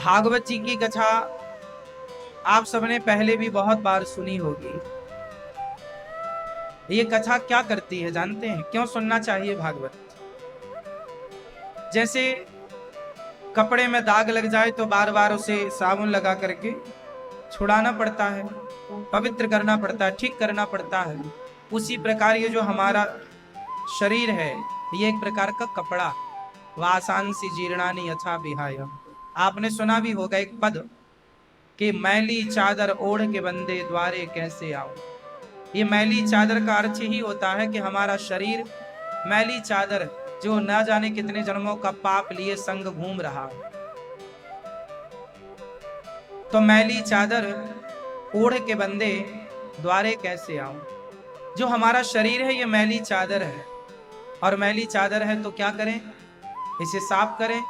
भागवत जी की कथा आप सबने पहले भी बहुत बार सुनी होगी। ये कथा क्या करती है जानते हैं? क्यों सुनना चाहिए भागवत? जैसे कपड़े में दाग लग जाए तो बार बार उसे साबुन लगा करके छुड़ाना पड़ता है, पवित्र करना पड़ता है, ठीक करना पड़ता है। उसी प्रकार ये जो हमारा शरीर है, ये एक प्रकार का कपड़ा। वासांसी जीर्णानि यथा विहाय। आपने सुना भी होगा एक पद कि मैली चादर ओढ़ के बंदे द्वारे कैसे आऊं। ये मैली चादर का अर्थ ही होता है कि हमारा शरीर मैली चादर, जो न जाने कितने जन्मों का पाप लिए संग घूम रहा है, तो मैली चादर ओढ़ के बंदे द्वारे कैसे आऊं। जो हमारा शरीर है ये मैली चादर है, और मैली चादर है तो क्या करें? इसे साफ करें।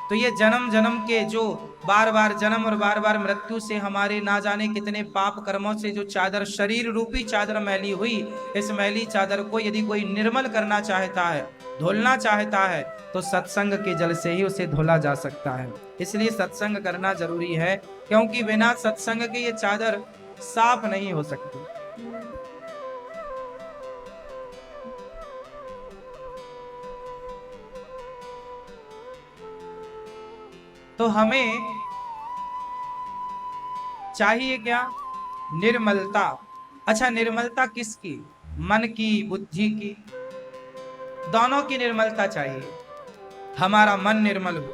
तो ये जन्म जन्म के जो बार बार जन्म और बार बार मृत्यु से हमारे ना जाने कितने पाप कर्मों से जो चादर, शरीर रूपी चादर मैली हुई, इस मैली चादर को यदि कोई निर्मल करना चाहता है, धुलना चाहता है, तो सत्संग के जल से ही उसे धुला जा सकता है। इसलिए सत्संग करना जरूरी है, क्योंकि बिना सत्संग के ये चादर साफ नहीं हो सकती। तो हमें चाहिए क्या? निर्मलता। अच्छा, निर्मलता किसकी? मन की, बुद्धि की, दोनों की निर्मलता चाहिए। हमारा मन निर्मल हो।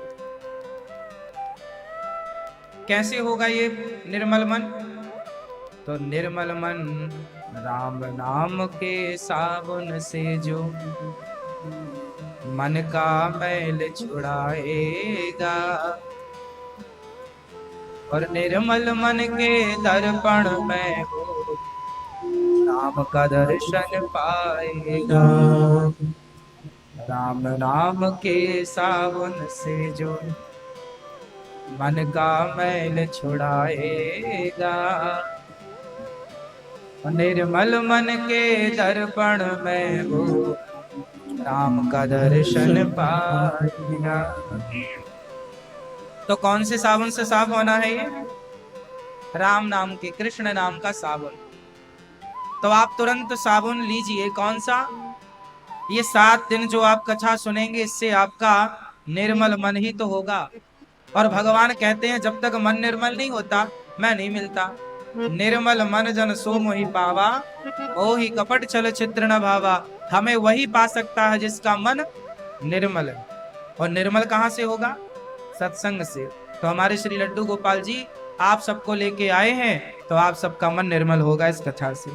कैसे होगा ये निर्मल मन? तो निर्मल मन राम नाम के साबुन से जो मन का मैल छुड़ाएगा, और निर्मल मन के दर्पण में वो राम का दर्शन पाएगा। राम नाम के साबुन से जो मन का मैल छुड़ाएगा, निर्मल मन के दर्पण में वो राम का दर्शन पाएगा। तो कौन से साबुन से साफ होना है ये? राम नाम के, कृष्ण नाम का साबुन। तो आप तुरंत साबुन लीजिए। कौन सा? ये 7 दिन जो आप कथा सुनेंगे, इससे आपका निर्मल मन ही तो होगा। और भगवान कहते हैं जब तक मन निर्मल नहीं होता मैं नहीं मिलता। निर्मल मन जन सो मोहि पावा, ओ ही कपट छल छिद्र न भावा। हमें वही पा सकता है जिसका मन निर्मल है। और निर्मल कहां से होगा? सत्संग से। तो हमारे श्री लड्डू गोपाल जी आप सबको लेके आए हैं, तो आप सबका मन निर्मल होगा इस कथा से।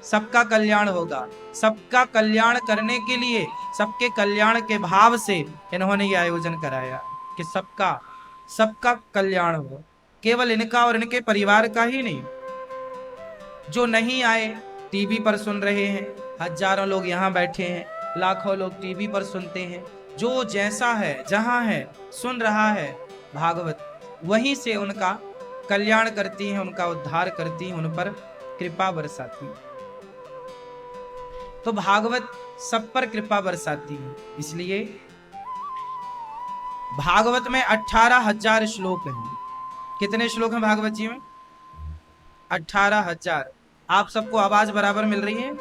सबका कल्याण होगा। सबका कल्याण करने के लिए, सबके कल्याण के भाव से इन्होंने ये आयोजन कराया कि सबका सबका कल्याण हो। केवल इनका और इनके परिवार का ही नहीं। जो नहीं आए, टीवी पर सुन रहे हैं, हजारों लोग यहाँ बैठे हैं, लाखों लोग टीवी पर सुनते हैं। जो जैसा है, जहां है, सुन रहा है भागवत, वहीं से उनका कल्याण करती हैं, उनका उद्धार करती हैं, उन पर कृपा बरसाती हैं। तो भागवत सब पर कृपा बरसाती है। इसलिए भागवत में 18,000 श्लोक हैं। कितने श्लोक हैं भागवत जी में? 18,000। आप सबको आवाज बराबर मिल रही है?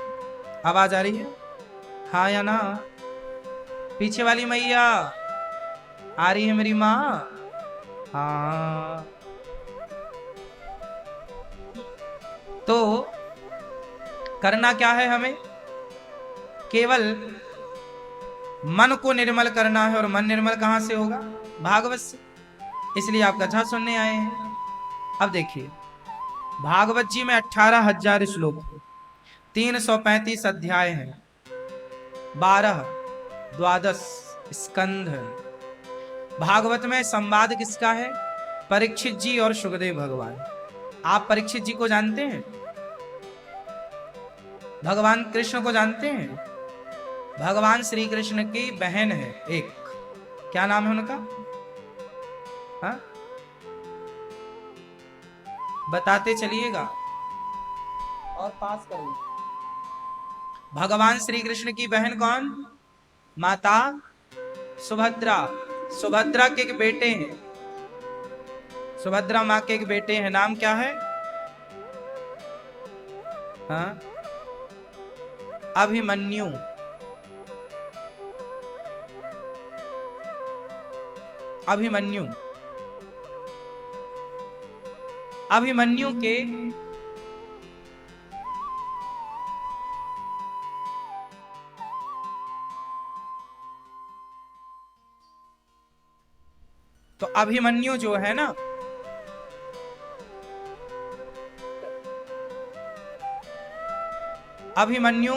आवाज आ रही है? हाँ या ना? पीछे वाली मैया आ रही है मेरी माँ? हाँ। तो करना क्या है हमें? केवल मन को निर्मल करना है। और मन निर्मल कहां से होगा? भागवत से। इसलिए आप कथा सुनने आए हैं। अब देखिए, भागवत जी में 18,000 श्लोक, 335 अध्याय हैं, 12 द्वादश स्कंध। भागवत में संवाद किसका है? परीक्षित जी और सुखदेव भगवान। आप परीक्षित जी को जानते हैं? भगवान कृष्ण को जानते हैं? भगवान श्री कृष्ण की बहन है एक। क्या नाम है उनका? हाँ, बताते चलिएगा और पास कर लो। भगवान श्री कृष्ण की बहन कौन? माता सुभद्रा। सुभद्रा के बेटे हैं सुभद्रा माँ के एक बेटे हैं, नाम क्या है? हाँ, अभिमन्यु। अभिमन्यु, अभिमन्यु के तो अभिमन्यु जो है ना, अभिमन्यु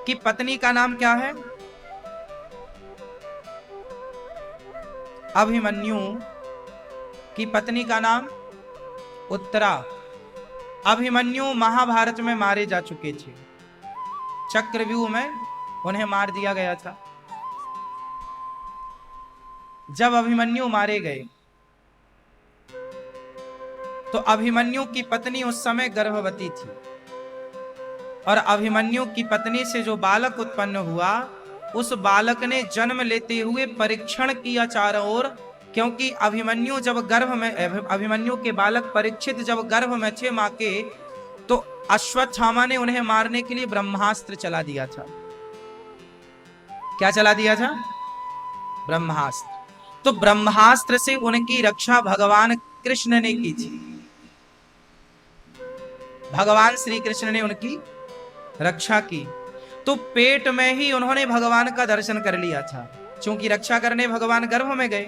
की पत्नी का नाम क्या है? अभिमन्यु की पत्नी का नाम उत्तरा। अभिमन्यु महाभारत में मारे जा चुके थे, चक्रव्यूह में उन्हें मार दिया गया था। जब अभिमन्यु मारे गए तो अभिमन्यु की पत्नी उस समय गर्भवती थी, और अभिमन्यु की पत्नी से जो बालक उत्पन्न हुआ, उस बालक ने जन्म लेते हुए परीक्षण किया चारों ओर, क्योंकि अभिमन्यु जब गर्भ में, अभिमन्यु के बालक परीक्षित जब गर्भ में थे मां के, तो अश्वत्थामा ने उन्हें मारने के लिए ब्रह्मास्त्र चला दिया था। क्या चला दिया था? ब्रह्मास्त्र। तो ब्रह्मास्त्र से उनकी रक्षा भगवान कृष्ण ने की थी। भगवान श्री कृष्ण ने उनकी रक्षा की, तो पेट में ही उन्होंने भगवान का दर्शन कर लिया था। क्योंकि रक्षा करने भगवान गर्भ में गए,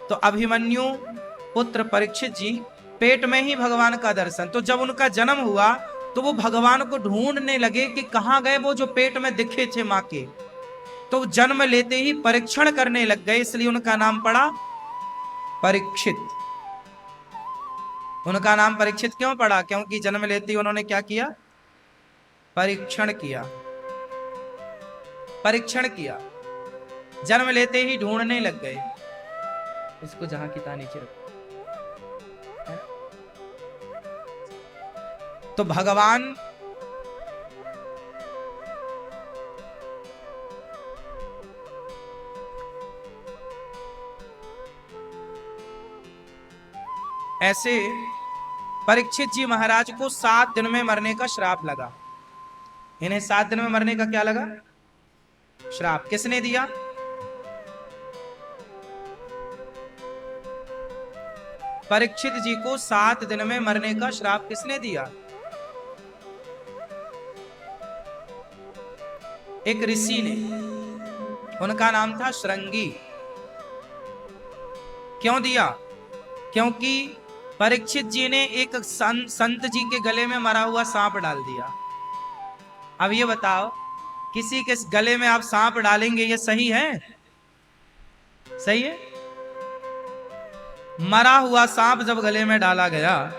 तो अभिमन्यु पुत्र परीक्षित जी पेट में ही भगवान का दर्शन। तो जब उनका जन्म हुआ तो वो भगवान को ढूंढने लगे कि कहां गए वो जो पेट में दिखे थे मां के। तो जन्म लेते ही परीक्षण करने लग गए, इसलिए उनका नाम पड़ा परीक्षित। उनका नाम परीक्षित क्यों पड़ा? क्योंकि जन्म लेते ही उन्होंने क्या किया? परीक्षण किया। परीक्षण किया, जन्म लेते ही ढूंढने लग गए। इसको जहां की तहां नीचे रखो। तो भगवान ऐसे परीक्षित जी महाराज को 7 दिन में मरने का श्राप लगा। इन्हें 7 दिन में मरने का क्या लगा? श्राप। किसने दिया? परीक्षित जी को 7 दिन में मरने का श्राप किसने दिया? एक ऋषि ने, उनका नाम था श्रृंगी। क्यों दिया? क्योंकि परीक्षित जी ने एक संत जी के गले में मरा हुआ सांप डाल दिया। अब ये बताओ, किसी के गले में आप सांप डालेंगे, ये सही है? सही है? मरा हुआ सांप जब गले में डाला गया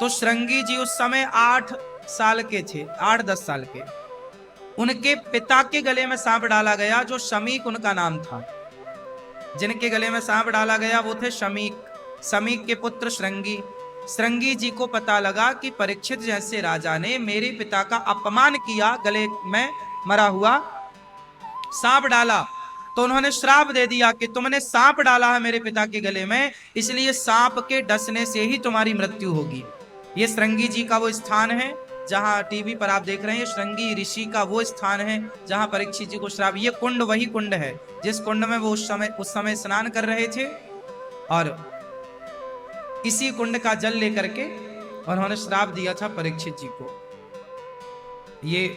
तो श्रृंगी जी उस समय 8 साल के थे, 8-10 साल के। उनके पिता के गले में सांप डाला गया, जो शमीक उनका नाम था। जिनके गले में सांप डाला गया वो थे शमीक। शमीक के पुत्र श्रृंगी। श्रृंगी जी को पता लगा कि परीक्षित जैसे राजा ने मेरे पिता का अपमान किया, गले में मरा हुआ सांप डाला, तो उन्होंने श्राप दे दिया कि तुमने सांप डाला है मेरे पिता के गले में, इसलिए सांप के डसने से ही तुम्हारी मृत्यु होगी। ये श्रृंगी जी का वो स्थान है जहां टीवी पर आप देख रहे हैं। श्रृंगी ऋषि का वो स्थान है जहां परीक्षित जी को श्राप। ये कुंड वही कुंड है जिस कुंड में वो उस समय स्नान कर रहे थे, और इसी कुंड का जल लेकर के उन्होंने श्राप दिया था परीक्षित जी को। ये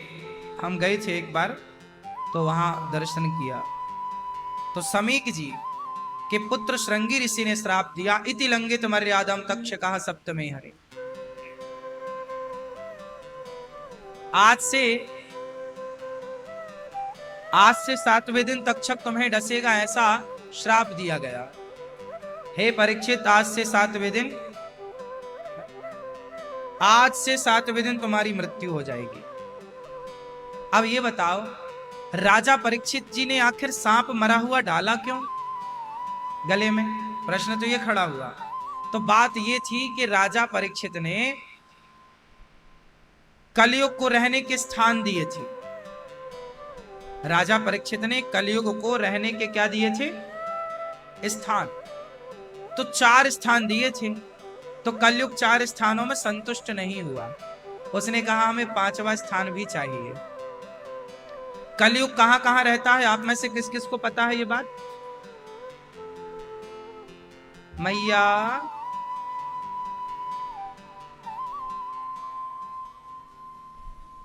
हम गए थे एक बार, तो वहां दर्शन किया। तो शमीक जी के पुत्र श्रृंगी ऋषि ने श्राप दिया, इति लंघित मर्यादम तक्षकः सप्तमे हरे। आज से 7वें दिन तक्षक तुम्हें डसेगा, ऐसा श्राप दिया गया। हे परीक्षित, आज से 7वें दिन तुम्हारी मृत्यु हो जाएगी। अब ये बताओ, राजा परीक्षित जी ने आखिर सांप मरा हुआ डाला क्यों गले में? प्रश्न तो ये खड़ा हुआ। तो बात ये थी कि राजा परीक्षित ने कलयुग को रहने के स्थान दिए थे। राजा परीक्षित ने कलयुग को रहने के क्या दिए थे? स्थान। तो 4 स्थान दिए थे, तो कलयुग 4 स्थानों में संतुष्ट नहीं हुआ, उसने कहा हमें 5वां स्थान भी चाहिए। कलयुग कहां कहां रहता है, आप में से किस किस को पता है ये बात? मैया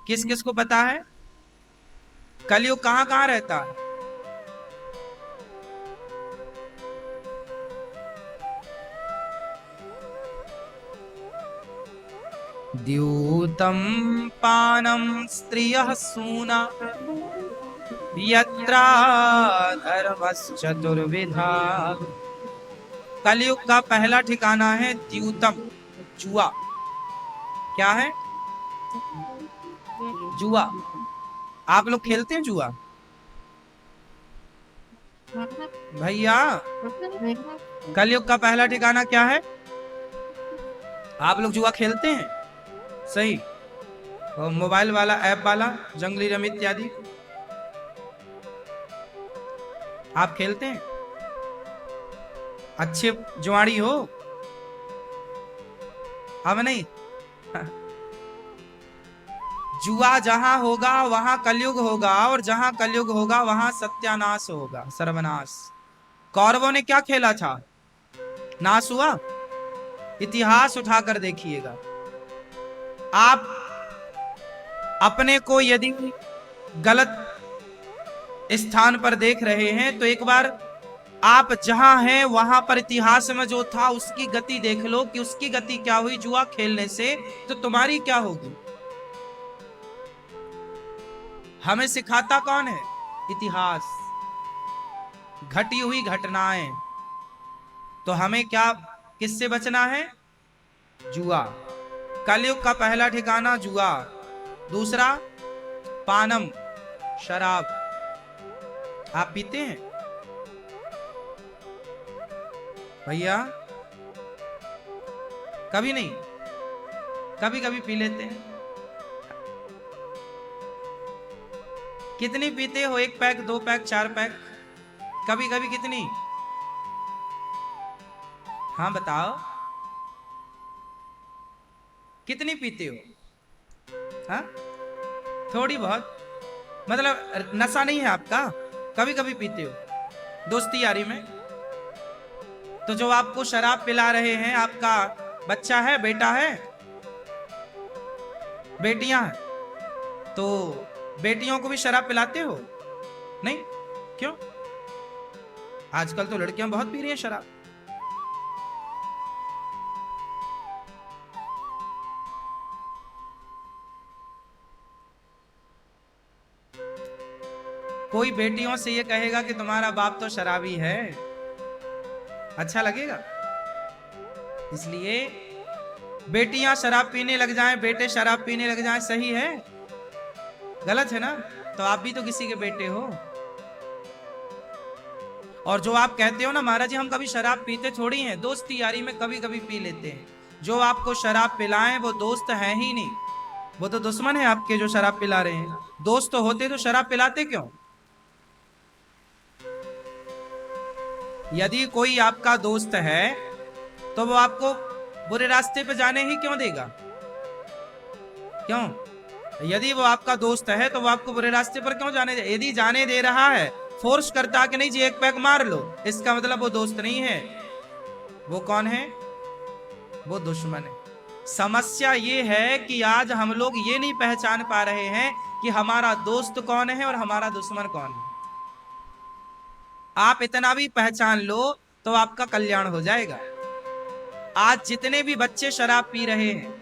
किस किस को पता है कलयुग कहां कहां रहता है? द्यूतं पानं स्त्रियः सूना यत्रा धर्मश्चतुर्विधा। कलयुग का पहला ठिकाना है द्यूतम, जुआ। क्या है? जुआ। आप लोग खेलते हैं जुआ? भैया कलयुग का पहला ठिकाना क्या है? आप लोग जुआ खेलते हैं? सही। और मोबाइल वाला, ऐप वाला, जंगली रमी इत्यादि आप खेलते हैं? अच्छे जुआड़ी हो? अब नहीं। जुआ जहां होगा वहां कलयुग होगा, और जहां कलयुग होगा वहां सत्यानाश होगा, सर्वनाश। कौरवों ने क्या खेला था, नाश हुआ? इतिहास उठाकर देखिएगा। आप अपने को यदि गलत स्थान पर देख रहे हैं तो एक बार आप जहां हैं वहां पर इतिहास में जो था उसकी गति देख लो कि उसकी गति क्या हुई जुआ खेलने से, तो तुम्हारी क्या होगी? हमें सिखाता कौन है? इतिहास, घटी हुई घटनाएं। तो हमें क्या, किससे बचना है? जुआ। कलयुग का पहला ठिकाना जुआ। दूसरा पानम, शराब। आप पीते हैं भैया? कभी नहीं, कभी कभी पी लेते हैं। कितनी पीते हो? 1 पैक, 2 पैक, 4 पैक? कभी कभी कितनी? हाँ बताओ, कितनी पीते हो? हाँ थोड़ी बहुत, मतलब नशा नहीं है आपका, कभी कभी पीते हो दोस्ती यारी में। तो जो आपको शराब पिला रहे हैं, आपका बच्चा है, बेटा है, बेटियां हैं, तो बेटियों को भी शराब पिलाते हो? नहीं, क्यों? आजकल तो लड़कियां बहुत पी रही हैं शराब। कोई बेटियों से ये कहेगा कि तुम्हारा बाप तो शराबी है, अच्छा लगेगा? इसलिए बेटियां शराब पीने लग जाएं, बेटे शराब पीने लग जाएं, सही है? गलत है ना? तो आप भी तो किसी के बेटे हो। और जो आप कहते हो ना महाराज जी हम कभी शराब पीते थोड़ी हैं, दोस्ती यारी में कभी कभी पी लेते हैं। जो आपको शराब पिलाएं वो दोस्त है ही नहीं, वो तो दुश्मन है आपके जो शराब पिला रहे हैं। दोस्त तो होते तो शराब पिलाते क्यों? यदि कोई आपका दोस्त है तो वो आपको बुरे रास्ते पे जाने ही क्यों देगा? क्यों? यदि वो आपका दोस्त है तो वो आपको बुरे रास्ते पर क्यों जाने दे? यदि जाने दे रहा है, फोर्स करता कि नहीं जी 1 पैक मार लो, इसका मतलब वो दोस्त नहीं है। वो कौन है? वो दुश्मन है। समस्या ये है कि आज हम लोग ये नहीं पहचान पा रहे हैं कि हमारा दोस्त कौन है और हमारा दुश्मन कौन है। आप इतना भी पहचान लो तो आपका कल्याण हो जाएगा। आज जितने भी बच्चे शराब पी रहे हैं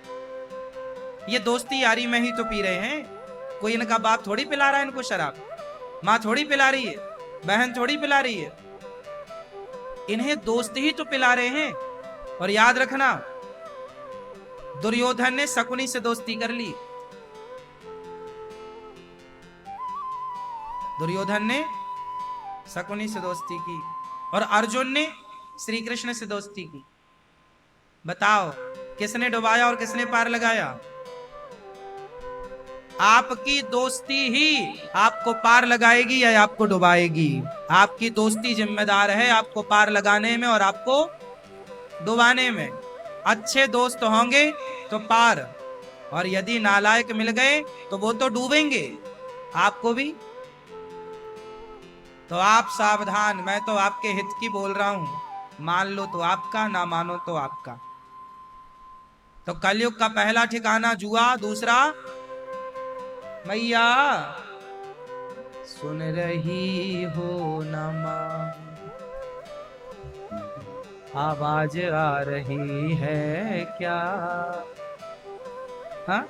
ये दोस्ती यारी में ही तो पी रहे हैं। कोई इनका बाप थोड़ी पिला रहा है इनको शराब, माँ थोड़ी पिला रही है, बहन थोड़ी पिला रही है, इन्हें दोस्त ही तो पिला रहे हैं। और याद रखना दुर्योधन ने शकुनी से दोस्ती कर ली, दुर्योधन ने शकुनी से दोस्ती की, और अर्जुन ने श्री कृष्ण से दोस्ती की। बताओ किसने डुबाया और किसने पार लगाया? आपकी दोस्ती ही आपको पार लगाएगी या आपको डुबाएगी। आपकी दोस्ती जिम्मेदार है आपको पार लगाने में और आपको डुबाने में। अच्छे दोस्त होंगे तो पार, और यदि नालायक मिल गए तो वो तो डूबेंगे आपको भी। तो आप सावधान, मैं तो आपके हित की बोल रहा हूं। मान लो तो आपका, ना मानो तो आपका। तो कलयुग का पहला ठिकाना जुआ, दूसरा मैया सुन रही हो न मां, आवाज आ रही है क्या? हाँ,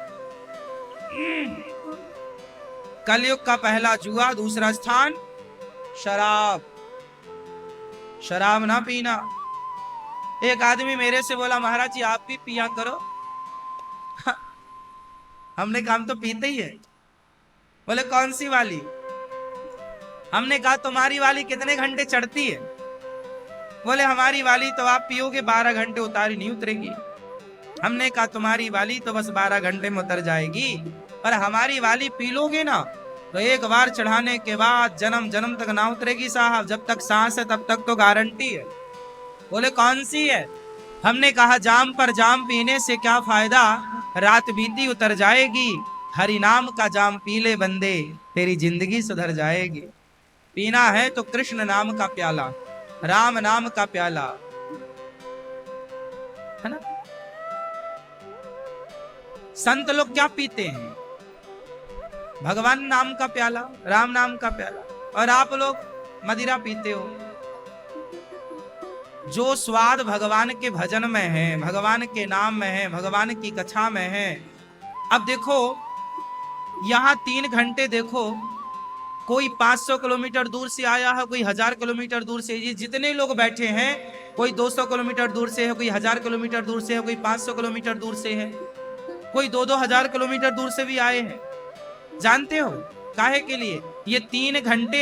कलयुग का पहला जुआ, दूसरा स्थान शराब। शराब ना पीना। एक आदमी मेरे से बोला, महाराज जी आप भी पिया करो। हमने कहा हम तो पीते ही है। बोले कौन सी वाली? हमने कहा तुम्हारी वाली कितने घंटे चढ़ती है? बोले हमारी वाली तो आप पियोगे 12 घंटे, उतारी नहीं उतरेगी। हमने कहा तुम्हारी वाली तो बस 12 घंटे में उतर जाएगी, पर हमारी वाली पी लोगे ना तो एक बार चढ़ाने के बाद जन्म जन्म तक ना उतरेगी साहब। जब तक सांस है तब तक तो गारंटी है। बोले कौन सी है? हमने कहा जाम पर जाम पीने से क्या फायदा, रात बीती उतर जाएगी। हरि नाम का जाम पी ले बंदे, तेरी जिंदगी सुधर जाएगी। पीना है तो कृष्ण नाम का प्याला, राम नाम का प्याला, है ना। संत लोग क्या पीते हैं? भगवान नाम का प्याला, राम नाम का प्याला। और आप लोग मदिरा पीते हो। जो स्वाद भगवान के भजन में है, भगवान के नाम में है, भगवान की कथा में है। अब देखो यहां 3 घंटे देखो, कोई 500 किलोमीटर दूर से आया है, कोई 1000 किलोमीटर दूर से। ये जितने लोग बैठे हैं, कोई 200 किलोमीटर दूर से है, कोई 1000 किलोमीटर दूर से है, कोई 500 किलोमीटर दूर से है, कोई 2-2 हजार किलोमीटर दूर से भी आए हैं। जानते हो काहे के लिए? ये 3 घंटे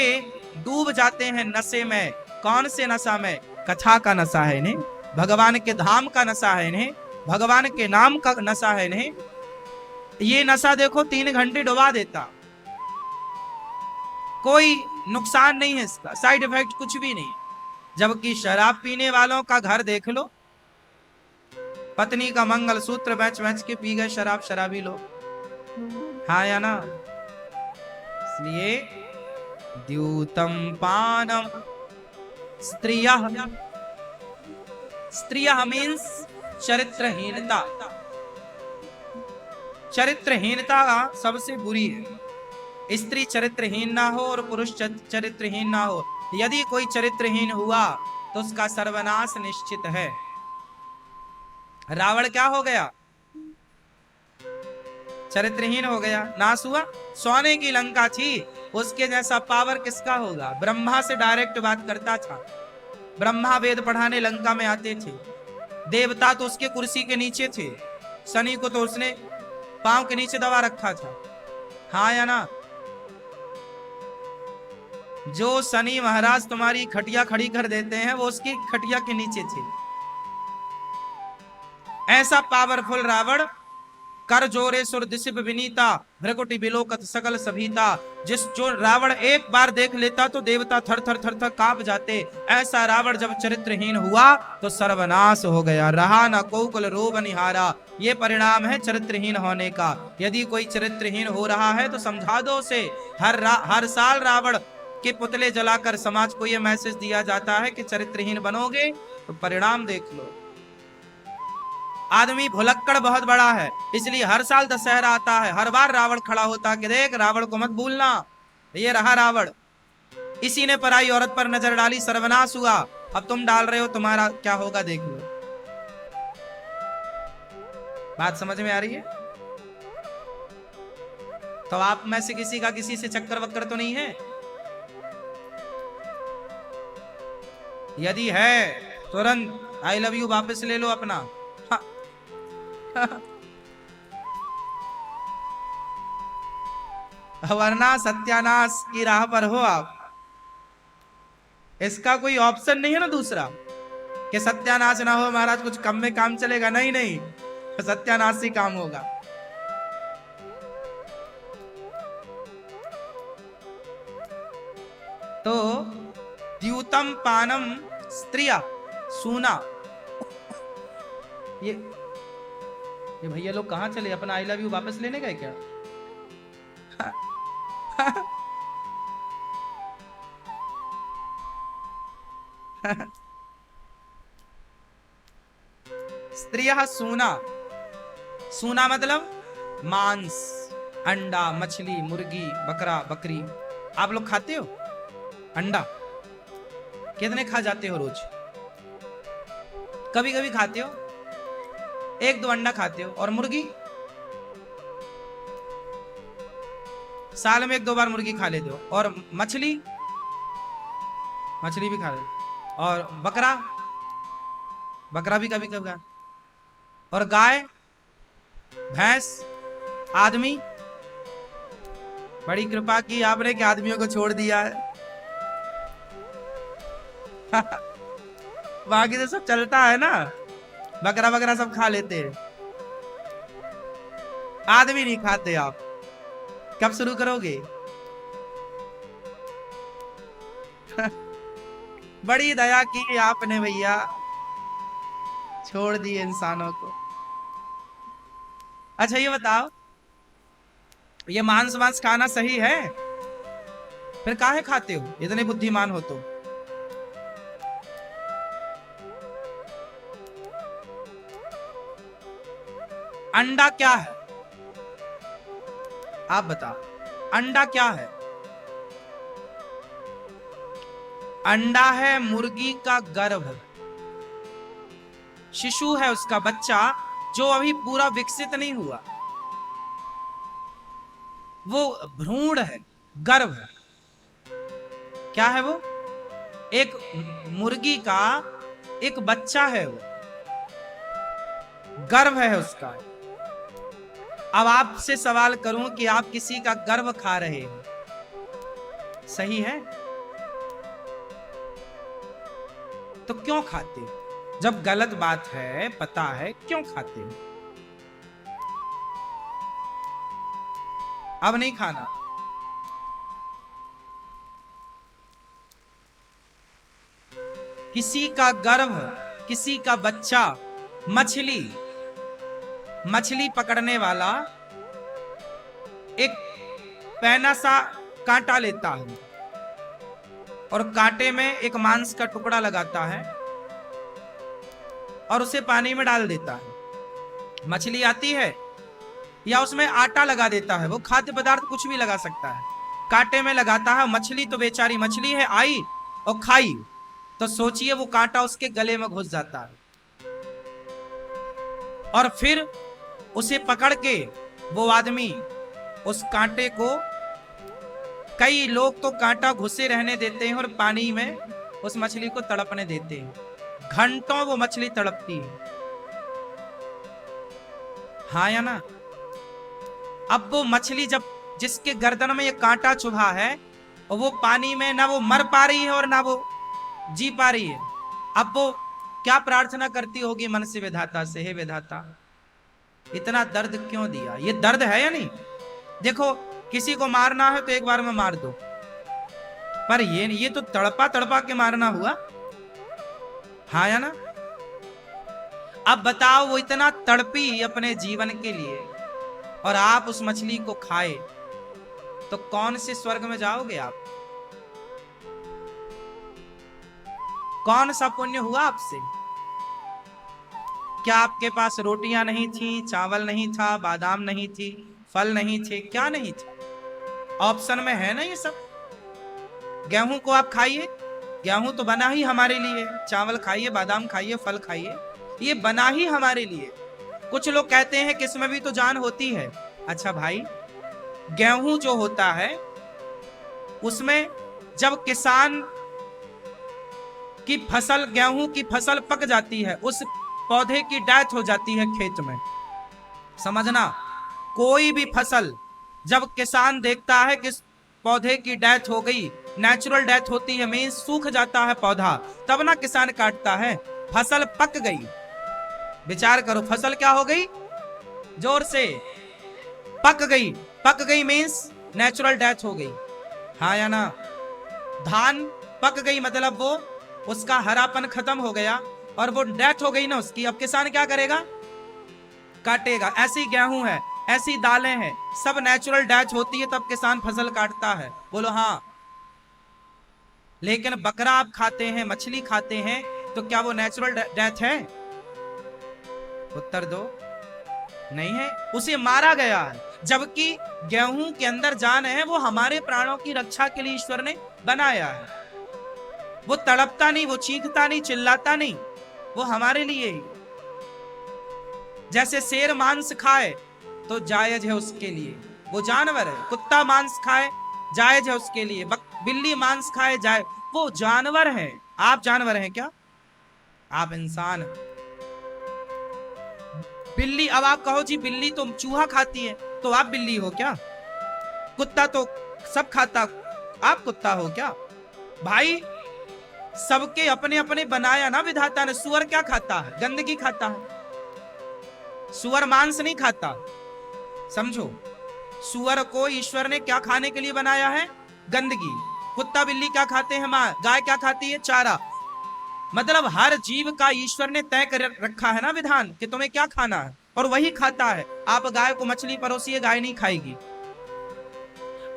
डूब जाते हैं नशे में। कौन से नशा में? कथा का नशा है इन्हें, भगवान के धाम का नशा है इन्हें, भगवान के नाम का नशा है इन्हें। ये नशा देखो 3 घंटे डुबा देता। कोई नुकसान नहीं है इसका, साइड इफेक्ट कुछ भी नहीं। जबकि शराब पीने वालों का घर देख लो, पत्नी का मंगलसूत्र बेच बेच के पी गए शराब शराबी लोग, हाँ या ना। इसलिए द्यूतम पानम स्त्रियः, स्त्रियः मीन्स चरित्रहीनता। चरित्रहीनता सबसे बुरी है। स्त्री चरित्रहीन ना हो और पुरुष चरित्रहीन ना हो। यदि कोई चरित्रहीन हुआ तो उसका सर्वनाश निश्चित है। रावण क्या हो गया? चरित्रहीन हो गया, नाश हुआ। सोने की लंका थी, उसके जैसा पावर किसका होगा? ब्रह्मा से डायरेक्ट बात करता था। ब्रह्मा वेद पढ़ाने लंका में आते थे। देवता तो उसके कुर्सी के नीचे थे। शनि को तो उसने पांव के नीचे दबा रखा था, हाँ या ना। जो शनि महाराज तुम्हारी खटिया खड़ी कर देते हैं वो उसकी खटिया के नीचे थे। ऐसा पावरफुल रावण, कर जोरे सुर दिशिब विनीता, भ्रकुटी बिलोकत सकल सभीता। जो रावण एक बार देख लेता तो देवता थर थर थर थर कांप जाते। ऐसा रावण जब चरित्रहीन हुआ तो सर्वनाश हो गया। रहा न कोकुल रोब निहारा। ये परिणाम है चरित्रहीन होने का। यदि कोई चरित्रहीन हो रहा है तो समझा दो उसे। हर साल रावण के पुतले जलाकर समाज को यह मैसेज दिया जाता है कि चरित्रहीन बनोगे तो परिणाम देख लो। आदमी भुलक्कड़ बहुत बड़ा है, इसलिए हर साल दशहरा आता है, हर बार रावण खड़ा होता है कि देख रावण को मत भूलना। ये रहा रावण। इसी ने पराई औरत पर नजर डाली, सर्वनाश हुआ। अब तुम डाल रहे हो, तुम्हारा क्या होगा देख लो। बात समझ में आ रही है? तो आप में से किसी का किसी से चक्कर वक्कर तो नहीं है? यदि है तुरंत आई लव यू वापस ले लो अपना। वरना सत्यानाश की राह पर हो आप। इसका कोई ऑप्शन नहीं है ना दूसरा कि सत्यानाश ना हो महाराज, कुछ कम में काम चलेगा। नहीं नहीं, सत्यानाश ही काम होगा। तो द्यूतम पानम स्त्रिया, सूना। ये भैया लोग कहाँ चले? अपना आई लव यू वापस लेने गए क्या? स्त्रियः सूना, सूना मतलब मांस, अंडा, मछली, मुर्गी, बकरा, बकरी। आप लोग खाते हो अंडा? कितने खा जाते हो रोज? कभी कभी खाते हो, एक दो अंडा खाते हो। और मुर्गी? साल में एक दो बार मुर्गी खा लेते हो। और मछली? मछली भी खा लेते हो। और बकरा? बकरा भी कभी कभी खा। और गाय, भैंस, आदमी? बड़ी कृपा की आपने कि आदमियों को छोड़ दिया है। बाकी तो सब चलता है ना, बकरा बकरा सब खा लेते हैं, आदमी नहीं खाते आप। कब शुरू करोगे? बड़ी दया की आपने भैया, छोड़ दिए इंसानों को। अच्छा ये बताओ, ये मांस मांस खाना सही है? फिर काहे खाते हो? इतने बुद्धिमान हो तो। अंडा क्या है? आप बताओ, अंडा क्या है? अंडा है मुर्गी का गर्भ, शिशु है उसका बच्चा, जो अभी पूरा विकसित नहीं हुआ, वो भ्रूण है, गर्भ है। क्या है वो? एक मुर्गी का एक बच्चा है, वो गर्भ है उसका। अब आपसे सवाल करूं कि आप किसी का गर्भ खा रहे हैं, सही है? तो क्यों खाते? जब गलत बात है, पता है, क्यों खाते? अब नहीं खाना। किसी का गर्भ, किसी का बच्चा, मछली, मछली पकड़ने वाला एक पैना सा कांटा लेता है और कांटे में एक मांस का टुकड़ा लगाता है और उसे पानी में डाल देता है। मछली आती है, या उसमें आटा लगा देता है, वो खाद्य पदार्थ कुछ भी लगा सकता है, कांटे में लगाता है। मछली तो बेचारी मछली है, आई और खाई, तो सोचिए वो कांटा उसके गले में घुस जाता है। और फिर उसे पकड़ के वो आदमी उस कांटे को, कई लोग तो कांटा घुसे रहने देते हैं और पानी में उस मछली को तड़पने देते हैं, घंटों वो मछली तड़पती है। हाँ या ना? अब वो मछली जब, जिसके गर्दन में ये कांटा चुभा है, और वो पानी में ना वो मर पा रही है और ना वो जी पा रही है, अब वो क्या प्रार्थना करती होगी मन से विधाता से, हे विधाता इतना दर्द क्यों दिया? ये दर्द है या नहीं? देखो, किसी को मारना है तो एक बार में मार दो, पर ये तो तड़पा तड़पा के मारना हुआ। हाँ या ना? अब बताओ, वो इतना तड़पी अपने जीवन के लिए और आप उस मछली को खाए, तो कौन से स्वर्ग में जाओगे आप? कौन सा पुण्य हुआ आपसे? क्या आपके पास रोटियां नहीं थी, चावल नहीं था, बादाम नहीं थी, फल नहीं थे, क्या नहीं था? ऑप्शन में है ना ये सब। गेहूं को आप खाइए, गेहूं तो बना ही हमारे लिए, चावल खाइए, बादाम खाइए, फल खाइए, ये बना ही हमारे लिए। कुछ लोग कहते हैं कि इसमें भी तो जान होती है। अच्छा भाई, गेहूं जो होता है उसमें जब किसान की फसल, गेहूं की फसल पक जाती है, उस पौधे की डेथ हो जाती है खेत में। समझना, कोई भी फसल जब किसान देखता है कि पौधे की डेथ हो गई, नेचुरल डेथ होती है, मींस सूख जाता है पौधा, तब ना किसान काटता है। फसल पक गई, विचार करो, फसल क्या हो गई? जोर से, पक गई। पक गई मींस नेचुरल डेथ हो गई। हाँ या ना? धान पक गई मतलब वो, उसका हरापन खत्म हो गया, और वो डेथ हो गई ना उसकी, अब किसान क्या करेगा? काटेगा। ऐसी गेहूं है, ऐसी दालें हैं, सब नेचुरल डेथ होती है तब किसान फसल काटता है। बोलो हाँ। लेकिन बकरा आप खाते हैं, मछली खाते हैं, तो क्या वो नेचुरल डेथ है? उत्तर दो। नहीं है, उसे मारा गया है। जबकि गेहूं के अंदर जान है, वो हमारे प्राणों की रक्षा के लिए ईश्वर ने बनाया है। वो तड़पता नहीं, वो चीखता नहीं, चिल्लाता नहीं, वो हमारे लिए ही। जैसे शेर मांस खाए तो जायज है उसके लिए, वो जानवर है। कुत्ता मांस खाए जायज है उसके लिए, बिल्ली मांस खाए जाए, वो जानवर है। आप जानवर हैं क्या? आप इंसान हैं। बिल्ली, अब आप कहो जी बिल्ली तो चूहा खाती है, तो आप बिल्ली हो क्या? कुत्ता तो सब खाता, आप कुत्ता हो क्या? भाई सबके अपने अपने बनाया ना विधाता ने। सुअर क्या खाता है? गंदगी खाता है। सुअर मांस नहीं खाता, समझो। सुअर को ईश्वर ने क्या खाने के लिए बनाया है? गंदगी। कुत्ता बिल्ली क्या खाते हैं? मां। गाय क्या खाती है? चारा। मतलब हर जीव का ईश्वर ने तय कर रखा है ना विधान कि तुम्हें क्या खाना है, और वही खाता है। आप गाय को मछली परोसिए, गाय नहीं खाएगी।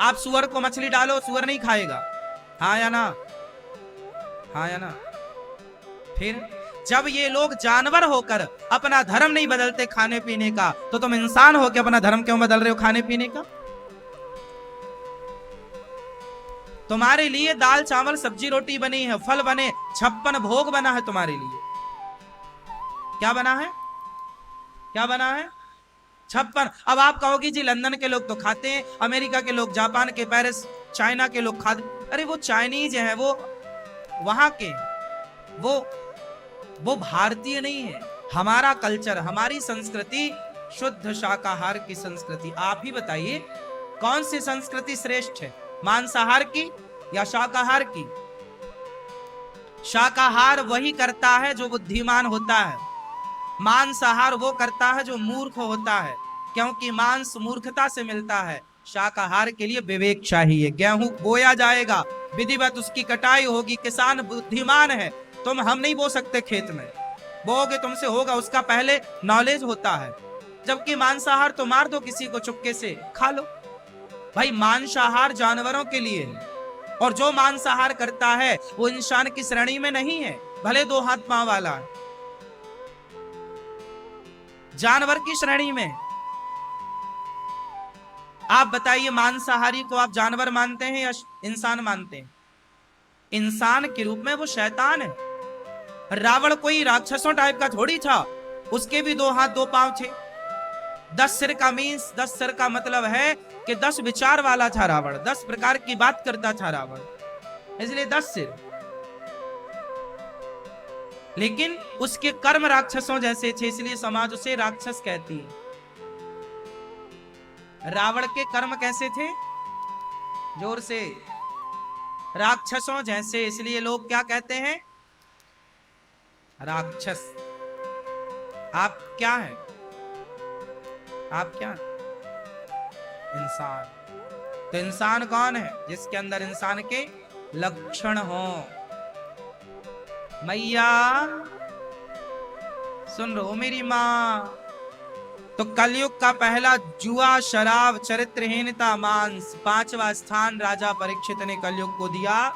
आप सुअर को मछली डालो, सुअर नहीं खाएगा। हाँ या ना? हाँ या ना? फिर जब ये लोग जानवर होकर अपना धर्म नहीं बदलते खाने पीने का, तो तुम इंसान होकर अपना धर्म क्यों बदल रहे हो खाने पीने का? तुम्हारे लिए दाल चावल सब्जी रोटी बनी है, फल बने, 56 भोग बना है तुम्हारे लिए। क्या बना है? क्या बना है? 56। अब आप कहोगे जी लंदन के लोग तो खाते हैं, अमेरिका के लोग, जापान के, पेरिस, चाइना के लोग खाते। अरे वो चाइनीज है, वो वहां के, वो भारतीय नहीं है। हमारा कल्चर, हमारी संस्कृति शुद्ध शाकाहार की संस्कृति। आप ही बताइए कौन सी संस्कृति श्रेष्ठ है, मांसाहार की या शाकाहार की? शाकाहार वही करता है जो बुद्धिमान होता है, मांसाहार वो करता है जो मूर्ख होता है, क्योंकि मांस मूर्खता से मिलता है। शाकाहार के लिए विवेक चाहिए। गेहूं बोया जाएगा, विधिवत उसकी कटाई होगी, किसान बुद्धिमान है। हम नहीं बो सकते खेत में, बोगे तुमसे होगा, उसका पहले नॉलेज होता है। जबकि मांसाहार तो मार दो किसी को, चुपके से खा लो। भाई मांसाहार जानवरों के लिए है, और जो मांसाहार करता है वो इंसान की श्रेणी में नहीं है, भले 2 हाथ पांव वाला है, जानवर की श्रेणी में। आप बताइए मांसाहारी को आप जानवर मानते हैं या इंसान मानते हैं? इंसान के रूप में वो शैतान है। रावण कोई राक्षसों टाइप का थोड़ी था, उसके भी 2 हाथ 2 पांव थे। 10 सिर का मीन्स, 10 सिर का मतलब है कि 10 विचार वाला था रावण, 10 प्रकार की बात करता था रावण, इसलिए 10 सिर। लेकिन उसके कर्म राक्षसों जैसे थे, इसलिए समाज उसे राक्षस कहती है। रावण के कर्म कैसे थे? जोर से। राक्षसों जैसे, इसलिए लोग क्या कहते हैं? राक्षस। आप क्या हैं? आप क्या? इंसान। तो इंसान कौन है? जिसके अंदर इंसान के लक्षण हो। मैया सुन रहे हो मेरी मां? तो कलयुग का पहला जुआ, शराब, चरित्रहीनता, मांस, 5वां स्थान राजा परीक्षित ने कलयुग को दिया।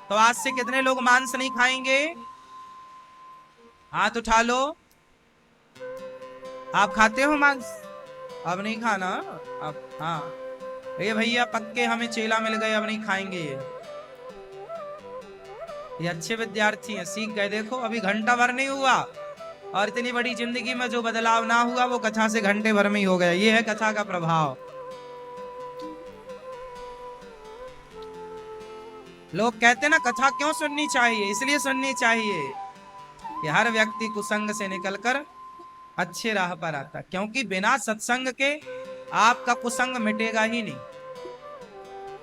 तो आज से कितने लोग मांस नहीं खाएंगे? हाथ उठा लो। आप खाते हो मांस? अब नहीं खाना अब। हाँ ये भैया पक्के हमें चेला मिल गए, अब नहीं खाएंगे। ये अच्छे विद्यार्थी हैं, सीख गए। देखो अभी घंटा भर नहीं हुआ, और इतनी बड़ी जिंदगी में जो बदलाव ना हुआ वो कथा से घंटे भर में ही हो गया। ये है कथा का प्रभाव। लोग कहते ना कथा क्यों सुननी चाहिए? इसलिए सुननी चाहिए कि हर व्यक्ति कुसंग से निकलकर अच्छे राह पर आता, क्योंकि बिना सत्संग के आपका कुसंग मिटेगा ही नहीं।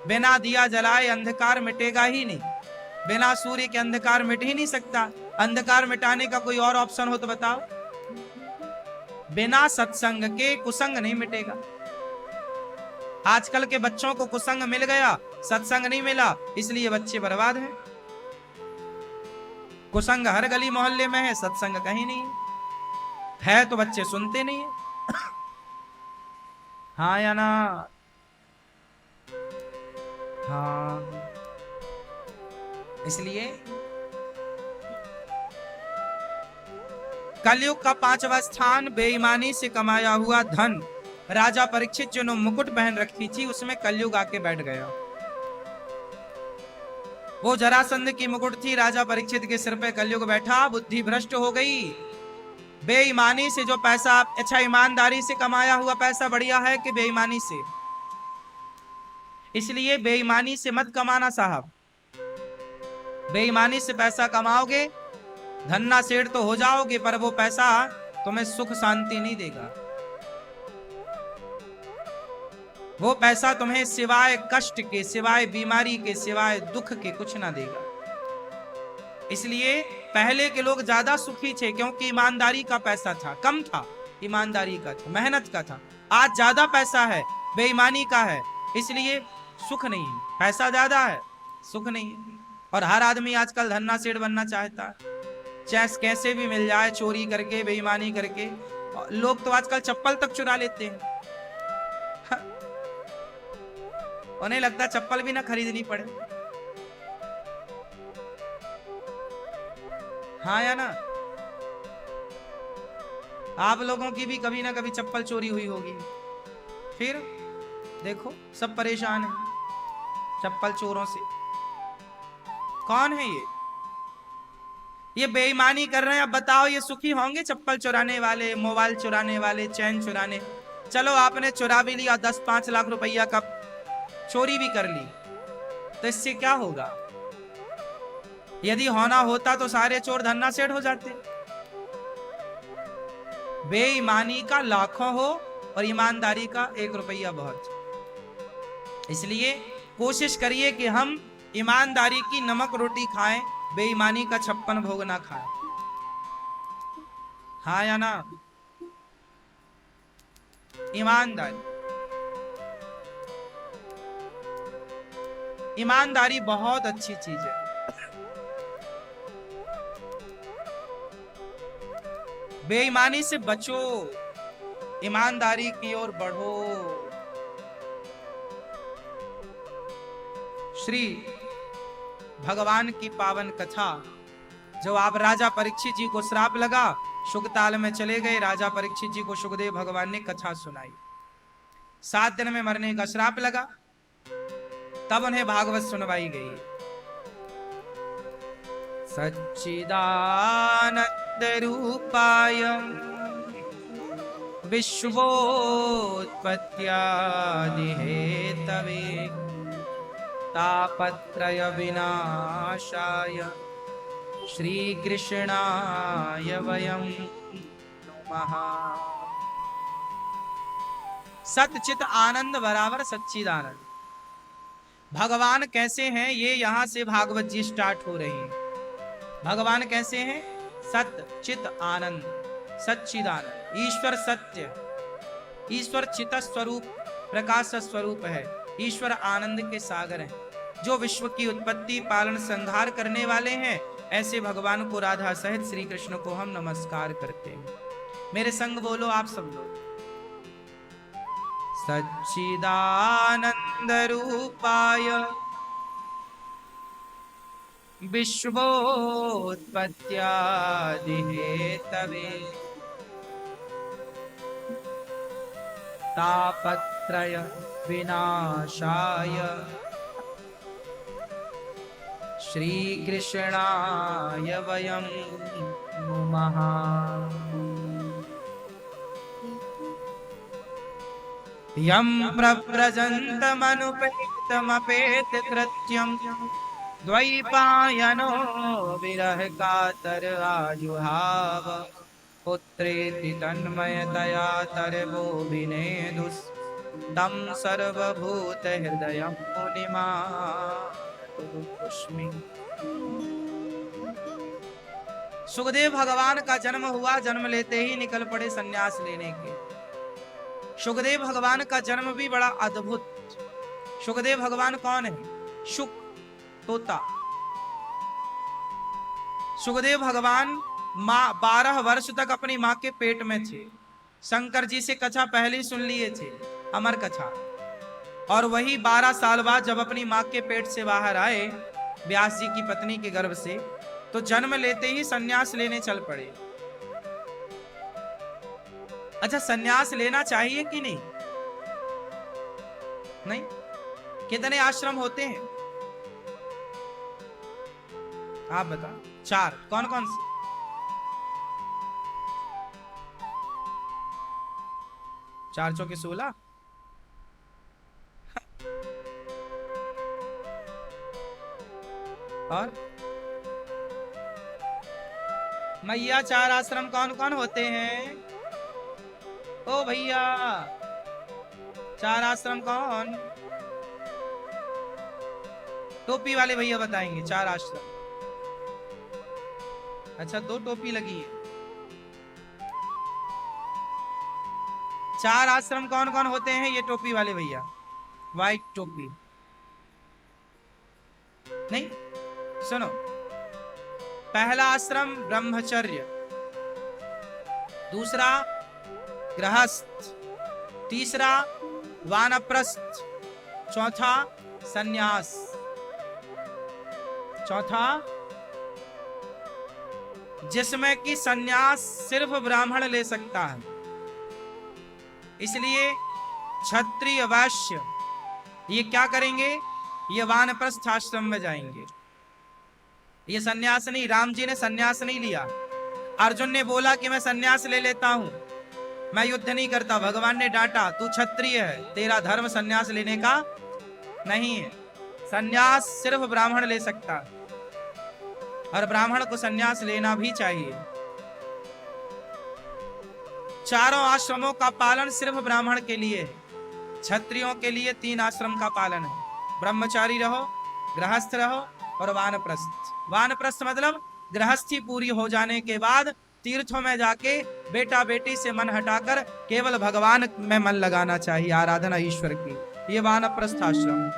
बिना दिया जलाए अंधकार मिटेगा ही नहीं। बिना सूर्य के अंधकार मिट ही नहीं सकता। अंधकार मिटाने का कोई और ऑप्शन हो तो बताओ। बिना सत्संग के कुसंग नहीं मिटेगा। आजकल के बच्चों को कुसंग मिल गया, सत्संग नहीं मिला, इसलिए बच्चे बर्बाद हैं। कुसंग हर गली मोहल्ले में है, सत्संग कहीं नहीं है तो बच्चे सुनते नहीं है। हाँ या ना? हाँ, इसलिए कलयुग का 5वां स्थान बेईमानी से कमाया हुआ धन। राजा परीक्षित जो मुकुट पहन रखी थी उसमें कलयुग आके बैठ गया। वो जरासंध की मुकुट थी, राजा परीक्षित के सिर पे कलयुग बैठा, बुद्धि भ्रष्ट हो गई। बेईमानी से जो पैसा, अच्छा ईमानदारी से कमाया हुआ पैसा बढ़िया है कि बेईमानी से? इसलिए बेईमानी से मत कमाना साहब। बेईमानी से पैसा कमाओगे, धन्ना सेठ तो हो जाओगे, पर वो पैसा तुम्हें सुख शांति नहीं देगा। वो पैसा तुम्हें सिवाय कष्ट के, सिवाय बीमारी के, सिवाय दुख के कुछ ना देगा। इसलिए पहले के लोग ज्यादा सुखी थे क्योंकि ईमानदारी का पैसा था, कम था ईमानदारी का था, मेहनत का था। आज ज्यादा पैसा है, बेईमानी का है, इसलिए सुख नहीं है। पैसा ज्यादा है, सुख नहीं है। और हर आदमी आजकल धन्ना सेठ बनना चाहता है, चाहे कैसे भी मिल जाए, चोरी करके, बेईमानी करके। लोग तो आजकल चप्पल तक चुरा लेते हैं। उन्हें लगता चप्पल भी ना खरीदनी पड़े। हाँ या ना? आप लोगों की भी कभी ना कभी चप्पल चोरी हुई होगी, फिर देखो सब परेशान है चप्पल चोरों से। कौन है ये बेईमानी कर रहे हैं? अब बताओ ये सुखी होंगे? चप्पल चुराने वाले, मोबाइल चुराने वाले, चैन चुराने। चलो आपने चुरा भी लिया, 10-5 लाख रुपया का चोरी भी कर ली, तो इससे क्या होगा? यदि होना होता तो सारे चोर धन्ना सेठ हो जाते। बेईमानी का लाखों हो और ईमानदारी का 1 रुपया बहुत। इसलिए कोशिश करिए कि हम ईमानदारी की नमक रोटी खाएं, बेईमानी का 56 भोग ना खाएं। हाँ या ना? ईमानदारी, ईमानदारी बहुत अच्छी चीज है। बेईमानी से बचो, ईमानदारी की ओर बढ़ो। श्री भगवान की पावन कथा, जो आप राजा परीक्षित जी को श्राप लगा, शुकताल में चले गए, राजा परीक्षित जी को शुकदेव भगवान ने कथा सुनाई। 7 दिन में मरने का श्राप लगा, तब उन्हें भागवत सुनवाई गई। सच्चिदानंद रूपाय विश्वोत्पत्त्यादि हेतवे तापत्रय विनाशाय श्री कृष्णाय वयं नमः। सच्चित आनंद बराबर सच्चिदानंद। भगवान कैसे हैं, ये यहां से भागवत जी स्टार्ट हो रही है। भगवान कैसे हैं? सत्य चित आनंद, सच्चिदानंद। ईश्वर सत्य, ईश्वर चित स्वरूप, प्रकाश स्वरूप है। ईश्वर आनंद के सागर हैं, जो विश्व की उत्पत्ति, पालन, संहार करने वाले हैं। ऐसे भगवान को, राधा सहित श्री कृष्ण को हम नमस्कार करते हैं। मेरे संग बोलो आप सब लोग, सच्चिदानंद रूपाय विश्वोत्पत्त्यादि हेतवे तापत्रय विनाशाय श्री कृष्णाय वयं नमः। यं प्रव्रजन्तमनुपेतमपेत कृत्यं द्वैपायनो विरह कातर आजुहाव पुत्रेति तन्मयतया तरवो विनेदुस् तं सर्वभूत हृदयं मुनिमास्मि। सुखदेव भगवान का जन्म हुआ, जन्म लेते ही निकल पड़े सन्यास लेने के। सुखदेव भगवान का जन्म भी बड़ा अद्भुत। सुखदेव भगवान कौन है? शुक, तोता। सुखदेव भगवान माँ 12 वर्ष तक अपनी माँ के पेट में थे। शंकर जी से कथा पहले सुन लिए थे, अमर कथा। और वही 12 साल बाद जब अपनी माँ के पेट से बाहर आए, व्यास जी की पत्नी के गर्भ से, तो जन्म लेते ही सन्यास लेने चल पड़े। अच्छा, सन्यास लेना चाहिए कि नहीं? नहीं। कितने आश्रम होते हैं आप बताओ? 4। कौन कौन से? चार चौके 16। और मैया 4 आश्रम कौन कौन होते हैं? ओ भैया 4 आश्रम कौन? टोपी वाले भैया बताएंगे 4 आश्रम। अच्छा, 2 टोपी लगी है। 4 आश्रम कौन कौन होते हैं? ये टोपी वाले भैया, व्हाइट टोपी। नहीं सुनो, पहला आश्रम ब्रह्मचर्य, दूसरा गृहस्थ, तीसरा वानप्रस्थ, चौथा सन्यास, चौथा जिसमें कि सन्यास सिर्फ ब्राह्मण ले सकता है। इसलिए क्षत्रिय वैश्य ये क्या करेंगे? ये वानप्रस्थ आश्रम में जाएंगे। ये सन्यास नहीं, राम जी ने सन्यास नहीं लिया। अर्जुन ने बोला कि मैं सन्यास ले लेता हूं, मैं युद्ध नहीं करता। भगवान ने डांटा, तू क्षत्रिय है, तेरा धर्म सन्यास लेने का नहीं है। सन्यास सिर्फ ब्राह्मण ले सकता है, और ब्राह्मण को सन्यास लेना भी चाहिए। चारों आश्रमों का पालन सिर्फ ब्राह्मण के लिए है। क्षत्रियों के लिए 3 आश्रम का पालन है, ब्रह्मचारी रहो, गृहस्थ रहो और वानप्रस्थ। वानप्रस्थ मतलब गृहस्थी पूरी हो जाने के बाद तीर्थों में जाके बेटा बेटी से मन हटाकर केवल भगवान में मन लगाना चाहिए, आराधना ईश्वर की। ये वानप्रस्थ आश्रम।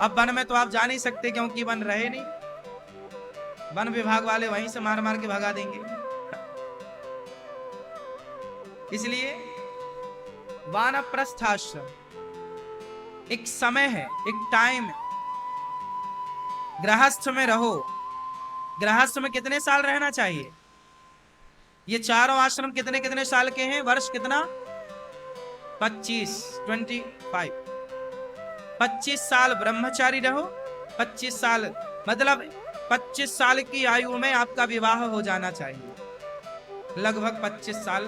अब वन में तो आप जा नहीं सकते, क्योंकि वन रहे नहीं, वन विभाग वाले वहीं से मार मार के भगा देंगे। इसलिए वानप्रस्थ आश्रम एक समय है, एक टाइम है। गृहस्थ में रहो। गृहस्थ में कितने साल रहना चाहिए? ये चारों आश्रम कितने कितने साल के हैं? वर्ष कितना? 25, 25। 25 साल ब्रह्मचारी रहो। 25 साल मतलब 25 साल की आयु में आपका विवाह हो जाना चाहिए, लगभग 25 साल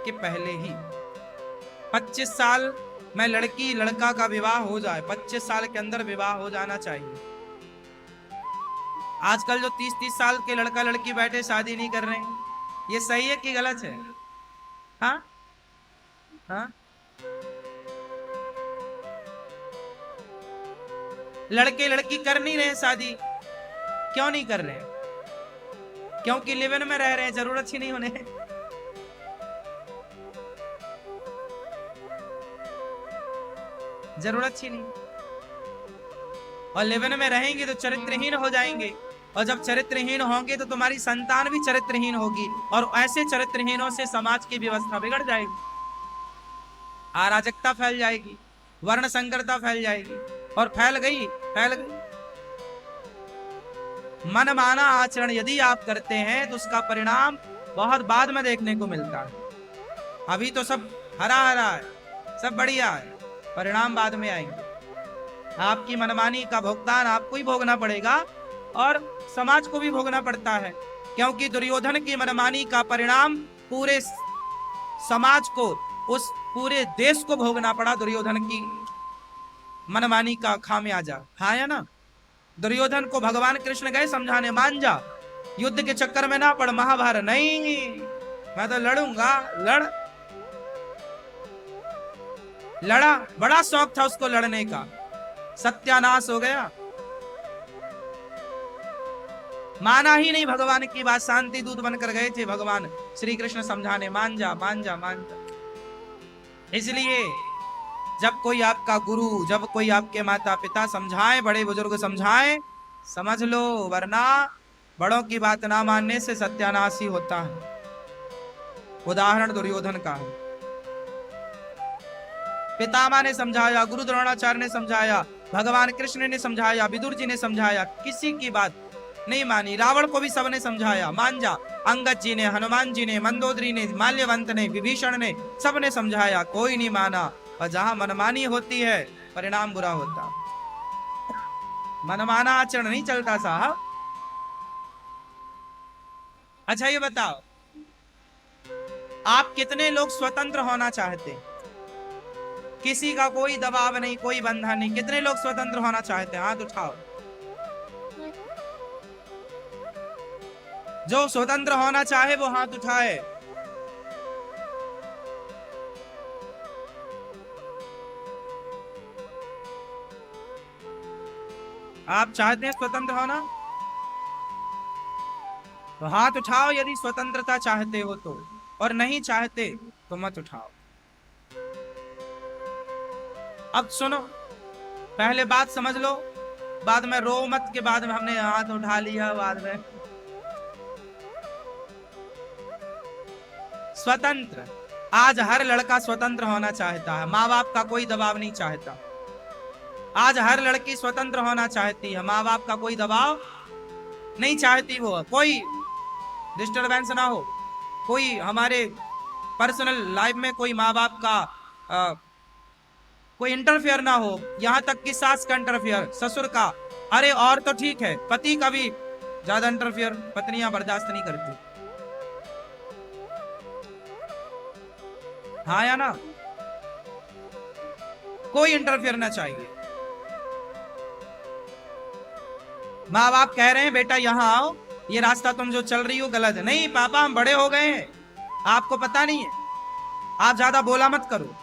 के पहले ही। 25 साल में लड़की लड़का का विवाह हो जाए, 25 साल के अंदर विवाह हो जाना चाहिए। आजकल जो 30-30 साल के लड़का लड़की बैठे शादी नहीं कर रहे हैं, ये सही है कि गलत है? हाँ हाँ, लड़के लड़की कर नहीं रहे शादी। क्यों नहीं कर रहे? क्योंकि लिव इन में रह रहे हैं, जरूरत ही नहीं उन्हें। जरूरत ही नहीं। और लिव इन में रहेंगे तो चरित्रहीन हो जाएंगे, और जब चरित्रहीन होंगे तो तुम्हारी संतान भी चरित्रहीन होगी, और ऐसे चरित्रहीनों से समाज की व्यवस्था बिगड़ जाएगी, अराजकता फैल जाएगी, वर्ण संकरता फैल जाएगी। और फैल गई। मन माना आचरण यदि आप करते हैं तो उसका परिणाम बहुत बाद में देखने को मिलता है। अभी तो सब हरा हरा है, सब बढ़िया है, परिणाम बाद में आएंगे। आपकी मनमानी का भुगतान आपको ही भोगना पड़ेगा, और समाज को भी भोगना पड़ता है, क्योंकि दुर्योधन की मनमानी का परिणाम पूरे समाज को, उस पूरे देश को भोगना पड़ा। दुर्योधन की मनमानी का खामियाजा, हाँ या ना? दुर्योधन को भगवान कृष्ण गए समझाने, मान जा, युद्ध के चक्कर में ना पड़, महाभारत नहीं, मैं तो लड़ूंगा। लड़ा, बड़ा शौक था उसको लड़ने का, सत्यानाश हो गया, माना ही नहीं भगवान की बात। शांति दूत बनकर गए थे भगवान श्री कृष्ण समझाने, मान जा मान जा मान जा। इसलिए जब कोई आपका गुरु, जब कोई आपके माता पिता समझाए, बड़े बुजुर्ग समझाए, समझ लो, वरना बड़ों की बात ना मानने से सत्यानाश ही होता है। उदाहरण दुर्योधन का है। पितामह ने समझाया, गुरु द्रोणाचार्य ने समझाया, भगवान कृष्ण ने समझाया, विदुर जी ने समझाया, किसी की बात नहीं मानी। रावण को भी सबने समझाया, मान जा। अंगद जी ने, हनुमान जी ने, मंदोदरी ने, माल्यवंत ने, विभीषण ने, सबने समझाया, कोई नहीं माना। और जहां मनमानी होती है परिणाम बुरा होता। मनमाना आचरण नहीं चलता साहब। अच्छा ये बताओ, आप कितने लोग स्वतंत्र होना चाहते हैं? किसी का कोई दबाव नहीं, कोई बंधन नहीं। कितने लोग स्वतंत्र होना चाहते हैं? हाथ उठाओ। जो स्वतंत्र होना चाहे वो हाथ उठाए। आप चाहते हैं स्वतंत्र होना? तो हाथ उठाओ यदि स्वतंत्रता चाहते हो तो, और नहीं चाहते तो मत उठाओ। अब सुनो, पहले बात समझ लो, बाद में रो मत के बाद में हमने हाथ उठा लिया बाद में। स्वतंत्र, आज हर लड़का स्वतंत्र होना चाहता है, माँ बाप का कोई दबाव नहीं चाहता। आज हर लड़की स्वतंत्र होना चाहती है, माँ बाप का कोई दबाव नहीं चाहती। वो कोई डिस्टरबेंस ना हो, कोई हमारे पर्सनल लाइफ में कोई माँ बाप का कोई इंटरफेयर ना हो। यहां तक कि सास का इंटरफेयर, ससुर का, अरे और तो ठीक है, पति का भी ज्यादा इंटरफेयर पत्नियां बर्दाश्त नहीं करती। हाँ या ना? कोई इंटरफेयर ना चाहिए। माँ बाप कह रहे हैं बेटा यहां आओ, ये रास्ता तुम जो चल रही हो गलत है। नहीं पापा, हम बड़े हो गए हैं, आपको पता नहीं है, आप ज्यादा बोला मत करो।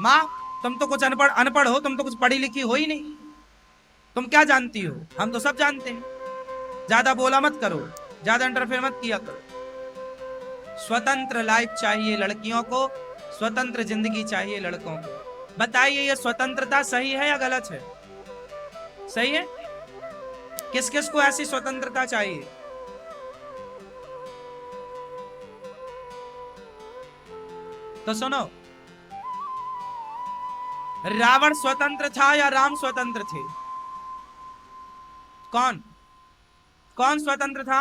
माँ, तुम तो कुछ अनपढ़ हो, तुम तो कुछ पढ़ी लिखी हो ही नहीं, तुम क्या जानती हो? हम तो सब जानते हैं। ज्यादा बोला मत करो, ज्यादा इंटरफेयर मत किया करो। स्वतंत्र लाइफ चाहिए लड़कियों को, स्वतंत्र जिंदगी चाहिए लड़कों को। बताइए ये स्वतंत्रता सही है या गलत है? सही है? किस किस को ऐसी स्वतंत्रता चाहिए? तो सुनो, रावण स्वतंत्र था या राम स्वतंत्र थे? कौन कौन स्वतंत्र था?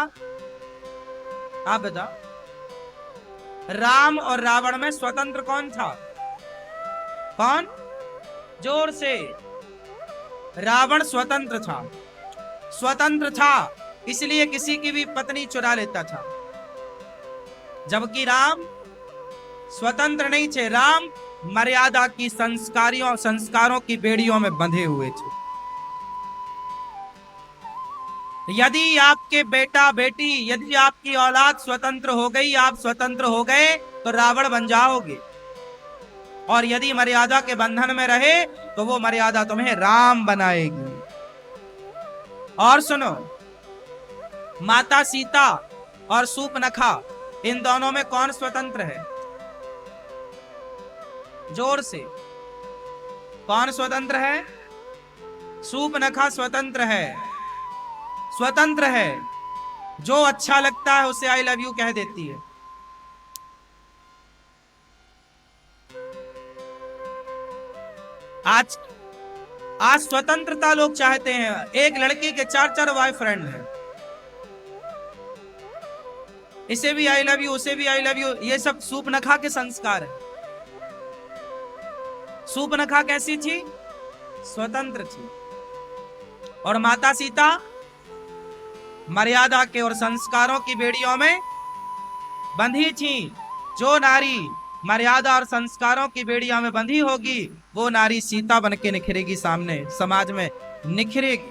आप बताओ। राम और रावण में स्वतंत्र कौन था? कौन? जोर से। रावण स्वतंत्र था। स्वतंत्र था इसलिए किसी की भी पत्नी चुरा लेता था, जबकि राम स्वतंत्र नहीं थे। राम मर्यादा की संस्कारों की बेड़ियों में बंधे हुए थे। यदि आपके बेटा बेटी, यदि आपकी औलाद स्वतंत्र हो गई, आप स्वतंत्र हो गए, तो रावण बन जाओगे। और यदि मर्यादा के बंधन में रहे तो वो मर्यादा तुम्हें राम बनाएगी। और सुनो, माता सीता और शूर्पणखा, इन दोनों में कौन स्वतंत्र है? जोर से। कौन स्वतंत्र है? शूर्पणखा स्वतंत्र है। स्वतंत्र है, जो अच्छा लगता है उसे आई लव यू कह देती है। आज स्वतंत्रता लोग चाहते हैं। एक लड़की के 4-4 बॉयफ्रेंड हैं, इसे भी आई लव यू, उसे भी आई लव यू। ये सब शूर्पणखा के संस्कार है। शूर्पणखा कैसी थी? स्वतंत्र थी। और माता सीता मर्यादा के और संस्कारों की बेड़ियों में बंधी थी। जो नारी मर्यादा और संस्कारों की बेड़ियों में बंधी होगी, वो नारी सीता बन के निखरेगी, सामने समाज में निखरेगी,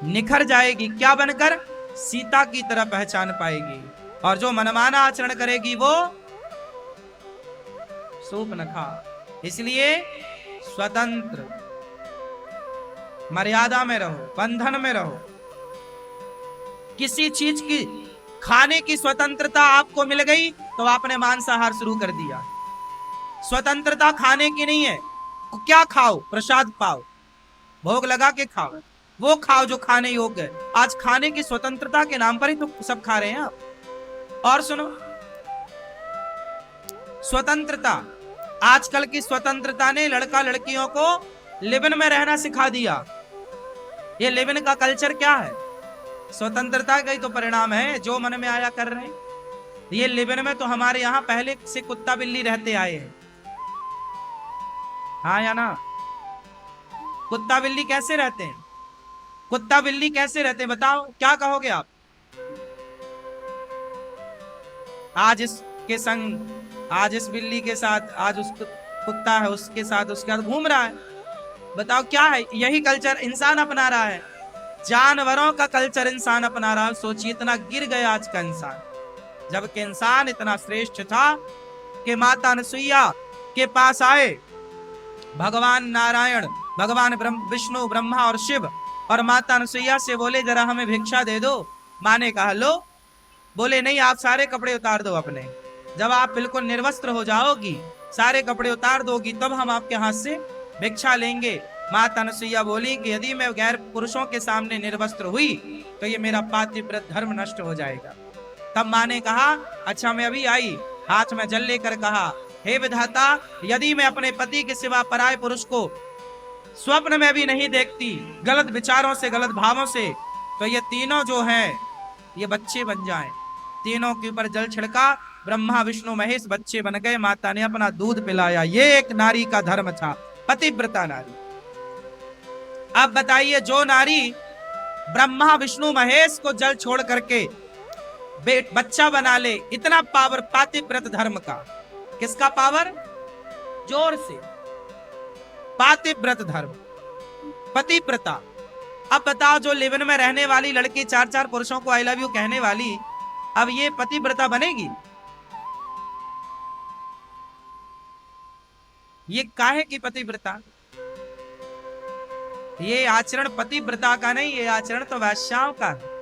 निखर जाएगी। क्या बनकर? सीता की तरह पहचान पाएगी। और जो मनमाना आचरण करेगी वो शूर्पणखा। इसलिए स्वतंत्र, मर्यादा में रहो, बंधन में रहो। किसी चीज की खाने की स्वतंत्रता आपको मिल गई तो आपने मांसाहार शुरू कर दिया। स्वतंत्रता खाने की नहीं है, क्या खाओ, प्रसाद पाओ, भोग लगा के खाओ, वो खाओ जो खाने योग्य है। आज खाने की स्वतंत्रता के नाम पर ही तो सब खा रहे हैं आप। और सुनो, स्वतंत्रता, आजकल की स्वतंत्रता ने लड़का लड़कियों को लिव-इन में रहना सिखा दिया। ये लिव-इन का कल्चर क्या है? स्वतंत्रता का ही तो परिणाम है, जो मन में आया कर रहे हैं। ये लिव-इन में तो हमारे यहाँ पहले से कुत्ता बिल्ली रहते आए हैं, हाँ या ना? कुत्ता बिल्ली कैसे रहते हैं? कुत्ता बिल्ली कैसे रहते हैं बताओ, क्या कहोगे आप? आज इसके संग, आज इस बिल्ली के साथ, आज उस कुत्ता है उसके साथ, उसके साथ घूम रहा है। बताओ क्या है? यही कल्चर इंसान अपना रहा है, जानवरों का कल्चर इंसान अपना रहा है। सोचिए इतना गिर गया आज का इंसान, जबकि इंसान इतना श्रेष्ठ था कि माता अनसुईया के पास आए भगवान नारायण, भगवान विष्णु, ब्रह्मा और शिव, और माता अनसुईया से बोले जरा हमें भिक्षा दे दो। माँ ने कहा लो। बोले नहीं, आप सारे कपड़े उतार दो अपने, जब आप बिल्कुल निर्वस्त्र हो जाओगी, सारे कपड़े उतार दोगी, तब हम आपके हाथ से भिक्षा लेंगे। माता अनसुईया बोली कि यदि मैं गैर पुरुषों के सामने निर्वस्त्र हुई तो ये मेरा पातिव्रत धर्म नष्ट हो जाएगा। तब माँ ने कहा अच्छा मैं अभी आई, हाथ में जल लेकर कहा हे विधाता, यदि मैं अपने पति के सिवा पराये पुरुष को स्वप्न में भी नहीं देखती, गलत विचारों से, गलत भावों से, तो ये तीनों जो हैं ये बच्चे बन जाएं। तीनों के ऊपर जल छिड़का, ब्रह्मा विष्णु महेश बच्चे बन गए। माता ने अपना दूध पिलाया। ये एक नारी का धर्म था, पतिव्रता नारी। अब बताइए, जो नारी ब्रह्मा विष्णु महेश को जल छोड़ करके बच्चा बना ले, इतना पावर पातिव्रत धर्म का। किसका पावर? जोर से, पातिव्रत धर्म, पतिव्रता। अब बताओ, जो लिव-इन में रहने वाली लड़की 4-4 पुरुषों को आई लव यू कहने वाली, अब ये पतिव्रता बनेगी? ये काहे की पतिव्रता? ये आचरण पतिव्रता का नहीं, ये आचरण तो वैश्याओं का है।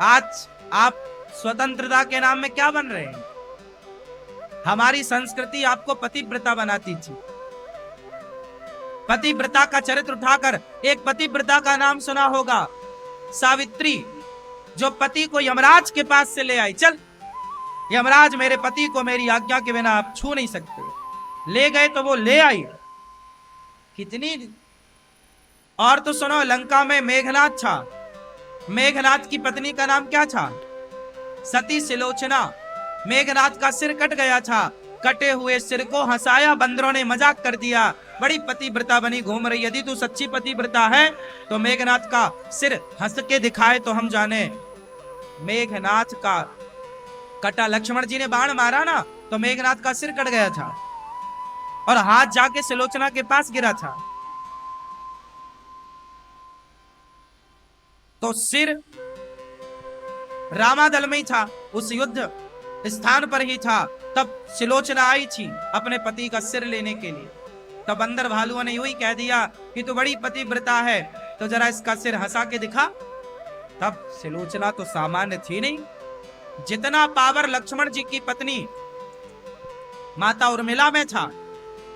आज आप स्वतंत्रता के नाम में क्या बन रहे हैं? हमारी संस्कृति आपको पतिव्रता बनाती थी। पतिव्रता का चरित्र उठाकर, एक पतिव्रता का नाम सुना होगा, सावित्री, जो पति को यमराज के पास से ले आई। चल यमराज, मेरे पति को मेरी आज्ञा के बिना आप छू नहीं सकते। ले गए तो वो ले आई। कितनी। और तो सुनो, लंका में मेघनाथ था। मेघनाथ की पत्नी का नाम क्या था? सती सिलोचना। मेघनाथ का सिर कट गया था, कटे हुए सिर को हंसाया, बंदरों ने मजाक कर दिया, बड़ी पतिव्रता बनी घूम रही। यदि तू सच्ची पतिव्रता है तो मेघनाथ का सिर हंस के दिखाए तो हम जाने। मेघनाथ का कटा, लक्ष्मण जी ने बाण मारा ना, तो मेघनाथ का सिर कट गया था और हाथ जाके सिलोचना के पास गिरा था। तो सिर रामादल में ही था, उस युद्ध स्थान पर ही था। तब सिलोचना आई थी अपने पति का सिर लेने के लिए। तब बंदर भालुओं ने यूं ही कह दिया कि तू बड़ी पतिव्रता है, तो जरा इसका सिर हंसा के दिखा। तब सिलोचना तो सामान्य थी नहीं, जितना पावर लक्ष्मण जी की पत्नी माता उर्मिला में था,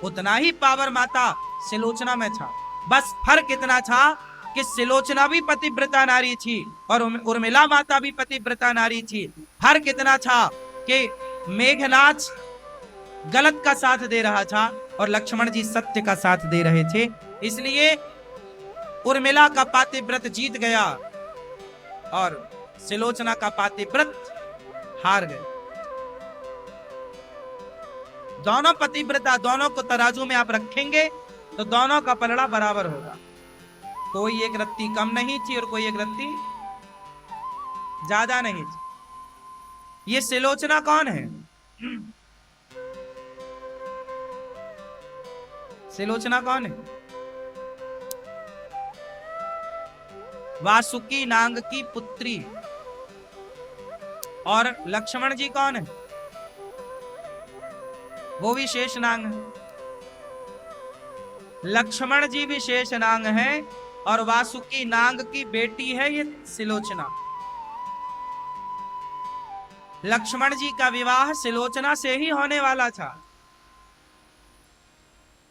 उतना ही पावर माता सिलोचना में था। बस फर्क इतना था कि सिलोचना भी पतिव्रता नारी थी और उर्मिला माता भी पतिव्रता नारी थी। फर्क इतना था कि मेघनाथ गलत का साथ दे रहा था और लक्ष्मण जी सत्य का साथ दे रहे थे। इसलिए उर्मिला का पातिव्रत जीत गया और सिलोचना का पातिव्रत हार गए। दोनों पतिव्रता, दोनों को तराजू में आप रखेंगे तो दोनों का पलड़ा बराबर होगा। कोई एक रत्ती कम नहीं थी और कोई एक रत्ती ज्यादा नहीं थी। ये सिलोचना कौन है? सिलोचना कौन है? वासुकी नाग की पुत्री। और लक्ष्मण जी कौन है? वो भी शेषनाग है। लक्ष्मण जी भी शेषनाग है और वासुकी नाग की बेटी है ये सिलोचना। लक्ष्मण जी का विवाह सिलोचना से ही होने वाला था,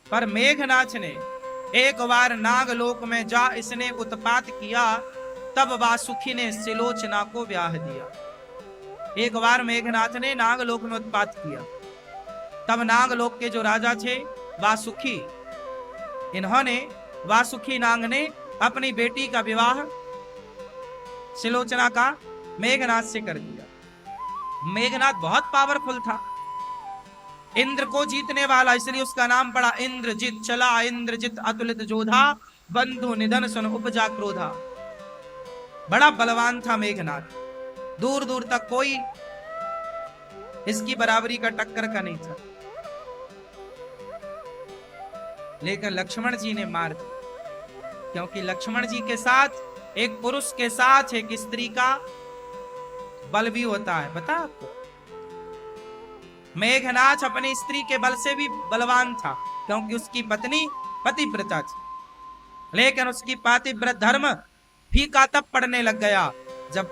पर मेघनाथ ने एक बार नागलोक में जा इसने उत्पात किया, तब वासुकी ने सिलोचना को ब्याह दिया। एक बार मेघनाथ ने नागलोक में उत्पात किया, तब नागलोक के जो राजा थे वासुकी, इन्होंने वासुकी नाग ने अपनी बेटी का विवाह सिलोचना का मेघनाथ से कर दिया। मेघनाथ बहुत पावरफुल था, इंद्र को जीतने वाला, इसलिए उसका नाम पड़ा इंद्रजित। चला इंद्रजित अतुलित जोधा, बंधु निधन सुन उपजा क्रोधा। बड़ा बलवान था मेघनाथ, दूर दूर तक कोई इसकी बराबरी का टक्कर का नहीं था। लेकिन लक्ष्मण जी ने मार दिया, क्योंकि लक्ष्मण जी के साथ एक पुरुष के साथ एक स्त्री का बल भी होता है। बता आपको, मेघनाथ अपनी स्त्री के बल से भी बलवान था, क्योंकि उसकी पत्नी पतिव्रता थी। लेकिन उसकी पातिव्रत धर्म फीका तब पड़ने लग गया जब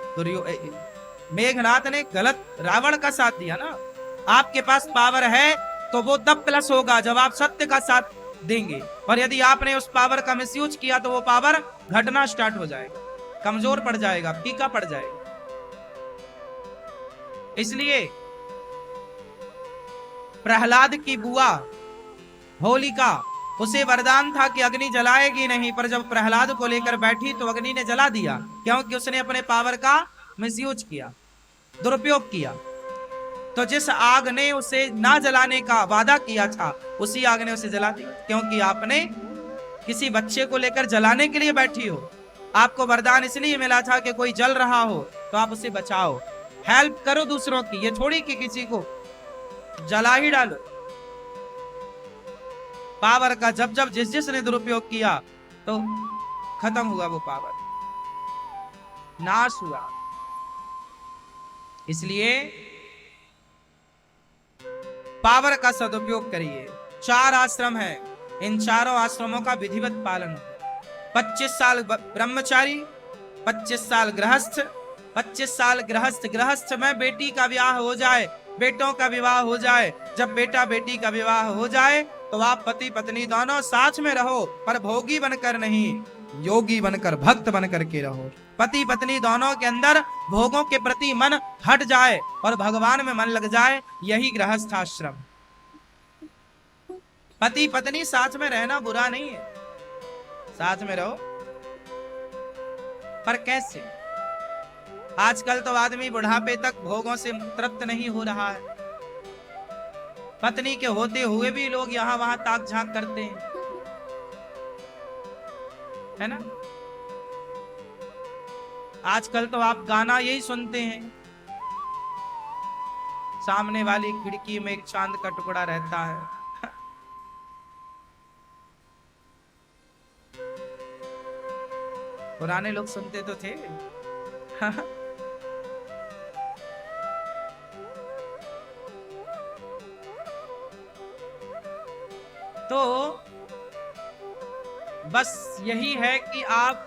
मेघनाथ ने गलत रावण का साथ दिया ना। आपके पास पावर है तो वो तब प्लस होगा जब आप सत्य का साथ देंगे, और यदि आपने उस पावर का मिसयूज किया तो वो पावर घटना स्टार्ट हो जाएगा, कमजोर पड़ जाएगा, फीका पड़ जाएगा। इसलिए प्रहलाद की बुआ होलिका, उसे वरदान था कि अग्नि जलाएगी नहीं, पर जब प्रहलाद को लेकर बैठी तो अग्नि ने जला दिया, क्योंकि उसने अपने पावर का मिसयूज किया, दुरुपयोग किया। तो जिस आग ने उसे ना जलाने का वादा किया था, उसी आग ने उसे जला दिया, क्योंकि आपने किसी बच्चे को लेकर जलाने के लिए बैठी हो। आपको वरदान इसलिए मिला था कि कोई जल रहा हो तो आप उसे बचाओ, हेल्प करो दूसरों की, ये थोड़ी कि किसी को जला ही डालो। पावर का जब जब जिस जिसने दुरुपयोग किया तो खत्म हुआ, वो पावर नाश हुआ। इसलिए पावर का सदुपयोग करिए। 4 आश्रम है, इन चारों आश्रमों का विधिवत पालन हो। 25 साल ब्रह्मचारी, 25 साल गृहस्थ, 25 साल गृहस्थ में बेटी का विवाह हो जाए, बेटों का विवाह हो जाए। जब बेटा बेटी का विवाह हो जाए तो आप पति पत्नी दोनों साथ में रहो, पर भोगी बनकर नहीं, योगी बनकर, भक्त बनकर के रहो। पति पत्नी दोनों के अंदर भोगों के प्रति मन हट जाए और भगवान में मन लग जाए, यही गृहस्थ आश्रम। पति पत्नी साथ में रहना बुरा नहीं है, साथ में रहो, पर कैसे? आजकल तो आदमी बुढ़ापे तक भोगों से तृप्त नहीं हो रहा है। पत्नी के होते हुए भी लोग यहां वहां ताक झांक करते हैं, है ना। आजकल तो आप गाना यही सुनते हैं, सामने वाली खिड़की में एक चांद का टुकड़ा रहता है। पुराने लोग सुनते तो थे। तो बस यही है कि आप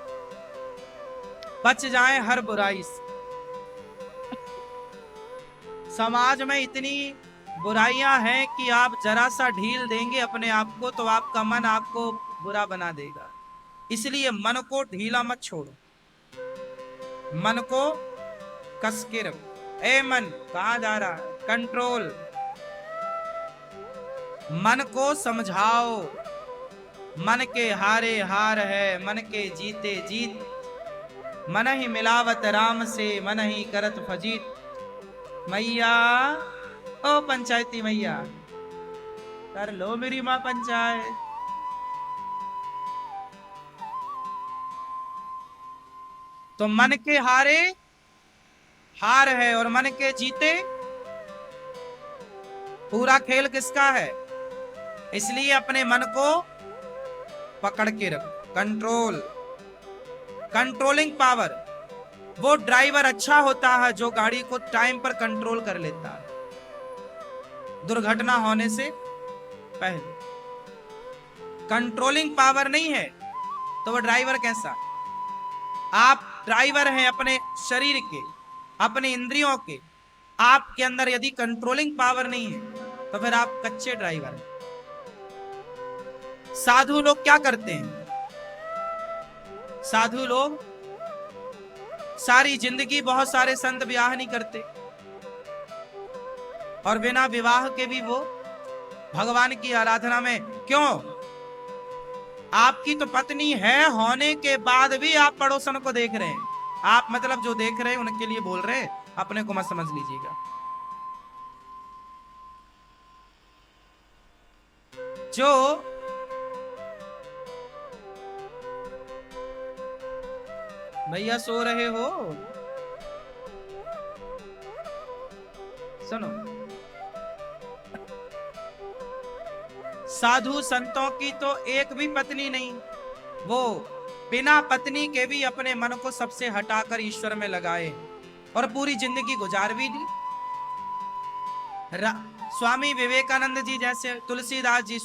बच जाएं हर बुराई से। समाज में इतनी बुराइयां हैं कि आप जरा सा ढील देंगे अपने आप को तो आपका मन आपको बुरा बना देगा। इसलिए मन को ढीला मत छोड़ो, मन को कस के रखो। ए मन, कहां जा रहा है? कंट्रोल। मन को समझाओ, मन के हारे हार है, मन के जीते जीत। मन ही मिलावत राम से, मन ही करत फजीत। मैया, ओ पंचायती मैया, कर लो मेरी मां पंचायत। तो मन के हारे हार है और मन के जीते, पूरा खेल किसका है? इसलिए अपने मन को पकड़ के रखो। Control, controlling power. वो ड्राइवर अच्छा होता है जो गाड़ी को टाइम पर कंट्रोल कर लेता है दुर्घटना होने से पहले। कंट्रोलिंग पावर नहीं है तो वो ड्राइवर कैसा? आप ड्राइवर हैं अपने शरीर के, अपने इंद्रियों के। आपके अंदर यदि कंट्रोलिंग पावर नहीं है तो फिर आप कच्चे ड्राइवर हैं। साधु लोग क्या करते हैं? साधु लोग सारी जिंदगी, बहुत सारे संत विवाह नहीं करते और बिना विवाह के भी वो भगवान की आराधना में। क्यों? आपकी तो पत्नी है, होने के बाद भी आप पड़ोसन को देख रहे हैं। आप मतलब जो देख रहे हैं उनके लिए बोल रहे हैं, अपने को मत समझ लीजिएगा। जो भैया सो रहे हो? सुनो, साधु संतों की तो एक भी पत्नी नहीं, वो बिना पत्नी के भी अपने मन को सबसे हटाकर ईश्वर में लगाए और पूरी जिंदगी गुजार भी दी। स्वामी विवेकानंद जी जैसे, तुलसीदास जी,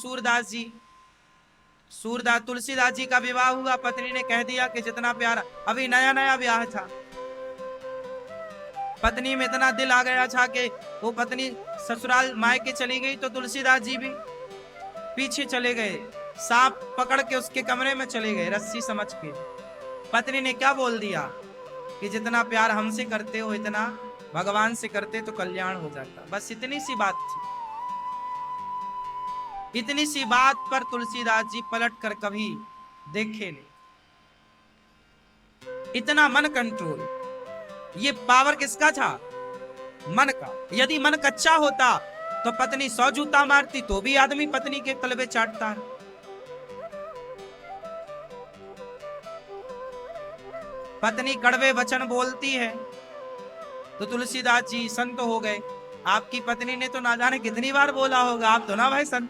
सूरदास तुलसीदास जी का विवाह हुआ, पत्नी ने कह दिया कि जितना प्यारा, अभी नया नया विवाह था, पत्नी में इतना दिल आ गया था कि वो पत्नी ससुराल मायके चली गई तो तुलसीदास जी भी पीछे चले गए, सांप पकड़ के उसके कमरे में चले गए रस्सी समझ के। पत्नी ने क्या बोल दिया कि जितना प्यार हमसे करते हो इतना भगवान से करते तो कल्याण हो जाता। बस इतनी सी बात थी। इतनी सी बात पर तुलसीदास जी पलट कर कभी देखे नहीं। इतना मन कंट्रोल, ये पावर किसका था? मन का। यदि मन कच्चा होता तो पत्नी 100 जूता मारती तो भी आदमी पत्नी के तलवे चाटता है। पत्नी कड़वे वचन बोलती है तो तुलसीदास जी संत हो गए। आपकी पत्नी ने तो ना जाने कितनी बार बोला होगा, आप तो ना भाई संत।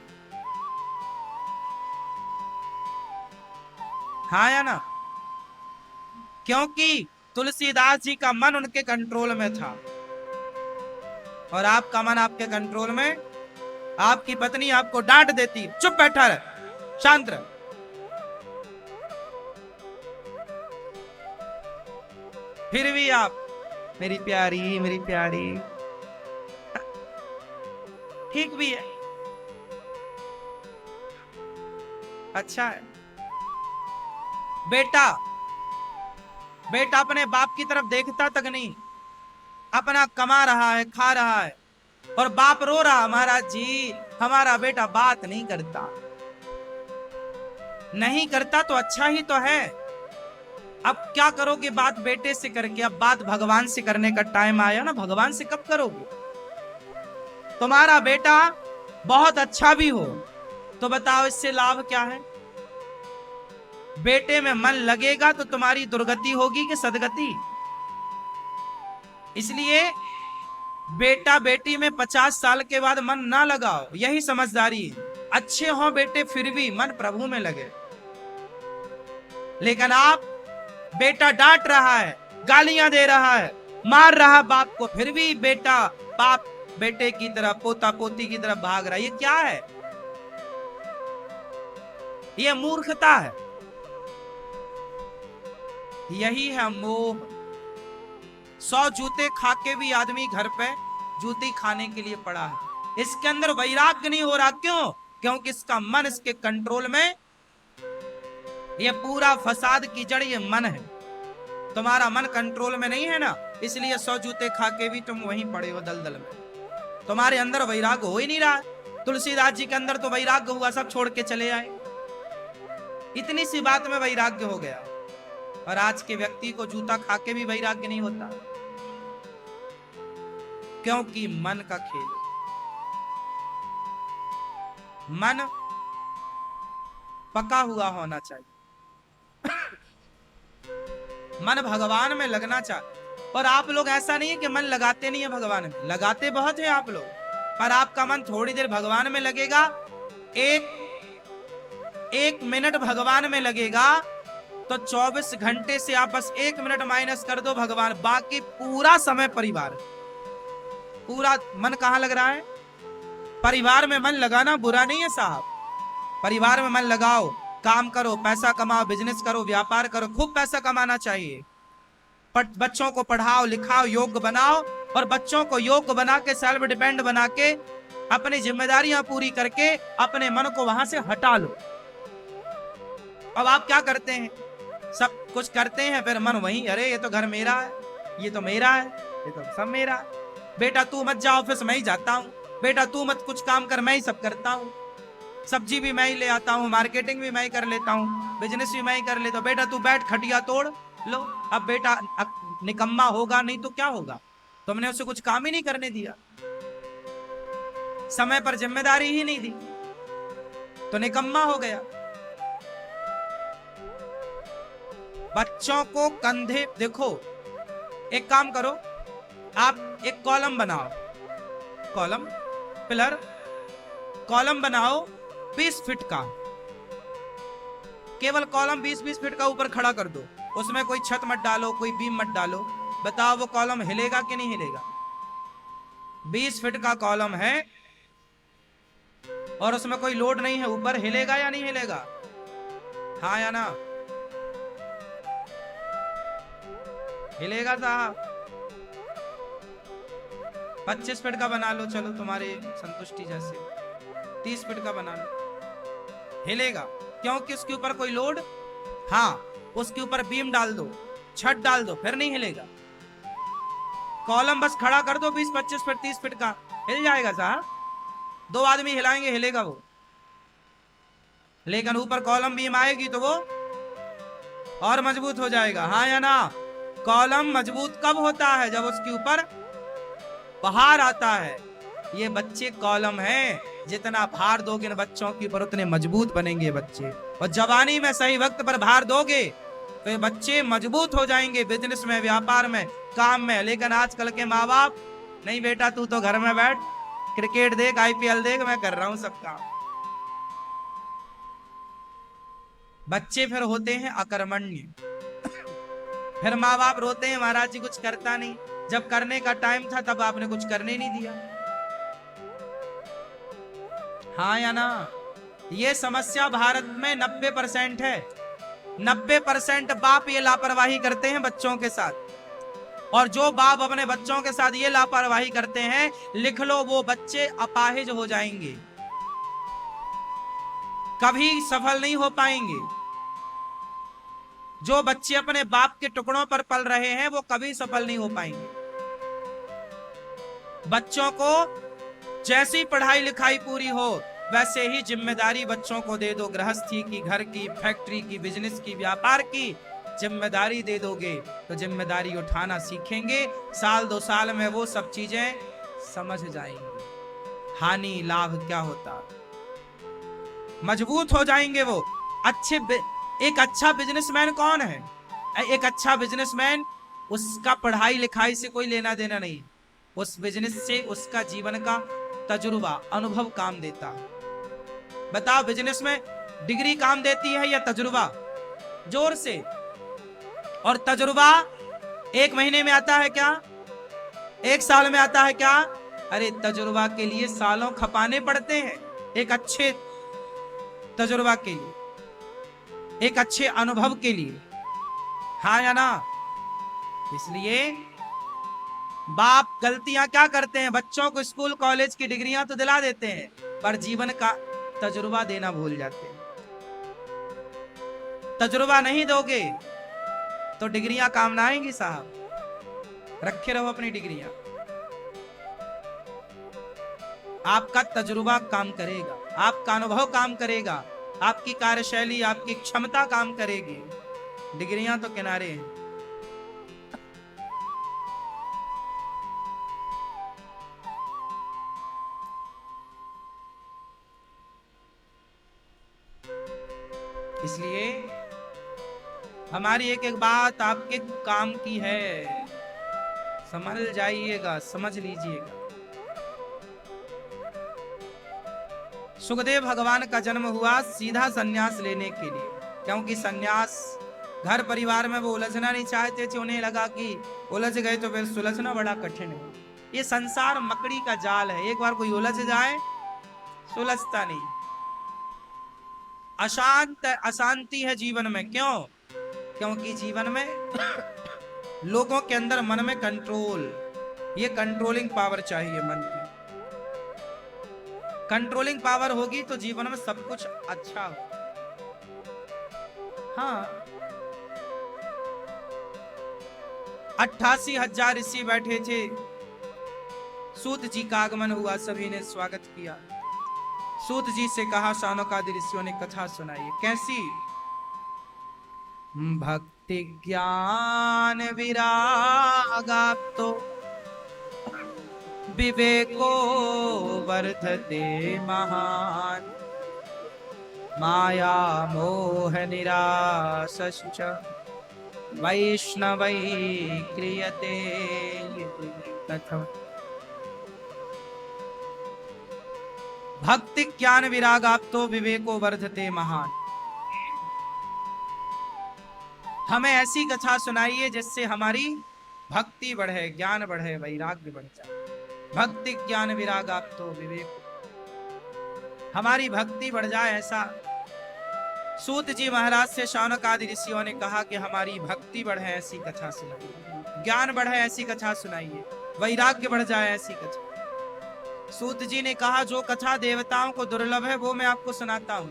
हाँ या ना? क्योंकि तुलसीदास जी का मन उनके कंट्रोल में था और आपका मन आपके कंट्रोल में। आपकी पत्नी आपको डांट देती, चुप बैठा रहे, शांत रहे, फिर भी आप मेरी प्यारी मेरी प्यारी। ठीक भी है, अच्छा है। बेटा अपने बाप की तरफ देखता तक नहीं, अपना कमा रहा है, खा रहा है और बाप रो रहा, महाराज जी हमारा बेटा बात नहीं करता। नहीं करता तो अच्छा ही तो है। अब क्या करोगे बात बेटे से करके? अब बात भगवान से करने का टाइम आया ना। भगवान से कब करोगे? तुम्हारा बेटा बहुत अच्छा भी हो तो बताओ इससे लाभ क्या है? बेटे में मन लगेगा तो तुम्हारी दुर्गति होगी कि सदगति? इसलिए बेटा बेटी में 50 साल के बाद मन ना लगाओ, यही समझदारी है। अच्छे हो बेटे फिर भी मन प्रभु में लगे। लेकिन आप, बेटा डांट रहा है, गालियां दे रहा है, मार रहा बाप को, फिर भी बेटा बाप बेटे की तरफ, पोता पोती की तरफ भाग रहा है। ये क्या है? ये मूर्खता है। यही है मोह। 100 जूते खा के भी आदमी घर पे जूती खाने के लिए पड़ा है। इसके अंदर वैराग्य नहीं हो रहा। क्यों? क्योंकि इसका मन इसके कंट्रोल में। ये पूरा फसाद की जड़ ये मन है। तुम्हारा मन कंट्रोल में नहीं है ना, इसलिए 100 जूते खा के भी तुम वहीं पड़े हो दलदल में। तुम्हारे अंदर वैराग्य हो ही नहीं रहा। तुलसीदास जी के अंदर तो वैराग्य हुआ, सब छोड़ के चले आए। इतनी सी बात में वैराग्य हो गया। और आज के व्यक्ति को जूता खा के भी वैराग्य नहीं होता, क्योंकि मन का खेल। मन पका हुआ होना चाहिए। मन भगवान में लगना चाहिए। और आप लोग ऐसा नहीं है कि मन लगाते नहीं है भगवान में, लगाते बहुत है आप लोग, पर आपका मन थोड़ी देर भगवान में लगेगा। एक मिनट भगवान में लगेगा तो 24 घंटे से आप बस 1 मिनट माइनस कर दो भगवान, बाकी पूरा समय परिवार। पूरा मन कहां लग रहा है? परिवार में मन लगाना बुरा नहीं है साहब। परिवार में मन लगाओ, काम करो, पैसा कमाओ, बिजनेस करो, व्यापार करो, खूब पैसा कमाना चाहिए। बच्चों को पढ़ाओ लिखाओ, योग्य बनाओ, और बच्चों को योग्य बना के, सेल्फ डिपेंड बना के, अपनी जिम्मेदारियां पूरी करके अपने मन को वहां से हटा लो। अब आप क्या करते हैं, सब कुछ करते हैं, फिर मन वही, अरे ये तो घर मेरा है, ये तो मेरा है, ये तो सब मेरा है। बेटा तू मत जा ऑफिस, मैं ही जाता हूँ। बेटा तू मत कुछ काम कर, मैं ही सब करता हूँ। सब्जी भी मैं ही ले आता हूँ, मार्केटिंग भी मैं ही कर लेता हूँ, बिजनेस भी मैं ही कर लेता हूँ। बेटा तू बैठ, खटिया तोड़ लो। अब बेटा निकम्मा होगा नहीं तो क्या होगा, तुमने उसे कुछ काम ही नहीं करने दिया, समय पर जिम्मेदारी ही नहीं दी, तो निकम्मा हो गया। बच्चों को कंधे, देखो एक काम करो, आप एक कॉलम बनाओ, कॉलम पिलर कॉलम बनाओ 20 फीट का, केवल कॉलम 20-20 फीट का ऊपर खड़ा कर दो, उसमें कोई छत मत डालो, कोई बीम मत डालो। बताओ वो कॉलम हिलेगा कि नहीं हिलेगा? 20 फीट का कॉलम है और उसमें कोई लोड नहीं है, ऊपर हिलेगा या नहीं हिलेगा? हाँ या ना? हिलेगा साहब। 25 फीट का बना लो, चलो तुम्हारी संतुष्टि जैसे, 30 फीट का बना लो, हिलेगा क्योंकि उसके ऊपर कोई लोड, हाँ उसके ऊपर बीम डाल दो, छत डाल दो, फिर नहीं हिलेगा। कॉलम बस खड़ा कर दो 20-25 फीट 30 फीट का, हिल जाएगा साहब, 2 आदमी हिलाएंगे हिलेगा वो। लेकिन ऊपर कॉलम बीम आएगी तो वो और मजबूत हो जाएगा, हाँ या ना? कॉलम मजबूत कब होता है? जब उसके ऊपर भार आता है। ये बच्चे कॉलम हैं, जितना भार दोगे बच्चों के ऊपर उतने मजबूत बनेंगे बच्चे। और जवानी में सही वक्त पर भार दोगे तो ये बच्चे मजबूत हो जाएंगे, बिजनेस में, व्यापार में, काम में। लेकिन आजकल के माँ बाप, नहीं बेटा तू तो घर में बैठ, क्रिकेट देख, IPL देख, मैं कर रहा हूं सब काम। बच्चे फिर होते हैं अकर्मण्य, फिर माँ बाप रोते हैं महाराज जी कुछ करता नहीं, जब करने का टाइम था तब आपने कुछ करने नहीं दिया। हाँ या ना? ये समस्या भारत में 90% है। 90% बाप ये लापरवाही करते हैं बच्चों के साथ। और जो बाप अपने बच्चों के साथ ये लापरवाही करते हैं, लिख लो वो बच्चे अपाहिज हो जाएंगे, कभी सफल नहीं हो पाएंगे। जो बच्चे अपने बाप के टुकड़ों पर पल रहे हैं वो कभी सफल नहीं हो पाएंगे। बच्चों को जैसी पढ़ाई लिखाई पूरी हो वैसे ही जिम्मेदारी बच्चों को दे दो, गृहस्थी की, घर की, फैक्ट्री की, बिजनेस की, व्यापार की जिम्मेदारी दे दोगे तो जिम्मेदारी उठाना सीखेंगे। 1-2 साल में वो सब चीजें समझ जाएंगे, हानि लाभ क्या होता, मजबूत हो जाएंगे वो। एक अच्छा बिजनेसमैन कौन है? एक अच्छा बिजनेसमैन, उसका पढ़ाई लिखाई से कोई लेना देना नहीं, उस बिजनेस से उसका जीवन का तजुर्बा, अनुभव काम देता है। बताओ बिजनेस में डिग्री काम देती है या तजुर्बा? जोर से। और तजुर्बा 1 महीने में आता है क्या? 1 साल में आता है क्या? अरे तजुर्बा के लिए सालों खपाने पड़ते हैं, एक अच्छे तजुर्बा के लिए, एक अच्छे अनुभव के लिए, हाँ या ना? इसलिए बाप गलतियां क्या करते हैं, बच्चों को स्कूल कॉलेज की डिग्रियां तो दिला देते हैं पर जीवन का तजुर्बा देना भूल जाते हैं। तजुर्बा नहीं दोगे तो डिग्रियां काम ना आएंगी साहब, रखे रहो अपनी डिग्रियां। आपका तजुर्बा काम करेगा, आपका अनुभव काम करेगा, आपकी कार्यशैली, आपकी क्षमता काम करेगी। डिग्रियां तो किनारे हैं। इसलिए हमारी एक एक बात आपके काम की है, समझ जाइएगा, समझ लीजिएगा। सुखदेव भगवान का जन्म हुआ सीधा सन्यास लेने के लिए, क्योंकि सन्यास घर परिवार में वो उलझना नहीं चाहते थे। उन्हें लगा कि उलझ गए तो फिर सुलझना बड़ा कठिन है। ये संसार मकड़ी का जाल है, एक बार कोई उलझ जाए सुलझता नहीं। अशांति है जीवन में। क्यों? क्योंकि जीवन में लोगों के अंदर, मन में कंट्रोल, ये कंट्रोलिंग पावर चाहिए मन की। कंट्रोलिंग पावर होगी तो जीवन में सब कुछ अच्छा हो। हाँ, 88,000 ऋषि बैठे थे। सूत जी का आगमन हुआ, सभी ने स्वागत किया। सूत जी से कहा, शानकादि ऋषियों ने कथा सुनाई। कैसी? भक्ति ज्ञान विराग तो विवेको वर्धते महान, माया मोह निरासश्च वैष्णवै क्रियते कथम। भक्ति ज्ञान विरागाप्तो विवेको वर्धते महान। हमें ऐसी कथा सुनाइए जिससे हमारी भक्ति बढ़े, ज्ञान बढ़े, वैराग्य बढ़ जाए। भक्ति ज्ञान विरागाप्तो विवेको, हमारी भक्ति बढ़ जाए ऐसा। सूत जी महाराज से शौनकादि ऋषियों ने कहा कि हमारी भक्ति बढ़े ऐसी कथा सुनाइए, ज्ञान बढ़े ऐसी कथा सुनाइए, वैराग्य बढ़ जाए ऐसी कथा। सूत जी ने कहा, जो कथा देवताओं को दुर्लभ है वो मैं आपको सुनाता हूं।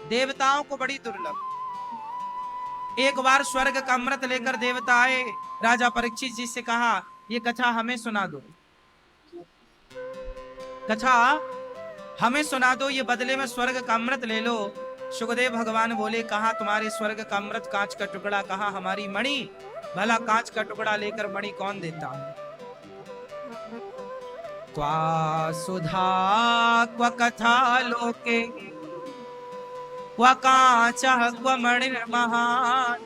देवताओं को बड़ी दुर्लभ। एक बार स्वर्ग का अमृत लेकर देवता आए, राजा परीक्षित जी से कहा, ये कथा हमें सुना दो, कथा हमें सुना दो, ये बदले में स्वर्ग का अमृत ले लो। सुखदेव भगवान बोले, कहा तुम्हारे स्वर्ग का अमृत कांच का टुकड़ा, कहा हमारी मणि। भला कांच का टुकड़ा लेकर मणि कौन देता है? क्वा सुधा क्व कथा लोके क्व कांचः क्व मणिर्महान्।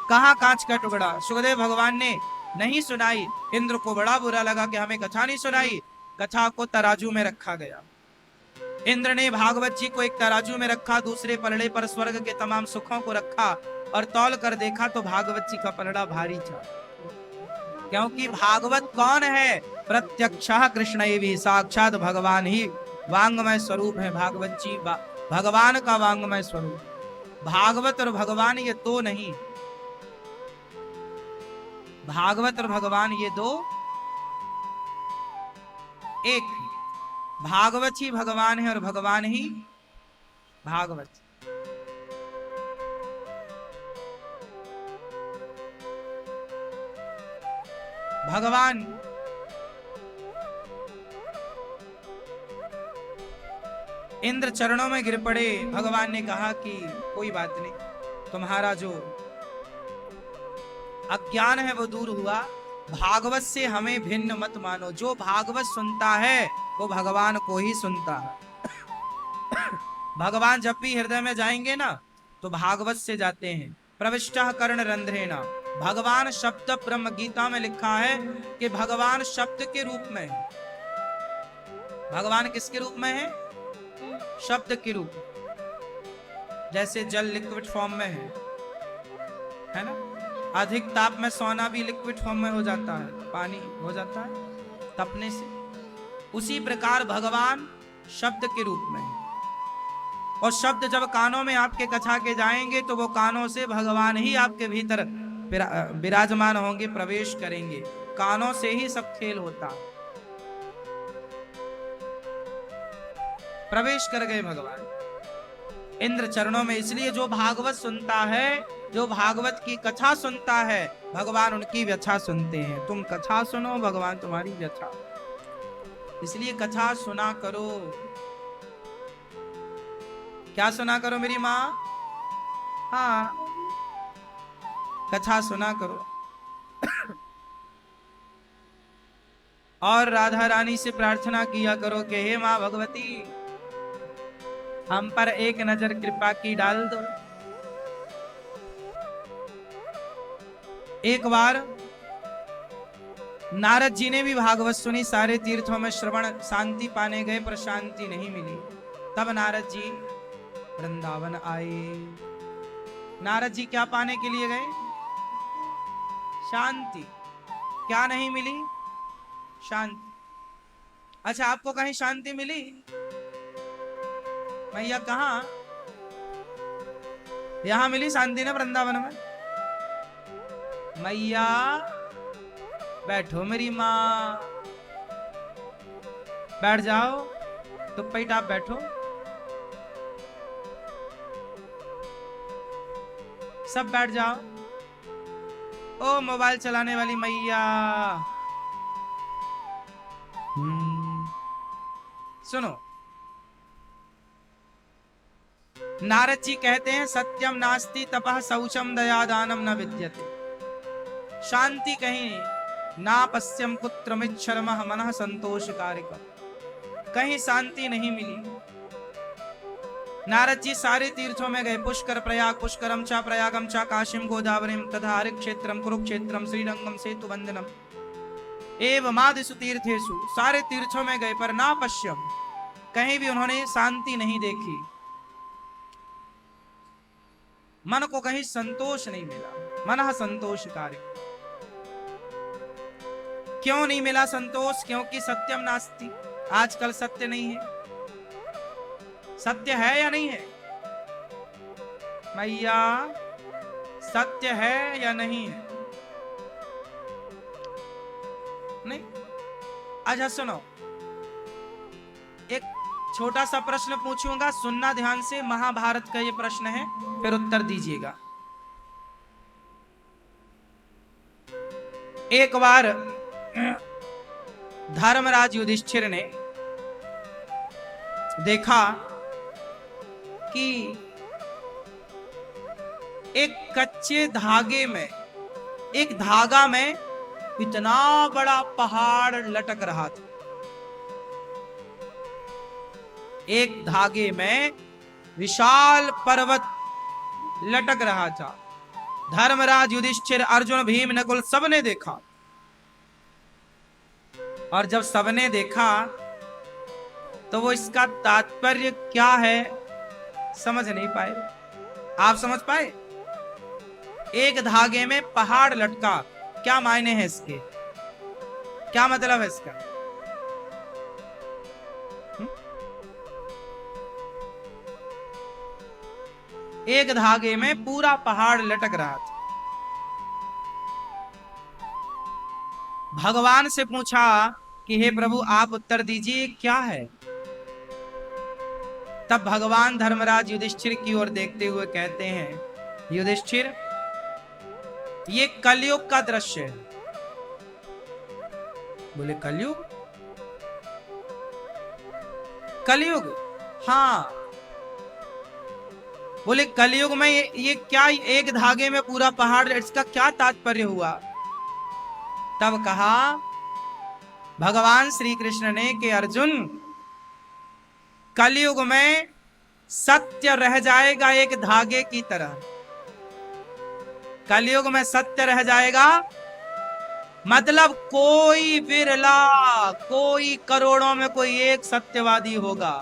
कहा कांच का टुकड़ा? सुखदेव भगवान ने नहीं सुनाई। इंद्र को बड़ा बुरा लगा कि हमें कथा नहीं सुनाई। कथा को तराजू में रखा गया। इंद्र ने भागवत जी को एक तराजू में रखा, दूसरे पलड़े पर स्वर्ग के तमाम सुखों को रखा और तौल कर देखा तो भागवत जी का पलड़ा भारी था। क्योंकि भागवत कौन है? प्रत्यक्षः कृष्णैव, साक्षात भगवान ही वांगमय स्वरूप है। भागवत जी भगवान का वांगमय स्वरूप। भागवत और भगवान ये दो नहीं, भागवत और भगवान ये दो एक है। भागवत ही भगवान है और भगवान ही भागवत। भगवान इंद्र चरणों में गिर पड़े। भगवान ने कहा कि कोई बात नहीं, तुम्हारा जो अज्ञान है वो दूर हुआ। भागवत से हमें भिन्न मत मानो। जो भागवत सुनता है वो भगवान को ही सुनता है। भगवान जब भी हृदय में जाएंगे ना तो भागवत से जाते हैं। प्रविष्टः कर्ण रंध्रेण। भगवान शब्द ब्रह्म गीता में लिखा है कि भगवान शब्द के रूप में है। भगवान किसके रूप में है? शब्द के रूप। जैसे जल लिक्विड फॉर्म में है ना? अधिक ताप में सोना भी लिक्विड फॉर्म में हो जाता है, पानी हो जाता है तपने से। उसी प्रकार भगवान शब्द के रूप में है। और शब्द जब कानों में आपके कथा के जाएंगे तो वो कानों से भगवान ही आपके भीतर विराजमान होंगे, प्रवेश करेंगे। कानों से ही सब खेल होता है। प्रवेश कर गए भगवान इंद्र चरणों में। इसलिए जो भागवत सुनता है, जो भागवत की कथा सुनता है, भगवान उनकी व्यथा सुनते हैं। तुम कथा सुनो, भगवान तुम्हारी व्यथा। इसलिए कथा सुना करो। क्या सुना करो मेरी माँ? हाँ, कथा सुना करो। और राधा रानी से प्रार्थना किया करो कि हे माँ भगवती, हम पर एक नजर कृपा की डाल दो। एक बार नारद जी ने भी भागवत सुनी। सारे तीर्थों में श्रवण, शांति पाने गए पर शांति नहीं मिली। तब नारद जी वृंदावन आए। नारद जी क्या पाने के लिए गए? शांति। क्या नहीं मिली? शांति। अच्छा, आपको कहीं शांति मिली? मैया कहाँ? यहां मिली शांति ना, वृंदावन में। मैया बैठो मेरी माँ, बैठ जाओ, तो पैट आप बैठो। सब बैठ जाओ। ओ मोबाइल चलाने वाली मैया, सुनो। नारद जी कहते हैं सत्यम नास्ति तपः शौचम दया दानम न विद्यते। शांति कहीं ना पश्यम कुत्रमिच्छर्म मनः संतोष कारिका, कहीं शांति नहीं मिली। नारद जी सारे तीर्थों में गए, पुष्कर प्रयाग पुष्करम चा प्रयागम चा काशीम गोदावरीम तथा हरि क्षेत्रम कुरुक्षेत्रम श्रीरंगम सेतु वंदनम एवं मादिसु तीर्थेषु, सारे तीर्थों में गए पर ना पश्यम, कहीं भी उन्होंने शांति नहीं देखी, मन को कहीं संतोष नहीं मिला। मन संतोष कार्य, क्यों नहीं मिला संतोष? क्योंकि सत्यम नास्ति, आजकल सत्य नहीं है। सत्य है या नहीं है मैया? सत्य है या नहीं है? नहीं। अच्छा सुनो, एक छोटा सा प्रश्न पूछूंगा, सुनना ध्यान से। महाभारत का ये प्रश्न है, फिर उत्तर दीजिएगा। एक बार धर्मराज युधिष्ठिर ने देखा कि एक कच्चे धागे में, एक धागा में इतना बड़ा पहाड़ लटक रहा था। एक धागे में विशाल पर्वत लटक रहा था। धर्मराज युधिष्ठिर अर्जुन भीम नकुल सबने देखा, और जब सबने देखा तो वो इसका तात्पर्य क्या है समझ नहीं पाए। आप समझ पाए? एक धागे में पहाड़ लटका, क्या मायने हैं इसके? क्या मतलब है इसका? एक धागे में पूरा पहाड़ लटक रहा था। भगवान से पूछा कि हे प्रभु आप उत्तर दीजिए क्या है। तब भगवान धर्मराज युधिष्ठिर की ओर देखते हुए कहते हैं, युधिष्ठिर ये कलयुग का दृश्य है। बोले कलयुग? कलयुग? हाँ। बोले कलयुग में ये क्या, एक धागे में पूरा पहाड़, इसका क्या तात्पर्य हुआ? तब कहा भगवान श्री कृष्ण ने कि अर्जुन, कलयुग में सत्य रह जाएगा एक धागे की तरह। कलयुग में सत्य रह जाएगा, मतलब कोई विरला, कोई करोड़ों में कोई एक सत्यवादी होगा।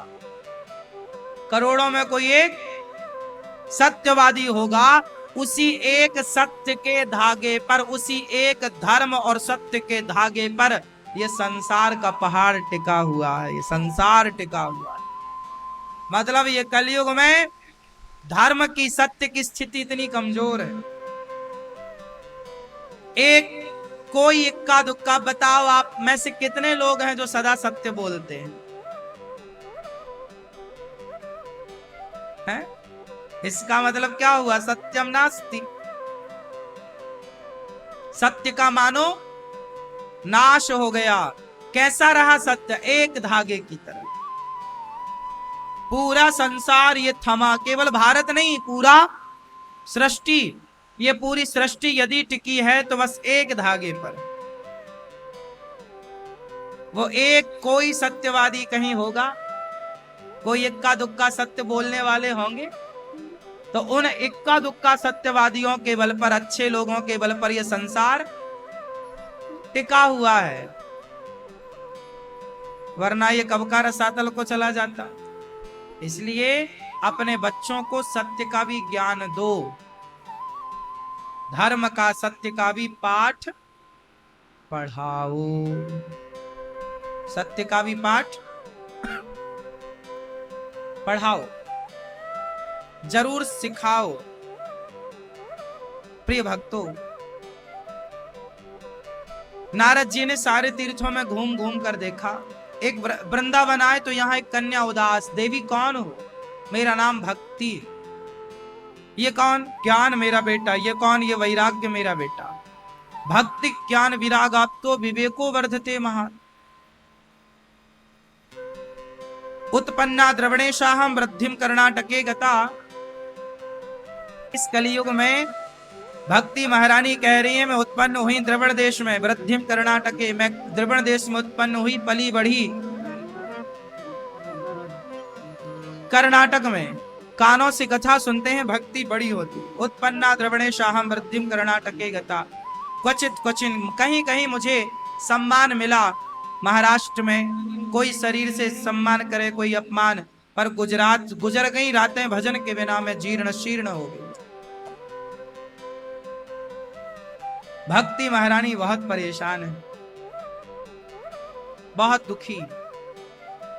करोड़ों में कोई एक सत्यवादी होगा। उसी एक सत्य के धागे पर, उसी एक धर्म और सत्य के धागे पर ये संसार का पहाड़ टिका हुआ है। ये संसार टिका हुआ है। मतलब ये कलयुग में धर्म की, सत्य की स्थिति इतनी कमजोर है। एक कोई इक्का दुक्का बताओ आप में से कितने लोग हैं जो सदा सत्य बोलते हैं? हैं? इसका मतलब क्या हुआ? सत्यम नास्ति। सत्य का मानो नाश हो गया। कैसा रहा सत्य? एक धागे की तरह। पूरा संसार ये थमा, केवल भारत नहीं, पूरा सृष्टि, ये पूरी सृष्टि यदि टिकी है तो बस एक धागे पर। वो एक कोई सत्यवादी कहीं होगा, कोई इक्का दुक्का सत्य बोलने वाले होंगे, तो उन इक्का दुक्का सत्यवादियों के बल पर, अच्छे लोगों के बल पर यह संसार टिका हुआ है, वरना ये कब का रसातल को चला जाता। इसलिए अपने बच्चों को सत्य का भी ज्ञान दो, धर्म का, सत्य का भी पाठ पढ़ाओ। सत्य का भी पाठ पढ़ाओ, जरूर सिखाओ। प्रिय भक्तों, नारद जी ने सारे तीर्थों में घूम घूम कर देखा। एक वृंदावन आए तो यहाँ एक कन्या उदास, देवी कौन हो? मेरा नाम भक्ति। ये कौन? ज्ञान मेरा बेटा। ये कौन? ये वैराग्य मेरा बेटा। भक्ति ज्ञान विराग आप तो विवेको वर्धते महान। उत्पन्ना द्रवणेशाहम वृद्धिम कर्णाटके गता। इस कलयुग में भक्ति महारानी कह रही है, मैं उत्पन्न हुई द्रविड़ देश में, वृद्धिम कर्णाटके, मैं द्रविड़ देश में उत्पन्न हुई, पली बढ़ी कर्नाटक में। कानों से कथा सुनते हैं, भक्ति बड़ी होती। उत्पन्ना द्रविणेशाहम वृद्धिम कर्णाटके गता। क्वचित क्वचिन, कहीं कहीं मुझे सम्मान मिला महाराष्ट्र में, कोई शरीर से सम्मान करे, कोई अपमान, पर गुजरात गुजर गई रातें भजन के बिना, मैं जीर्ण शीर्ण हो गई। भक्ति महारानी बहुत परेशान है, बहुत दुखी।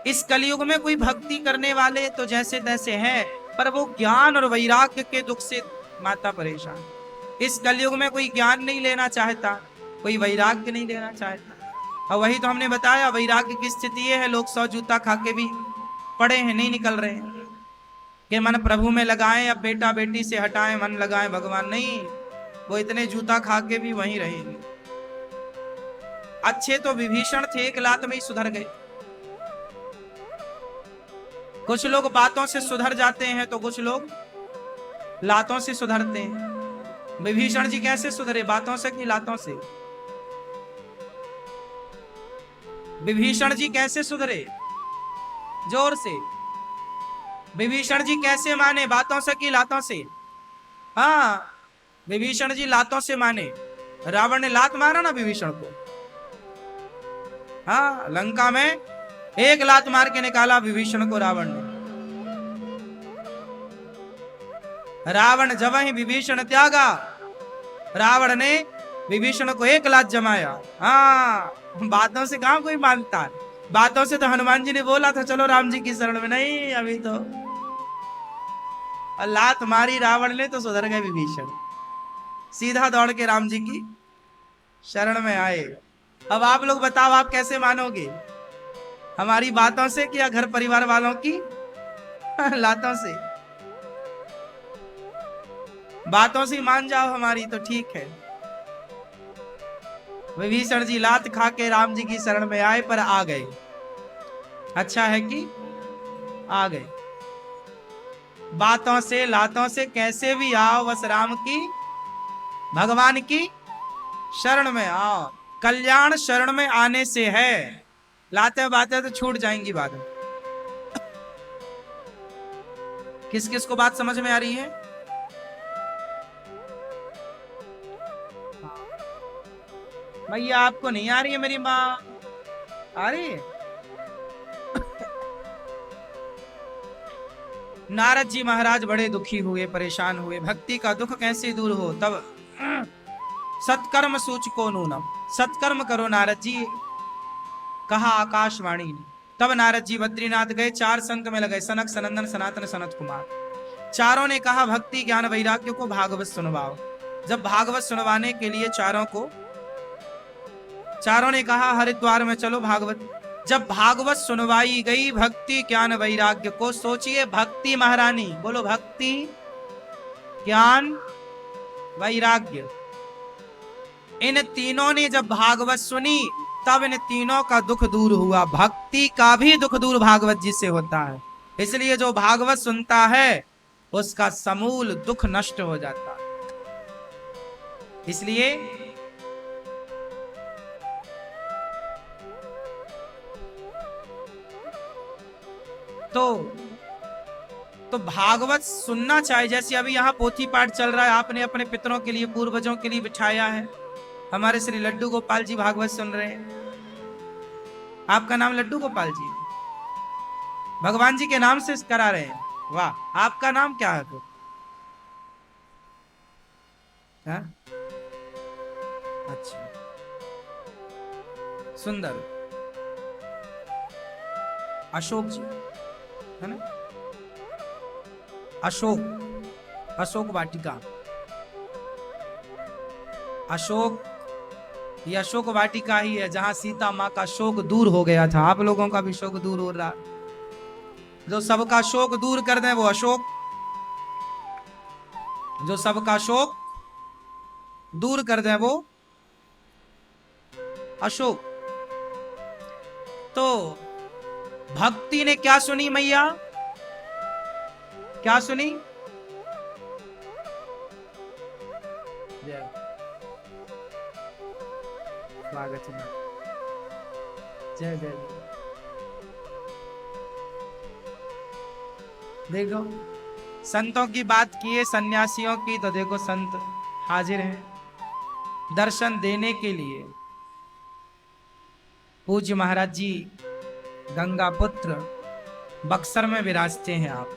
इस कलयुग में कोई भक्ति करने वाले तो जैसे तैसे हैं, पर वो ज्ञान और वैराग्य के दुख से माता परेशान। इस कलयुग में कोई ज्ञान नहीं लेना चाहता, कोई वैराग्य नहीं लेना चाहता। और वही तो हमने बताया, वैराग्य की स्थिति ये है, लोग 100 जूता खा के भी पड़े हैं, नहीं निकल रहे हैं कि मन प्रभु में लगाएं, अब बेटा बेटी से हटाएं, मन लगाएं भगवान। नहीं, वो इतने जूता खा के भी वहीं रहेंगे। अच्छे तो विभीषण थे, एक लात में ही सुधर गए। कुछ लोग बातों से सुधर जाते हैं तो कुछ लोग लातों से सुधरते हैं। विभीषण जी कैसे सुधरे? बातों से कि लातों से? विभीषण जी कैसे सुधरे? जोर से। विभीषण जी कैसे माने? बातों से कि लातों से? हाँ, विभीषण जी लातों से माने। रावण ने लात मारा ना विभीषण को। हाँ, लंका में एक लात मार के निकाला विभीषण को रावण ने। रावण जब ही विभीषण त्यागा, रावण ने विभीषण को एक लात जमाया। हाँ, बातों से कहां कोई मानता है? बातों से तो हनुमान जी ने बोला था चलो राम जी की शरण में, नहीं अभी तो। लात मारी रावण ने तो सुधर गए विभीषण, सीधा दौड़ के राम जी की शरण में आए। अब आप लोग बताओ, आप कैसे मानोगे? हमारी बातों से कि या घर परिवार वालों की लातों से? बातों से मान जाओ हमारी तो ठीक है। विभीषण जी लात खा के राम जी की शरण में आए, पर आ गए। अच्छा है कि आ गए। बातों से लातों से कैसे भी आओ, बस राम की भगवान की शरण में आओ। कल्याण शरण में आने से है, लाते बातें तो छूट जाएंगी बाद में। किस किस को बात समझ में आ रही है? भैया आपको नहीं आ रही है? मेरी माँ आ रही है? नारद जी महाराज बड़े दुखी हुए, परेशान हुए। भक्ति का दुख कैसे दूर हो? तब सत्कर्म सूचको नूनम, सत्कर्म करो नारद जी, कहा आकाशवाणी ने। तब नारद जी बद्रीनाथ गए, 4 संत में लगे, सनक सनंदन सनातन सनत कुमार। चारों ने कहा भक्ति ज्ञान वैराग्य को भागवत सुनवाओ। जब भागवत सुनवाने के लिए चारों ने कहा हरिद्वार में चलो भागवत। जब भागवत सुनवाई गई भक्ति ज्ञान वैराग्य को, सोचिए भक्ति महारानी, बोलो भक्ति ज्ञान वैराग्य, इन तीनों ने जब भागवत सुनी तब इन तीनों का दुख दूर हुआ। भक्ति का भी दुख दूर भागवत जी से होता है, इसलिए जो भागवत सुनता है उसका समूल दुख नष्ट हो जाता है। इसलिए तो भागवत सुनना चाहिए। जैसे अभी यहाँ पोथी पाठ चल रहा है, आपने अपने पितरों के लिए पूर्वजों के लिए बिठाया है। हमारे श्री लड्डू गोपाल जी भागवत सुन रहे हैं। आपका नाम लड्डू गोपाल जी, भगवान जी के नाम से करा रहे हैं। वाह, आपका नाम क्या है? हाँ? अच्छा, सुंदर। अशोक जी है ना? अशोक वाटिका। अशोक, ये अशोक वाटिका ही है जहां सीता माँ का शोक दूर हो गया था। आप लोगों का भी शोक दूर हो रहा, जो सबका शोक दूर कर दे वो अशोक। जो सबका शोक दूर कर दे वो अशोक। तो भक्ति ने क्या सुनी मैया, क्या सुनी? स्वागत है, जय जय। देखो संतों की बात की है, सन्यासियों की, तो देखो संत हाजिर हैं दर्शन देने के लिए। पूज्य महाराज जी गंगा पुत्र बक्सर में विराजते हैं आप।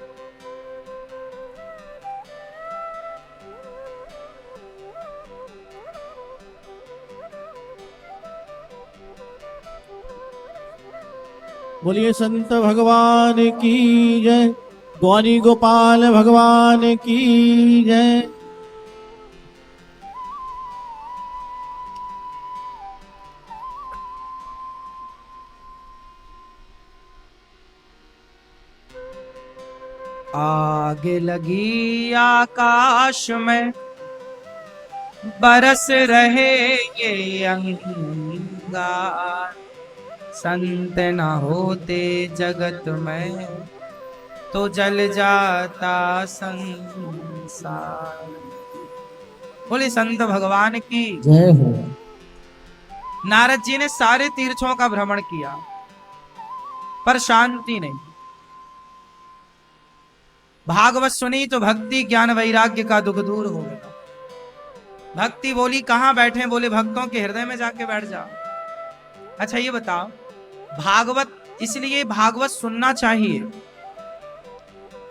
बोलिए संत भगवान की जय, ग्वारी गोपाल भगवान की जय। आग लगी आकाश में बरस रहे ये अंगार, संत न होते जगत में तो जल जाता संसार। बोले संत भगवान की जय हो। नारद जी ने सारे तीर्थों का भ्रमण किया पर शांति नहीं। भागवत सुनी तो भक्ति ज्ञान वैराग्य का दुख दूर हो गया। भक्ति बोली कहां बैठे? बोले भक्तों के हृदय में जाके बैठ जाओ। अच्छा ये बताओ, भागवत इसलिए भागवत सुनना चाहिए।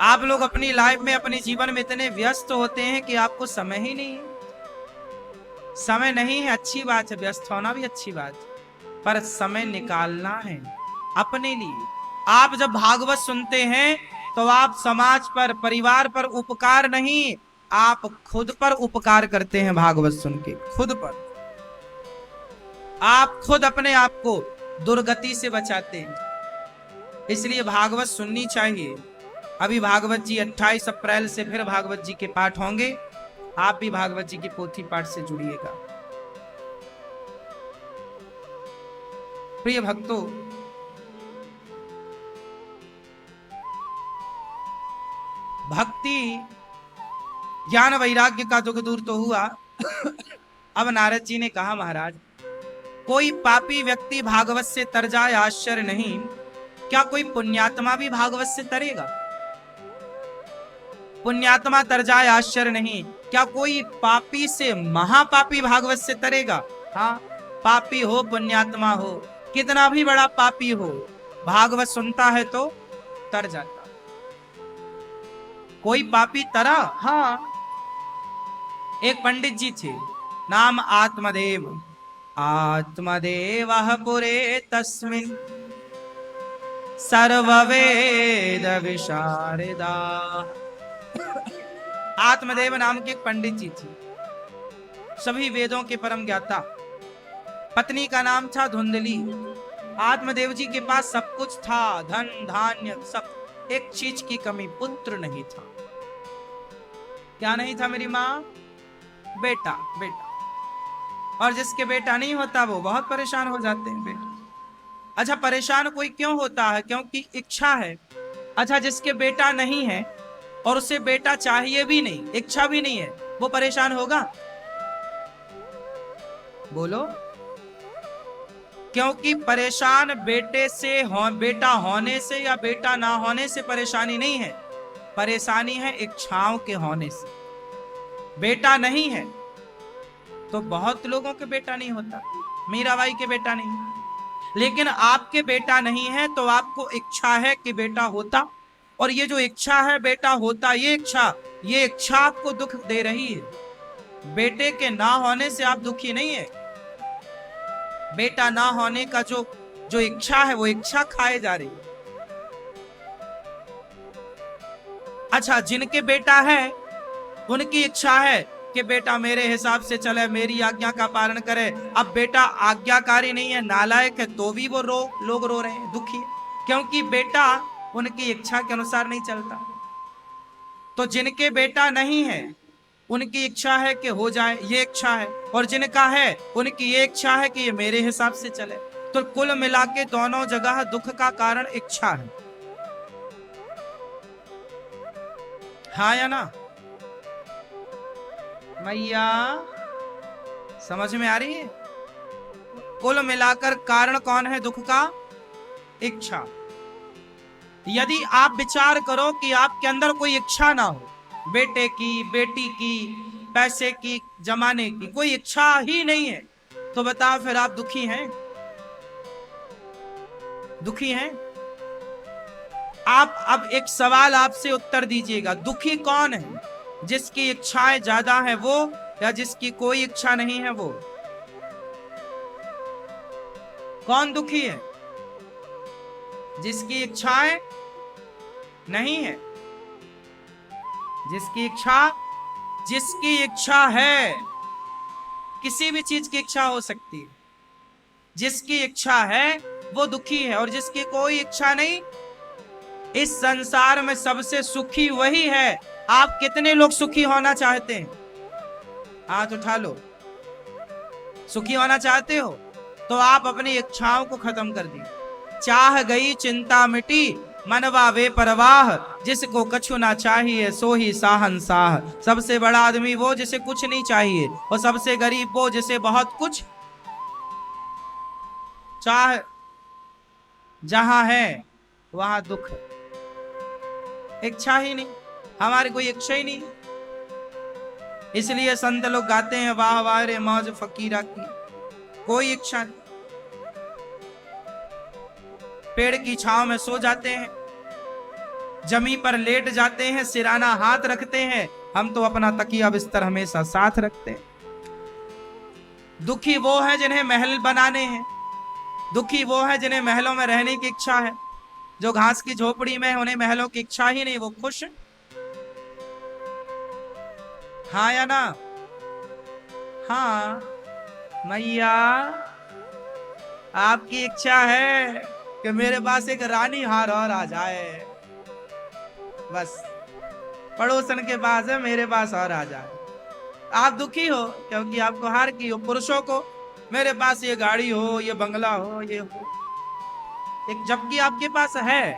आप लोग अपनी लाइफ में अपने जीवन में इतने व्यस्त होते हैं कि आपको समय ही नहीं है। समय नहीं है अच्छी बात है, व्यस्त होना भी अच्छी बात है, पर समय निकालना है अपने लिए। आप जब भागवत सुनते हैं तो आप समाज पर, परिवार पर उपकार नहीं, आप खुद पर उपकार करते हैं। भागवत सुन के खुद पर आप खुद अपने आप को दुर्गति से बचाते हैं। इसलिए भागवत सुननी चाहिए। अभी भागवत जी 28 अप्रैल से फिर भागवत जी के पाठ होंगे। आप भी भागवत जी की पोथी पाठ से जुड़िएगा। प्रिय भक्तों, भक्ति ज्ञान वैराग्य का दुख दूर तो हुआ। अब नारद जी ने कहा महाराज, कोई पापी व्यक्ति भागवत से तर जाए आश्चर्य नहीं, क्या कोई पुण्यात्मा भी भागवत से तरेगा? पुण्यात्मा तर जाए आश्चर्य नहीं, क्या कोई पापी से महापापी भागवत से तरेगा? हाँ, पापी हो पुण्यात्मा हो, कितना भी बड़ा पापी हो, भागवत सुनता है तो तर जाता। कोई पापी तरा? हाँ, एक पंडित जी थे, नाम आत्मदेव। आत्मदेव पुरे तस्मिन् सर्ववेद विशारदा। आत्मदेव नाम के एक पंडित जी थे, सभी वेदों के परम ज्ञाता। पत्नी का नाम था धुंधली। आत्मदेव जी के पास सब कुछ था, धन धान्य सब, एक चीज की कमी, पुत्र नहीं था। क्या नहीं था मेरी माँ? बेटा। बेटा, और जिसके बेटा नहीं होता वो बहुत परेशान हो जाते हैं बेटा। अच्छा, परेशान कोई क्यों होता है? क्योंकि इच्छा है। अच्छा, जिसके बेटा नहीं है और उसे बेटा चाहिए भी नहीं, इच्छा भी नहीं है, वो परेशान होगा? बोलो। क्योंकि परेशान बेटे से बेटा होने से या बेटा ना होने से परेशानी नहीं है, परेशानी है इच्छाओं के होने से। बेटा नहीं है तो बहुत लोगों के बेटा नहीं होता, मीराबाई के बेटा नहीं, लेकिन आपके बेटा नहीं है तो आपको इच्छा है कि बेटा होता। और ये जो इच्छा है बेटा होता, ये इच्छा आपको दुख दे रही है। बेटे के ना होने से आप दुखी नहीं है, बेटा ना होने का जो इच्छा है वो इच्छा खाए जा रही है। अच्छा, जिनके बेटा है उनकी इच्छा है कि बेटा मेरे हिसाब से चले, मेरी आज्ञा का पालन करे। अब बेटा आज्ञाकारी नहीं है, नालायक है, तो भी वो लोग रो रहे हैं, दुखी है, क्योंकि बेटा उनकी इच्छा के अनुसार नहीं चलता। तो जिनके बेटा नहीं है उनकी इच्छा है कि हो जाए, ये इच्छा है, और जिनका है उनकी ये इच्छा है कि ये मेरे हिसाब से चले। तो कुल मिला के दोनों जगह दुख का कारण इच्छा है। हाँ या ना मैया, समझ में आ रही है? कुल मिलाकर कारण कौन है दुख का? इच्छा। यदि आप विचार करो कि आपके अंदर कोई इच्छा ना हो, बेटे की, बेटी की, पैसे की, जमाने की, कोई इच्छा ही नहीं है, तो बताओ फिर आप दुखी हैं? दुखी हैं? आप अब एक सवाल आपसे उत्तर दीजिएगा, दुखी कौन है? जिसकी इच्छाएं ज्यादा है वो, या जिसकी कोई इच्छा नहीं है वो? कौन दुखी है? जिसकी इच्छाएं नहीं है। जिसकी इच्छा है, किसी भी चीज की इच्छा हो सकती है, जिसकी इच्छा है वो दुखी है, और जिसकी कोई इच्छा नहीं, इस संसार में सबसे सुखी वही है। आप कितने लोग सुखी होना चाहते हैं? हाथ उठा लो। सुखी होना चाहते हो तो आप अपनी इच्छाओं को खत्म कर दीजिए। चाह गई चिंता मिटी, मनवा वे परवाह, जिसको कछु ना चाहिए सो ही साहंसाह। सबसे बड़ा आदमी वो जिसे कुछ नहीं चाहिए, और सबसे गरीब वो जिसे बहुत कुछ। चाह जहां है वहां दुख है। इच्छा ही नहीं, हमारी कोई इच्छा ही नहीं। इसलिए संत लोग गाते हैं, वाह वाह रे मौज फकीरा की, कोई इच्छा नहीं। पेड़ की छांव में सो जाते हैं, जमी पर लेट जाते हैं, सिराना हाथ रखते हैं। हम तो अपना तकिया बिस्तर हमेशा साथ रखते हैं। दुखी वो है जिन्हें महल बनाने हैं, दुखी वो है जिन्हें महलों में रहने की इच्छा है। जो घास की झोपड़ी में है उन्हें महलों की इच्छा ही नहीं, वो खुश। हाँ या ना? हाँ मैया, आपकी इच्छा है कि मेरे पास एक रानी हार और आ जाए, बस पड़ोसन के पास है, मेरे पास और आ जाए। आप दुखी हो क्योंकि आपको हार की हो। पुरुषों को मेरे पास ये गाड़ी हो, ये बंगला हो, ये हो, एक जबकि आपके पास है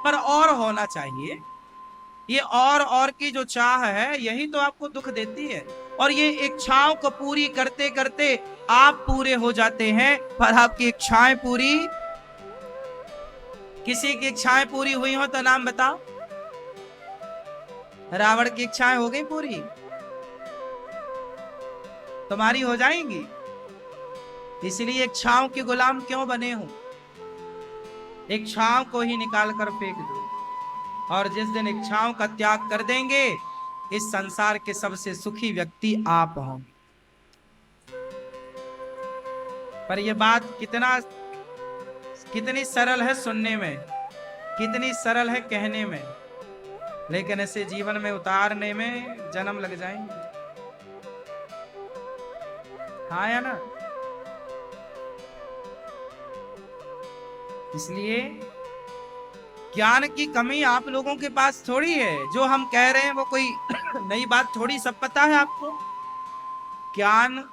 पर और होना चाहिए। ये और की जो चाह है यही तो आपको दुख देती है। और ये इच्छाओं को पूरी करते करते आप पूरे हो जाते हैं, पर आपकी इच्छाएं पूरी। किसी की इच्छाएं पूरी हुई हो तो नाम बताओ। रावण की इच्छाएं हो गई पूरी, तुम्हारी हो जाएंगी। इसलिए इच्छाओं के गुलाम क्यों बने हो? इच्छाओं को ही निकाल कर फेंक दो, और जिस दिन इच्छाओं का त्याग कर देंगे, इस संसार के सबसे सुखी व्यक्ति आप होंगे। पर यह बात कितनी सरल है सुनने में, कितनी सरल है कहने में, लेकिन इसे जीवन में उतारने में जन्म लग जाएंगे। हाँ या ना? इसलिए ज्ञान की कमी आप लोगों के पास थोड़ी है। जो हम कह रहे हैं वो कोई नई बात थोड़ी, सब पता है आपको। ज्ञान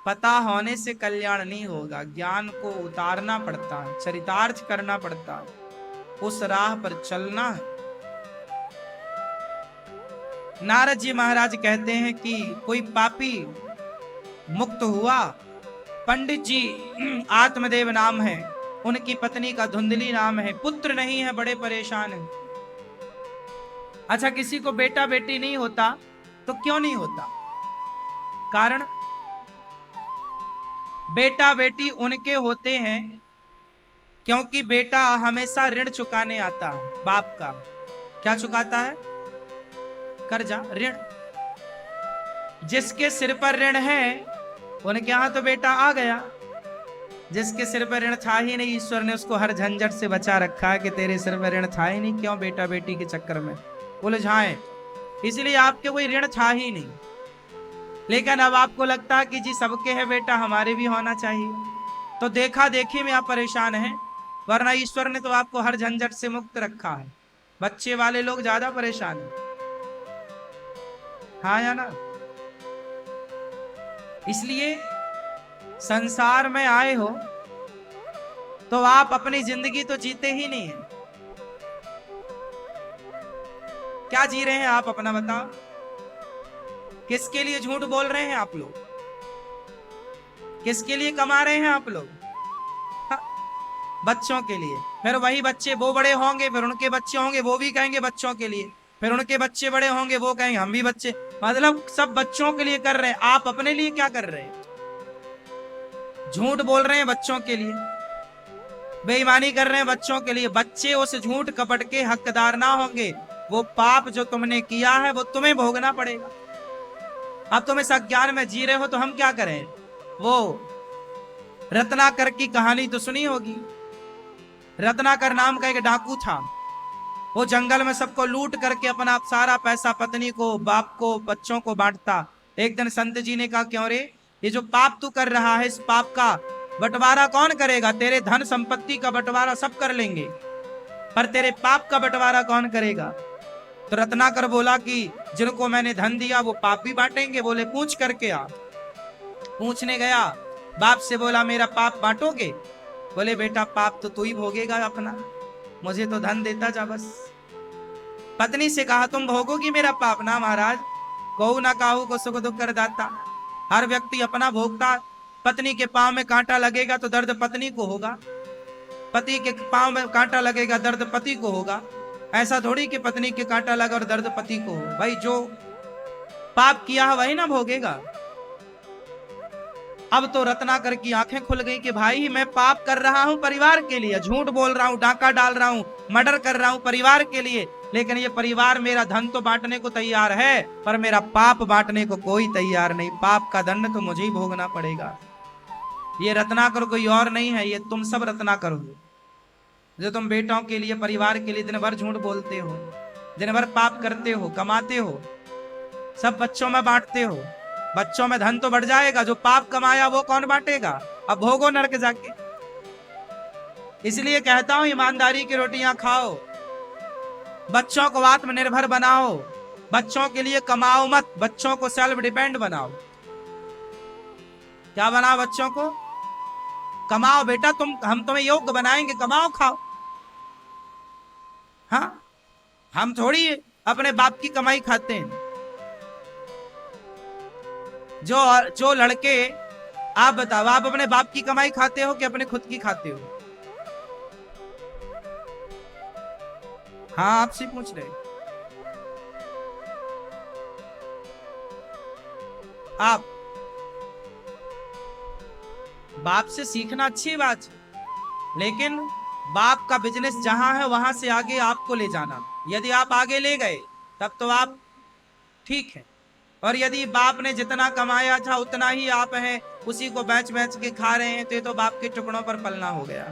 पता होने से कल्याण नहीं होगा, ज्ञान को उतारना पड़ता है, चरितार्थ करना पड़ता है, उस राह पर चलना है। नारद जी महाराज कहते हैं कि कोई पापी मुक्त हुआ, पंडित जी आत्मदेव नाम है, उनकी पत्नी का धुंधली नाम है, पुत्र नहीं है, बड़े परेशान हैं। अच्छा, किसी को बेटा बेटी नहीं होता तो क्यों नहीं होता? कारण बेटा बेटी उनके होते हैं क्योंकि बेटा हमेशा ऋण चुकाने आता है बाप का। क्या चुकाता है? कर्जा, ऋण। जिसके सिर पर ऋण है उनके यहां तो बेटा आ गया, जिसके सिर पर ऋण था ही नहीं, ईश्वर ने उसको हर झंझट से बचा रखा है कि तेरे सिर पर ऋण था ही नहीं, क्यों बेटा बेटी के चक्कर में उलझाएं। इसलिए आपके कोई ऋण था ही नहीं, लेकिन अब आपको लगता है कि जी सबके है बेटा, हमारे भी होना चाहिए, तो देखा देखी में आप परेशान हैं। वरना ईश्वर ने तो आपको हर झंझट से मुक्त रखा है। बच्चे वाले लोग ज्यादा परेशान हैं। हाँ या ना? इसलिए संसार में आए हो तो आप अपनी जिंदगी तो जीते ही नहीं है। क्या जी रहे हैं आप, अपना बताओ। किसके लिए झूठ बोल रहे हैं आप लोग? किसके लिए कमा रहे हैं आप लोग? हाँ, बच्चों के लिए। फिर वही बच्चे वो बड़े होंगे, फिर उनके बच्चे होंगे, वो भी कहेंगे बच्चों के लिए। फिर उनके बच्चे बड़े होंगे, वो कहेंगे हम भी बच्चे। मतलब सब बच्चों के लिए कर रहे हैं। आप अपने लिए क्या कर रहे हैं? झूठ बोल रहे हैं बच्चों के लिए, बेईमानी कर रहे हैं बच्चों के लिए। बच्चे उस झूठ कपट के हकदार ना होंगे। वो पाप जो तुमने किया है वो तुम्हें भोगना पड़ेगा। अब तुम इस अज्ञान में जी रहे हो तो हम क्या करें? वो रत्नाकर की कहानी तो सुनी होगी। रत्नाकर नाम का एक डाकू था। वो जंगल में सबको लूट करके अपना सारा पैसा पत्नी को, बाप को, बच्चों को बांटता। एक दिन संत जी ने कहा, क्यों रे, ये जो पाप तू कर रहा है, इस पाप का बंटवारा कौन करेगा? तेरे धन संपत्ति का बंटवारा सब कर लेंगे, पर तेरे पाप का बंटवारा कौन करेगा? तो रत्नाकर बोला कि जिनको मैंने धन दिया वो पाप भी बांटेंगे। बोले पूछ करके आ। पूछने गया, बाप से बोला मेरा पाप बांटोगे? बोले बेटा पाप तो तू ही भोगेगा अपना, मुझे तो धन देता जा बस। पत्नी से कहा तुम भोगोगी मेरा पाप? ना महाराज, कहू ना काहू को सुख दुख कर दाता। हर व्यक्ति अपना भोगता। पत्नी के पांव में कांटा लगेगा तो दर्द पत्नी को होगा, पति के पांव में कांटा लगेगा दर्द पति को होगा। ऐसा थोड़ी कि पत्नी के कांटा लगा और दर्द पति को हो। भाई जो पाप किया है वही ना भोगेगा। अब तो रत्नाकर की आंखें खुल गई कि भाई मैं पाप कर रहा हूं परिवार के लिए, झूठ बोल रहा हूं, डाका डाल रहा हूं, मर्डर कर रहा हूं परिवार के लिए, लेकिन ये परिवार मेरा धन तो बांटने को तैयार है पर मेरा पाप बांटने को कोई तैयार नहीं। पाप का दंड तो मुझे ही भोगना पड़ेगा। ये रत्नाकर कोई और नहीं है, ये तुम सब रत्नाकर हो जो तुम बेटों के लिए, परिवार के लिए दिन भर झूठ बोलते हो, दिन भर पाप करते हो, कमाते हो, सब बच्चों में बांटते हो। बच्चों में धन तो बढ़ जाएगा, जो पाप कमाया वो कौन बांटेगा? अब भोगो नरक जाके। इसलिए कहता हूं ईमानदारी की रोटियां खाओ, बच्चों को आत्मनिर्भर बनाओ, बच्चों के लिए कमाओ मत, बच्चों को सेल्फ डिपेंड बनाओ। क्या बनाओ? बच्चों को कमाओ। बेटा हम तुम्हें योग्य बनाएंगे, कमाओ खाओ। हाँ, हम थोड़ी अपने बाप की कमाई खाते हैं। जो लड़के, आप बताओ, आप अपने बाप की कमाई खाते हो कि अपने खुद की खाते हो? हाँ, आपसे पूछ रहे। आप बाप से सीखना अच्छी बात है, लेकिन बाप का बिजनेस जहां है वहां से आगे आपको ले जाना। यदि आप आगे ले गए तब तो आप ठीक है, और यदि बाप ने जितना कमाया था उतना ही आप हैं, उसी को बेच बेच के खा रहे हैं, तो ये तो बाप के टुकड़ों पर पलना हो गया।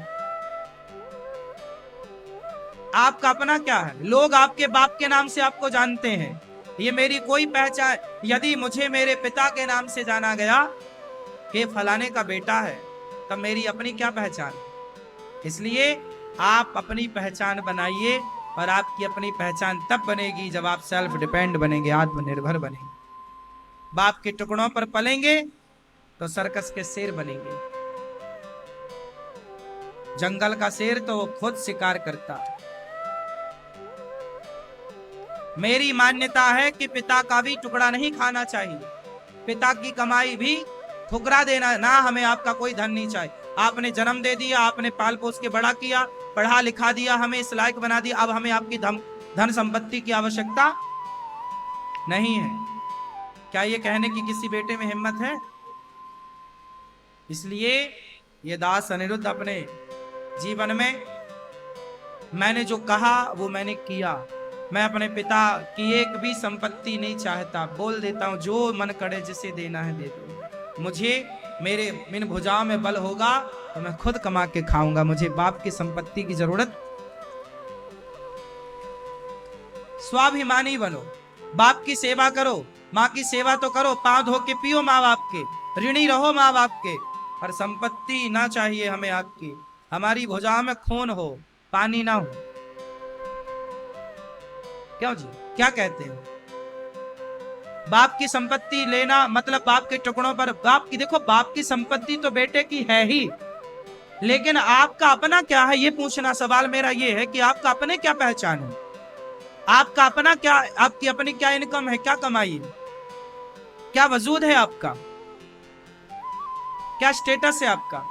आपका अपना क्या है? लोग आपके बाप के नाम से आपको जानते हैं, ये मेरी कोई पहचान। यदि मुझे मेरे पिता के नाम से जाना गया कि फलाने का बेटा है, तब मेरी अपनी क्या पहचान? इसलिए आप अपनी पहचान बनाइए, और आपकी अपनी पहचान तब बनेगी जब आप सेल्फ डिपेंड बनेंगे, आत्मनिर्भर बनेंगे। बाप के टुकड़ों पर पलेंगे तो सर्कस के शेर बनेंगे। जंगल का शेर तो वो खुद शिकार करता है। मेरी मान्यता है कि पिता का भी टुकड़ा नहीं खाना चाहिए, पिता की कमाई भी ठुकरा देना ना। हमें आपका कोई धन नहीं चाहिए। आपने जन्म दे दिया, आपने पाल पोस के बड़ा किया, पढ़ा लिखा दिया, हमें इस लायक बना दिया, अब हमें आपकी धन संपत्ति की आवश्यकता नहीं है। क्या ये कहने की किसी बेटे में हिम्मत है? इसलिए ये दास अनिरुद्ध अपने जीवन में, मैंने जो कहा वो मैंने किया। मैं अपने पिता की एक भी संपत्ति नहीं चाहता। बोल देता हूं जो मन करे जिसे देना है दे दो। मुझे मेरे इन भुजाओं में बल होगा तो मैं खुद कमा के खाऊंगा, मुझे बाप की संपत्ति की जरूरत। स्वाभिमानी बनो, बाप की सेवा करो, माँ की सेवा तो करो, पांव धो के पियो माँ बाप के, ऋणी रहो माँ बाप के, पर संपत्ति ना चाहिए हमें आपकी। हमारी भुजाओं में खून हो, पानी ना हो। क्यों जी, क्या कहते हैं? बाप की संपत्ति लेना मतलब बाप के टुकड़ों पर बाप की, देखो बाप की संपत्ति तो बेटे की है ही, लेकिन आपका अपना क्या है ये पूछना। सवाल मेरा ये है कि आपका अपने क्या पहचान है, आपका अपना क्या, आपकी अपनी क्या इनकम है, क्या कमाई है, क्या वजूद है आपका, क्या स्टेटस है आपका।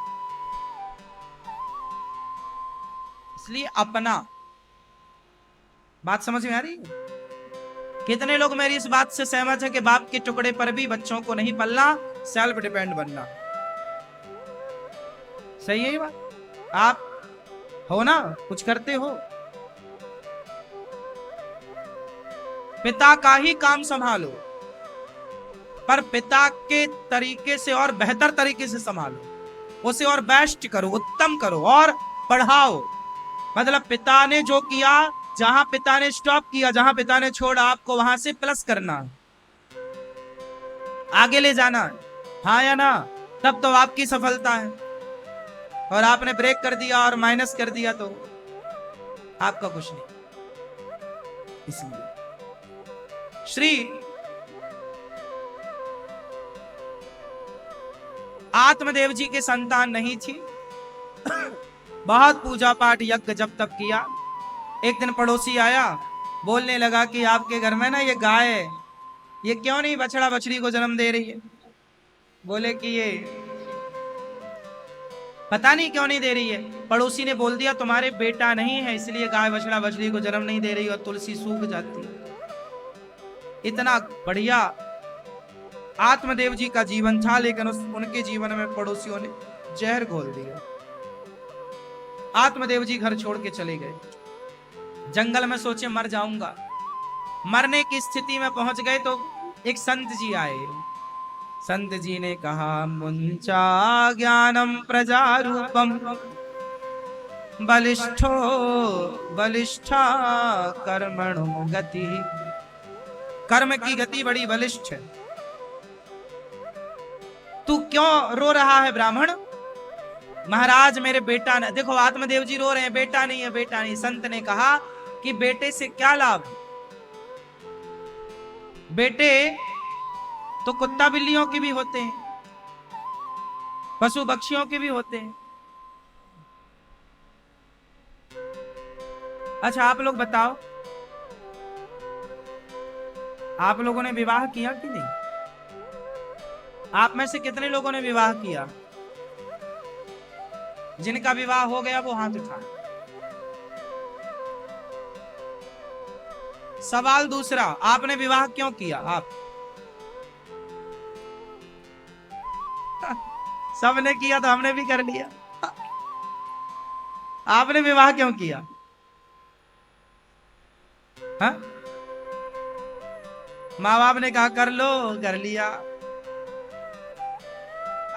इसलिए अपना, बात समझ में आ रही है? कितने लोग मेरी इस बात से सहमत है कि बाप के टुकड़े पर भी बच्चों को नहीं पलना, सेल्फ डिपेंड बनना। सही है ये बात? आप हो ना, कुछ करते हो, पिता का ही काम संभालो, पर पिता के तरीके से और बेहतर तरीके से संभालो, उसे और बेस्ट करो, उत्तम करो और बढ़ाओ। मतलब पिता ने जो किया, जहां पिता ने स्टॉप किया, जहां पिता ने छोड़ा, आपको वहां से प्लस करना, आगे ले जाना, हाँ या ना? तब तो आपकी सफलता है। और आपने ब्रेक कर दिया और माइनस कर दिया तो आपका कुछ नहीं। इसलिए श्री आत्मदेव जी के संतान नहीं थी, बहुत पूजा पाठ यज्ञ जब तब किया। एक दिन पड़ोसी आया, बोलने लगा कि आपके घर में ना ये गाय है, ये क्यों नहीं बछड़ा बछड़ी को जन्म दे रही है? बोले कि ये पता नहीं क्यों नहीं दे रही है। पड़ोसी ने बोल दिया तुम्हारे बेटा नहीं है इसलिए गाय बछड़ा बछड़ी को जन्म नहीं दे रही और तुलसी सूख जाती है। इतना बढ़िया आत्मदेव जी का जीवन था, लेकिन उनके जीवन में पड़ोसियों ने जहर घोल दिया। आत्मदेव जी घर छोड़ के चले गए, जंगल में सोचे मर जाऊंगा। मरने की स्थिति में पहुंच गए तो एक संत जी आए। संत जी ने कहा मुंचा ज्ञानम प्रजारूपम बलिष्ठो बलिष्ठा कर्मणो गति। कर्म की गति बड़ी बलिष्ठ है। तू क्यों रो रहा है ब्राह्मण? महाराज मेरे बेटा ने, देखो आत्मदेव जी रो रहे हैं, बेटा नहीं है, बेटा नहीं। संत ने कहा कि बेटे से क्या लाभ, बेटे तो कुत्ता बिल्लियों के भी होते हैं, पशु पक्षियों के भी होते हैं। अच्छा आप लोग बताओ, आप लोगों ने विवाह किया कि नहीं? आप में से कितने लोगों ने विवाह किया? जिनका विवाह हो गया वो हाथ उठाए। सवाल दूसरा, आपने विवाह क्यों किया? आप सबने किया तो हमने भी कर लिया। आपने विवाह क्यों किया? हाँ? माँ बाप ने कहा कर लो, कर लिया।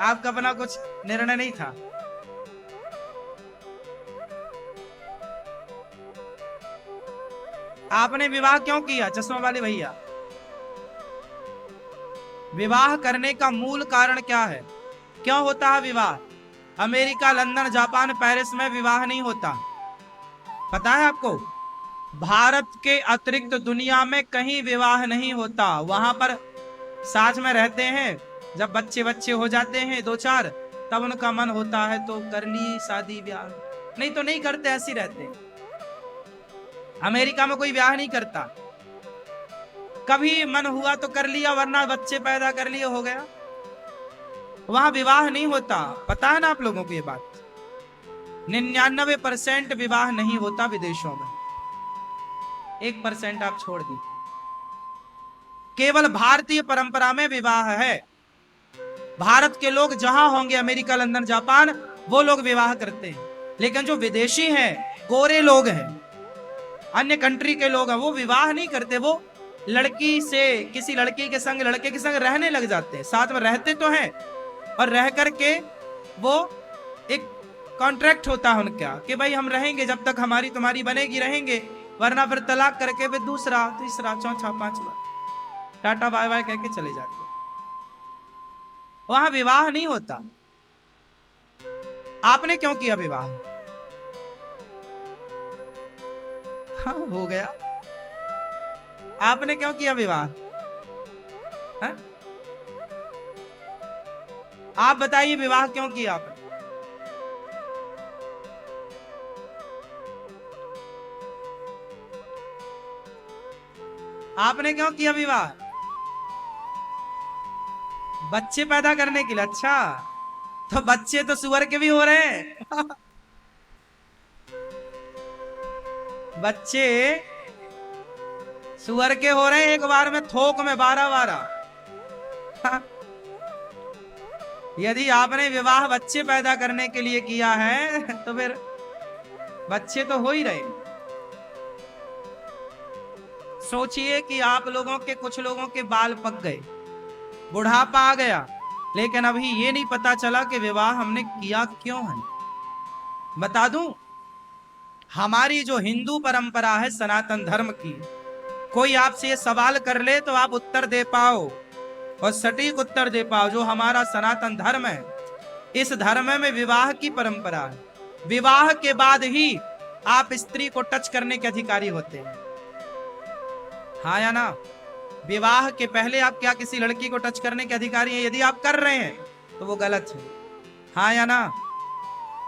आपका अपना कुछ निर्णय नहीं था। आपने विवाह क्यों किया? चश्मा वाले भैया, विवाह करने का मूल कारण क्या है? क्यों होता है विवाह? अमेरिका, लंदन, जापान, पेरिस में विवाह नहीं होता, पता है आपको? भारत के अतिरिक्त दुनिया में कहीं विवाह नहीं होता। वहां पर साथ में रहते हैं, जब बच्चे बच्चे हो जाते हैं दो चार, तब उनका मन होता है तो कर ली शादी ब्याह, नहीं तो नहीं करते, ऐसे ही रहते। अमेरिका में कोई ब्याह नहीं करता, कभी मन हुआ तो कर लिया, वरना बच्चे पैदा कर लिए, हो गया। वहां विवाह नहीं होता, पता है ना आप लोगों को ये बात? 99% विवाह नहीं होता विदेशों में, 1% आप छोड़ दीजिए। केवल भारतीय परंपरा में विवाह है। भारत के लोग जहां होंगे, अमेरिका, लंदन, जापान, वो लोग विवाह करते हैं। लेकिन जो विदेशी हैं, गोरे लोग हैं, अन्य कंट्री के लोग हैं, वो विवाह नहीं करते। वो लड़की से, किसी लड़की के संग, लड़के के संग रहने लग जाते हैं। साथ में रहते तो हैं, और रह करके वो एक कॉन्ट्रैक्ट होता है उनका कि भाई हम रहेंगे जब तक हमारी तुम्हारी बनेगी, रहेंगे, वरना फिर तलाक करके फिर दूसरा, तीसरा, चौथा, पांचवा, टाटा बाय बाय कह के चले जाते। वहां विवाह नहीं होता। आपने क्यों किया विवाह? हाँ, हो गया। आपने क्यों किया विवाह? है? आप बताइए विवाह क्यों किया आपने? आपने क्यों किया विवाह? बच्चे पैदा करने के लिए। अच्छा, तो बच्चे तो सुअर के भी हो रहे हैं। बच्चे सुअर के हो रहे हैं, एक बार में थोक में 12-12। यदि आपने विवाह बच्चे पैदा करने के लिए किया है तो फिर बच्चे तो हो ही रहे। सोचिए कि आप लोगों के, कुछ लोगों के बाल पक गए, बुढ़ापा आ गया, लेकिन अभी ये नहीं पता चला कि विवाह हमने किया क्यों है। बता दूं, हमारी जो हिंदू परंपरा है सनातन धर्म की, कोई आपसे ये सवाल कर ले तो आप उत्तर दे पाओ और सटीक उत्तर दे पाओ। जो हमारा सनातन धर्म है, इस धर्म में विवाह की परंपरा है। विवाह के बाद ही आप स्त्री को टच करने के अधिकारी होते हैं, हाँ या ना? विवाह के पहले आप क्या किसी लड़की को टच करने के अधिकारी हैं? यदि आप कर रहे हैं तो वो गलत है, हाँ या ना?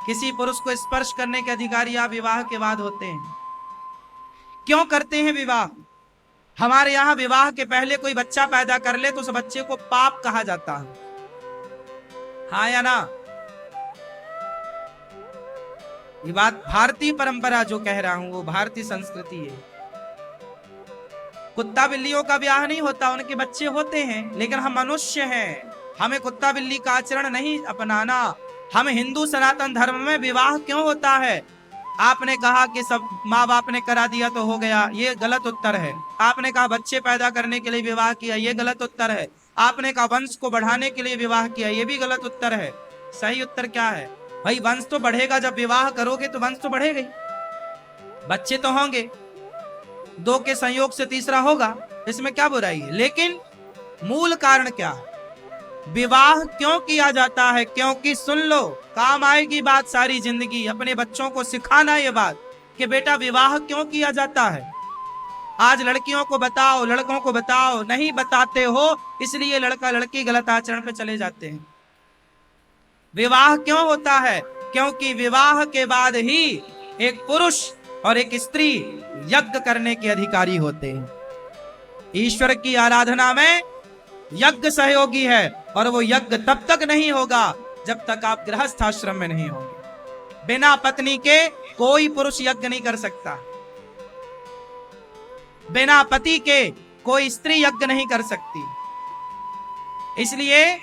किसी पुरुष को स्पर्श करने के अधिकारी आप विवाह के बाद होते हैं। क्यों करते हैं विवाह? हमारे यहां विवाह के पहले कोई बच्चा पैदा कर ले तो उस बच्चे को पाप कहा जाता है, हाँ या ना? ये बात भारतीय परंपरा जो कह रहा हूं वो भारतीय संस्कृति है। कुत्ता बिल्लियों का ब्याह नहीं होता, उनके बच्चे होते हैं, लेकिन हम मनुष्य हैं, हमें कुत्ता बिल्ली का आचरण नहीं अपनाना। हम हिंदू सनातन धर्म में विवाह क्यों होता है? आपने कहा कि सब माँ बाप ने करा दिया तो हो गया, ये गलत उत्तर है। आपने कहा बच्चे पैदा करने के लिए विवाह किया, ये गलत उत्तर है। आपने कहा वंश को बढ़ाने के लिए विवाह किया, ये भी गलत उत्तर है। सही उत्तर क्या है? भाई वंश तो बढ़ेगा, जब विवाह करोगे तो वंश तो बढ़ेगा ही, बच्चे तो होंगे, दो के संयोग से तीसरा होगा, इसमें क्या बुराई है? लेकिन मूल कारण क्या है? विवाह क्यों किया जाता है? क्योंकि सुन लो, काम आएगी बात सारी जिंदगी। अपने बच्चों को सिखाना ये बात कि बेटा विवाह क्यों किया जाता है। आज लड़कियों को बताओ, लड़कों को बताओ, नहीं बताते हो, इसलिए लड़का लड़की गलत आचरण पे चले जाते हैं। विवाह क्यों होता है? क्योंकि विवाह के बाद ही एक पुरुष और एक स्त्री यज्ञ करने के अधिकारी होते हैं। ईश्वर की आराधना में यज्ञ सहयोगी है, और वो यज्ञ तब तक नहीं होगा जब तक आप गृहस्थ आश्रम में नहीं होंगे। बिना पत्नी के कोई पुरुष यज्ञ नहीं कर सकता, बिना पति के कोई स्त्री यज्ञ नहीं कर सकती। इसलिए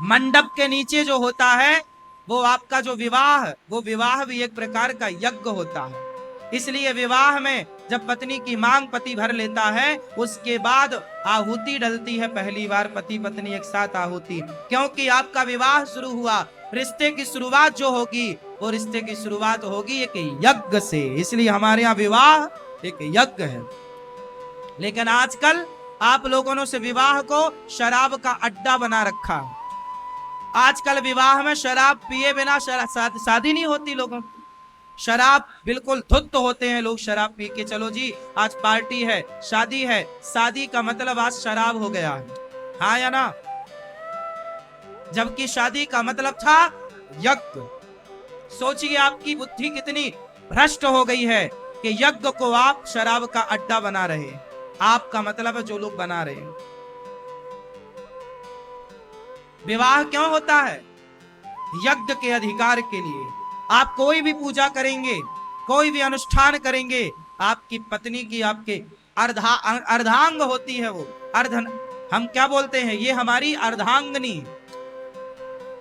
मंडप के नीचे जो होता है वो आपका जो विवाह, वो विवाह भी एक प्रकार का यज्ञ होता है। इसलिए विवाह में जब पत्नी की मांग पति भर लेता है, उसके बाद आहुति डलती है, पहली बार पति पत्नी एक साथ आहुति, क्योंकि आपका विवाह शुरू हुआ। रिश्ते की शुरुआत जो होगी, वो रिश्ते की शुरुआत होगी एक यज्ञ से। इसलिए हमारे यहाँ विवाह एक यज्ञ है। लेकिन आजकल आप लोगों ने से विवाह को शराब का अड्डा बना रखा है। आजकल विवाह में शराब पिए बिना शादी नहीं होती लोगों की। शराब बिल्कुल धुत होते हैं लोग, शराब पी के चलो जी आज पार्टी है, शादी है। शादी का मतलब आज शराब हो गया है, हाँ या ना? जबकि शादी का मतलब था यज्ञ। सोचिए आपकी बुद्धि कितनी भ्रष्ट हो गई है कि यज्ञ को आप शराब का अड्डा बना रहे। आपका मतलब है जो लोग बना रहे हैं। विवाह क्यों होता है? यज्ञ के अधिकार के लिए। आप कोई भी पूजा करेंगे, कोई भी अनुष्ठान करेंगे, आपकी पत्नी की आपके अर्धांग होती है, वो हम क्या बोलते हैं, ये हमारी अर्धांगनी।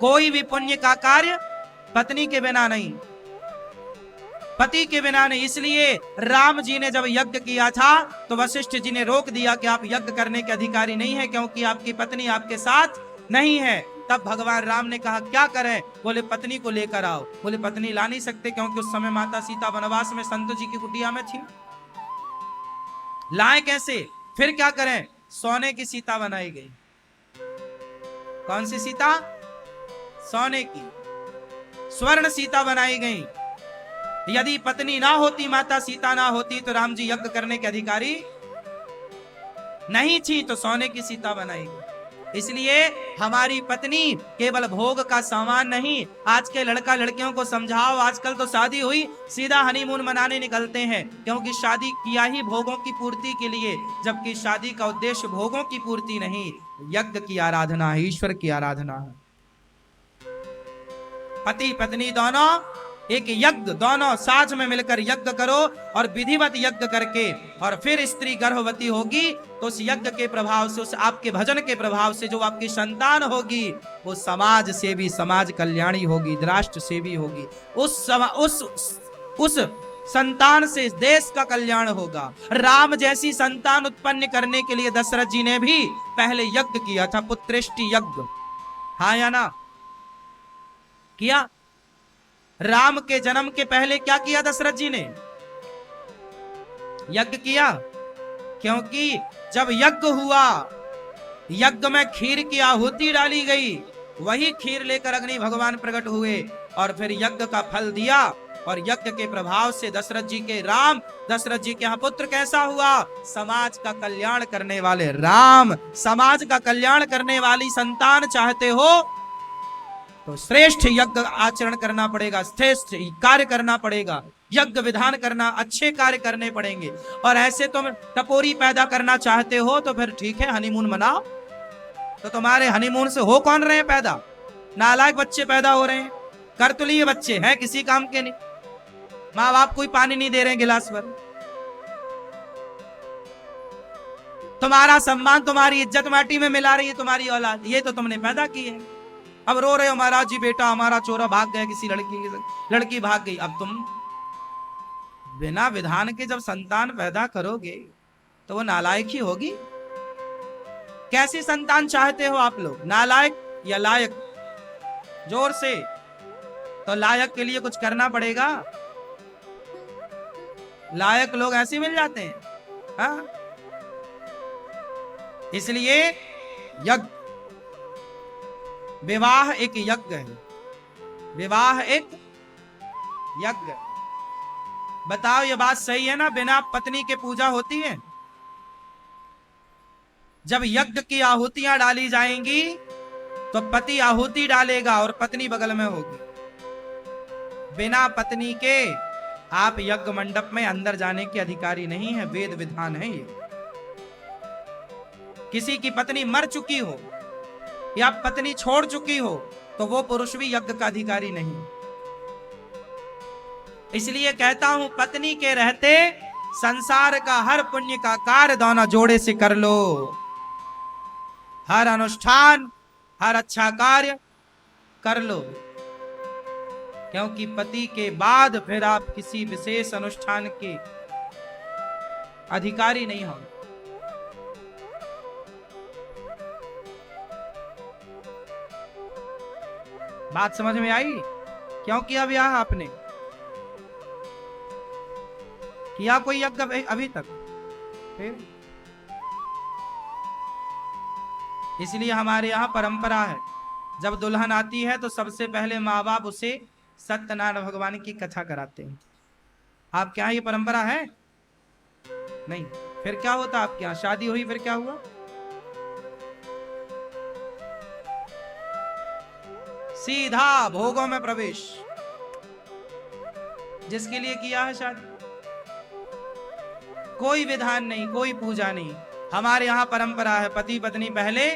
कोई भी पुण्य का कार्य पत्नी के बिना नहीं, पति के बिना नहीं। इसलिए राम जी ने जब यज्ञ किया था तो वशिष्ठ जी ने रोक दिया कि आप यज्ञ करने के अधिकारी नहीं है, क्योंकि आपकी पत्नी आपके साथ नहीं है। तब भगवान राम ने कहा क्या करें? बोले पत्नी को लेकर आओ। बोले पत्नी ला नहीं सकते, क्योंकि उस समय माता सीता वनवास में संत जी की कुटिया में थी, लाए कैसे? फिर क्या करें? सोने की सीता बनाई गई। कौन सी सीता? सोने की, स्वर्ण सीता बनाई गई। यदि पत्नी ना होती, माता सीता ना होती, तो राम जी यज्ञ करने के अधिकारी नहीं थी तो सोने की सीता बनाएगी। इसलिए हमारी पत्नी केवल भोग का सामान नहीं। आज के लड़का लड़कियों को समझाओ, आजकल तो शादी हुई सीधा हनीमून मनाने निकलते हैं, क्योंकि शादी किया ही भोगों की पूर्ति के लिए, जबकि शादी का उद्देश्य भोगों की पूर्ति नहीं, यज्ञ की आराधना है, ईश्वर की आराधना है। पति पत्नी दोनों एक यज्ञ, दोनों साथ में मिलकर यज्ञ करो, और विधिवत यज्ञ करके और फिर स्त्री गर्भवती होगी तो उस यज्ञ के प्रभाव से, उस आपके भजन के प्रभाव से जो आपकी संतान होगी वो समाज से भी समाज कल्याणी होगी, राष्ट्र से भी होगी। उस संतान से देश का कल्याण होगा। राम जैसी संतान उत्पन्न करने के लिए दशरथ जी ने भी पहले यज्ञ किया था, पुत्रेष्टि यज्ञ। हाँ या ना? किया। राम के जन्म के पहले क्या किया दशरथ जी ने? यज्ञ किया। क्योंकि जब यज्ञ हुआ, यज्ञ में खीर की आहुति डाली गई, वही खीर लेकर अग्नि भगवान प्रकट हुए और फिर यज्ञ का फल दिया, और यज्ञ के प्रभाव से दशरथ जी के राम, दशरथ जी के यहाँ पुत्र कैसा हुआ? समाज का कल्याण करने वाले राम। समाज का कल्याण करने वाली संतान चाहते हो तो श्रेष्ठ यज्ञ आचरण करना पड़ेगा, श्रेष्ठ कार्य करना पड़ेगा, यज्ञ विधान करना, अच्छे कार्य करने पड़ेंगे। और ऐसे तुम टपोरी पैदा करना चाहते हो तो फिर ठीक है, हनीमून मनाओ। तो तुम्हारे हनीमून से हो कौन रहे हैं पैदा? नालायक बच्चे पैदा हो रहे हैं, कर तो लिए बच्चे हैं किसी काम के नहीं, माँ बाप कोई पानी नहीं दे रहे हैं गिलास भर। तुम्हारा सम्मान, तुम्हारी इज्जत माटी में मिला रही है तुम्हारी औलाद, ये तो तुमने पैदा की है। अब रो रहे हो महाराज जी बेटा हमारा चोरा भाग गया, किसी लड़की भाग गई। अब तुम बिना विधान के जब संतान पैदा करोगे तो वो नालायक ही होगी। कैसी संतान चाहते हो आप लोग, नालायक या लायक? जोर से। तो लायक के लिए कुछ करना पड़ेगा। लायक लोग ऐसे मिल जाते हैं, हाँ? इसलिए यज्ञ, विवाह एक यज्ञ है, विवाह एक यज्ञ। बताओ ये बात सही है ना? बिना पत्नी के पूजा होती है? जब यज्ञ की आहुतियां डाली जाएंगी तो पति आहुति डालेगा और पत्नी बगल में होगी। बिना पत्नी के आप यज्ञ मंडप में अंदर जाने के अधिकारी नहीं है, वेद विधान है ये। किसी की पत्नी मर चुकी हो या पत्नी छोड़ चुकी हो तो वो पुरुष भी यज्ञ का अधिकारी नहीं। इसलिए कहता हूं, पत्नी के रहते संसार का हर पुण्य का कार्य दोनों जोड़े से कर लो। हर अनुष्ठान, हर अच्छा कार्य कर लो, क्योंकि पति के बाद फिर आप किसी विशेष अनुष्ठान के अधिकारी नहीं होंगे। बात समझ में आई? क्यों किया ब्याह आपने? किया कोई यज्ञ अभी तक? फिर इसलिए हमारे यहाँ परंपरा है, जब दुल्हन आती है तो सबसे पहले माँ बाप उसे सत्यनारायण भगवान की कथा कराते हैं। आपके यहाँ ये परंपरा है? नहीं। फिर क्या होता आपके यहाँ? शादी हुई फिर क्या हुआ? सीधा भोगों में प्रवेश। जिसके लिए किया है शादी, कोई विधान नहीं, कोई पूजा नहीं। हमारे यहाँ परंपरा है, पति पत्नी पहले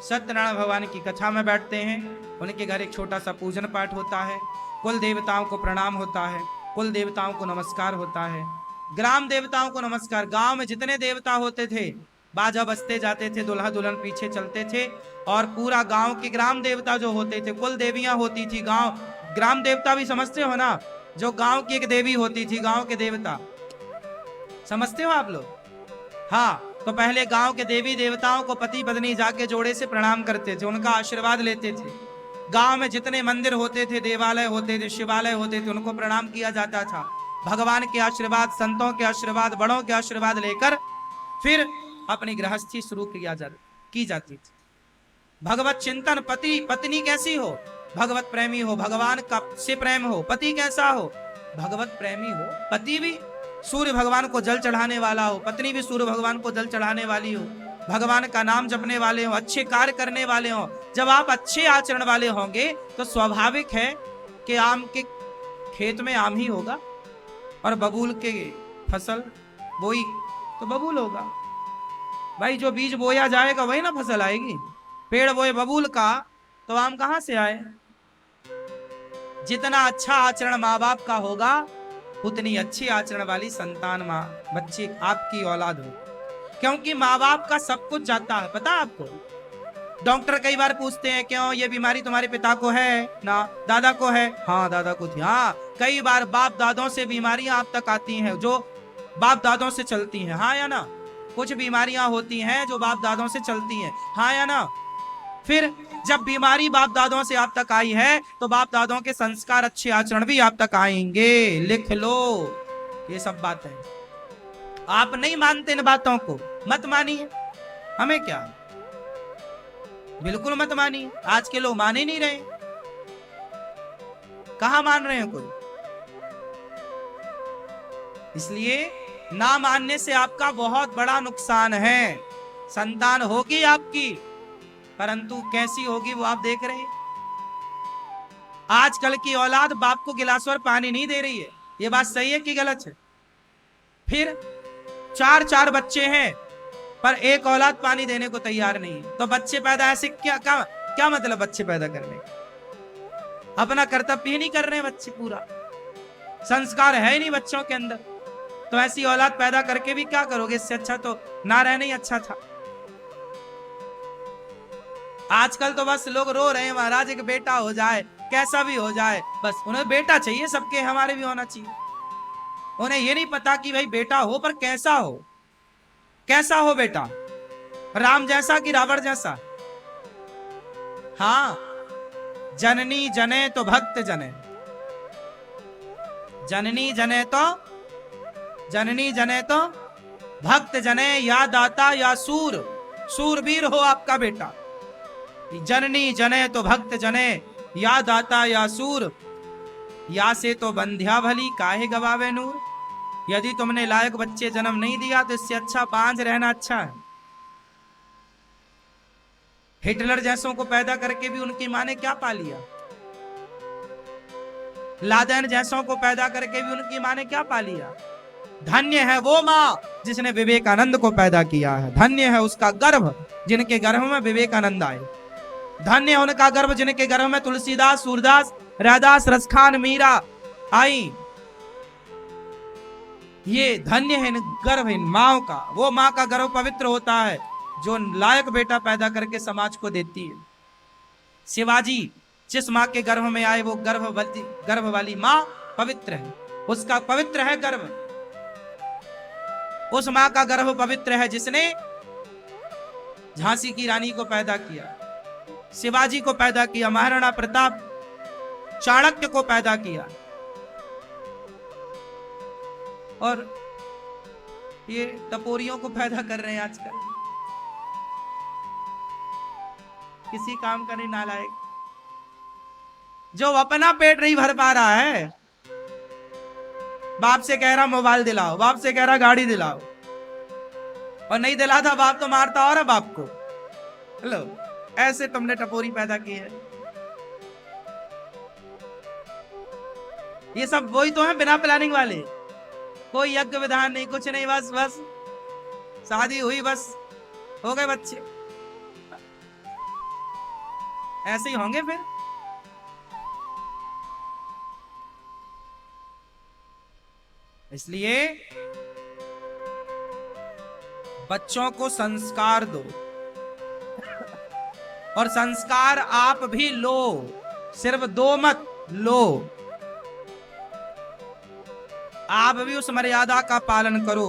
सत्यनारायण भगवान की कथा में बैठते हैं, उनके घर एक छोटा सा पूजन पाठ होता है, कुल देवताओं को प्रणाम होता है, कुल देवताओं को नमस्कार होता है, ग्राम देवताओं को नमस्कार। गांव में जितने देवता होते थे बाजा बजते जाते थे, दुल्हा दुल्हन पीछे चलते थे, और पूरा गांव के ग्राम देवता जो होते थे, कुल देवियां होती थी। गांव ग्राम देवता भी समझते हो ना? जो गांव की एक देवी होती थी, गांव के देवता समझते हो आप लोग? हाँ। तो पहले गांव के देवी देवताओं को पति पत्नी जाके जोड़े से प्रणाम करते थे, उनका आशीर्वाद लेते थे। गांव में जितने मंदिर होते थे, देवालय होते थे, शिवालय होते थे, उनको प्रणाम किया जाता था। भगवान के आशीर्वाद, संतों के आशीर्वाद, बड़ों के आशीर्वाद लेकर फिर अपनी गृहस्थी शुरू की जाती थी। भगवत चिंतन, पति पत्नी कैसी हो? भगवत प्रेमी हो, भगवान का से प्रेम हो। पति कैसा हो? भगवत प्रेमी हो। पति भी सूर्य भगवान को जल चढ़ाने वाला हो, पत्नी भी सूर्य भगवान को जल चढ़ाने वाली हो, भगवान का नाम जपने वाले हो, अच्छे कार्य करने वाले हो। जब आप अच्छे आचरण वाले होंगे तो स्वाभाविक है कि आम के खेत में आम ही होगा, और बबूल के फसल बोई तो बबूल होगा। भाई जो बीज बोया जाएगा वही ना फसल आएगी। पेड़ बोए बबूल का तो आम कहां से आए। जितना अच्छा आचरण माँ बाप का होगा उतनी अच्छी आचरण वाली संतान माँ बच्चे आपकी औलाद हो, क्योंकि माँ बाप का सब कुछ जाता है। पता है आपको, डॉक्टर कई बार पूछते हैं क्यों ये बीमारी तुम्हारे पिता को है ना, दादा को है, हाँ दादा को थी। हाँ, कई बार बाप दादों से बीमारियां आप तक आती हैं जो बाप दादों से चलती हैं, हाँ या ना। कुछ बीमारियां होती हैं जो बाप दादों से चलती हैं, हाँ या ना। फिर जब बीमारी बाप दादों से आप तक आई है तो बाप दादों के संस्कार अच्छे आचरण भी आप तक आएंगे। लिख लो ये सब बात है। आप नहीं मानते इन बातों को, मत मानिए, हमें क्या, बिल्कुल मत मानिए। आज के लोग मान ही नहीं रहे, कहां मान रहे हैं कोई। इसलिए ना मानने से आपका बहुत बड़ा नुकसान है। संतान होगी आपकी, परंतु कैसी होगी वो आप देख रहे हैं। आजकल की औलाद बाप को गिलास भर पानी नहीं दे रही है, ये बात सही है कि गलत है। फिर चार चार बच्चे हैं पर एक औलाद पानी देने को तैयार नहीं है, तो बच्चे पैदा ऐसे क्या मतलब बच्चे पैदा करने, अपना कर्तव्य ही नहीं कर रहे हैं बच्चे, पूरा संस्कार है ही नहीं बच्चों के अंदर। तो ऐसी औलाद पैदा करके भी क्या करोगे, इससे अच्छा तो ना रहना ही अच्छा था। आजकल तो बस लोग रो रहे हैं महाराज एक बेटा हो जाए, कैसा भी हो जाए, बस उन्हें बेटा चाहिए, सबके हमारे भी होना चाहिए। उन्हें ये नहीं पता कि भाई बेटा हो पर कैसा हो, कैसा हो बेटा, राम जैसा कि रावण जैसा। हाँ, जननी जने तो भक्त जने, जननी जने तो भक्त जने, या दाता या सूरवीर हो आपका बेटा। जननी जने तो भक्त जने, या दाता या सूर, या से तो बंध्या भली काहे गवावे नूर। यदि तुमने लायक बच्चे जन्म नहीं दिया तो इससे अच्छा बांझ रहना अच्छा है। हिटलर जैसों को पैदा करके भी उनकी माँ ने क्या पा लिया, लादेन जैसों को पैदा करके भी उनकी माँ ने क्या पा लिया। धन्य है वो माँ जिसने विवेकानंद को पैदा किया है, धन्य है उसका गर्भ जिनके गर्भ में विवेकानंद आए, धन्य है उनका गर्भ जिनके गर्भ में तुलसीदास, सूरदास, रैदास, रसखान, मीरा आई। ये धन्य है इन गर्भ, इन माओ का। वो माँ का गर्भ पवित्र होता है जो लायक बेटा पैदा करके समाज को देती है। शिवाजी जिस माँ के गर्भ में आए वो गर्भ वाली माँ पवित्र है, उसका पवित्र है गर्भ। उस माँ का गर्भ पवित्र है जिसने झांसी की रानी को पैदा किया, शिवाजी को पैदा किया, महाराणा प्रताप, चाणक्य को पैदा किया। और ये टपोरियों को पैदा कर रहे हैं आजकल, किसी काम का नहीं, नालायक, जो अपना पेट नहीं भर पा रहा है, बाप से कह रहा मोबाइल दिलाओ, बाप से कह रहा गाड़ी दिलाओ, और नहीं दिलाता बाप तो मारता और है बाप को। हेलो, ऐसे तुमने टपोरी पैदा की है। ये सब वही तो है बिना प्लानिंग वाले, कोई यज्ञ विधान नहीं, कुछ नहीं, बस बस शादी हुई, बस हो गए बच्चे, ऐसे ही होंगे फिर। इसलिए बच्चों को संस्कार दो, और संस्कार आप भी लो, सिर्फ दो मत लो, आप भी उस मर्यादा का पालन करो।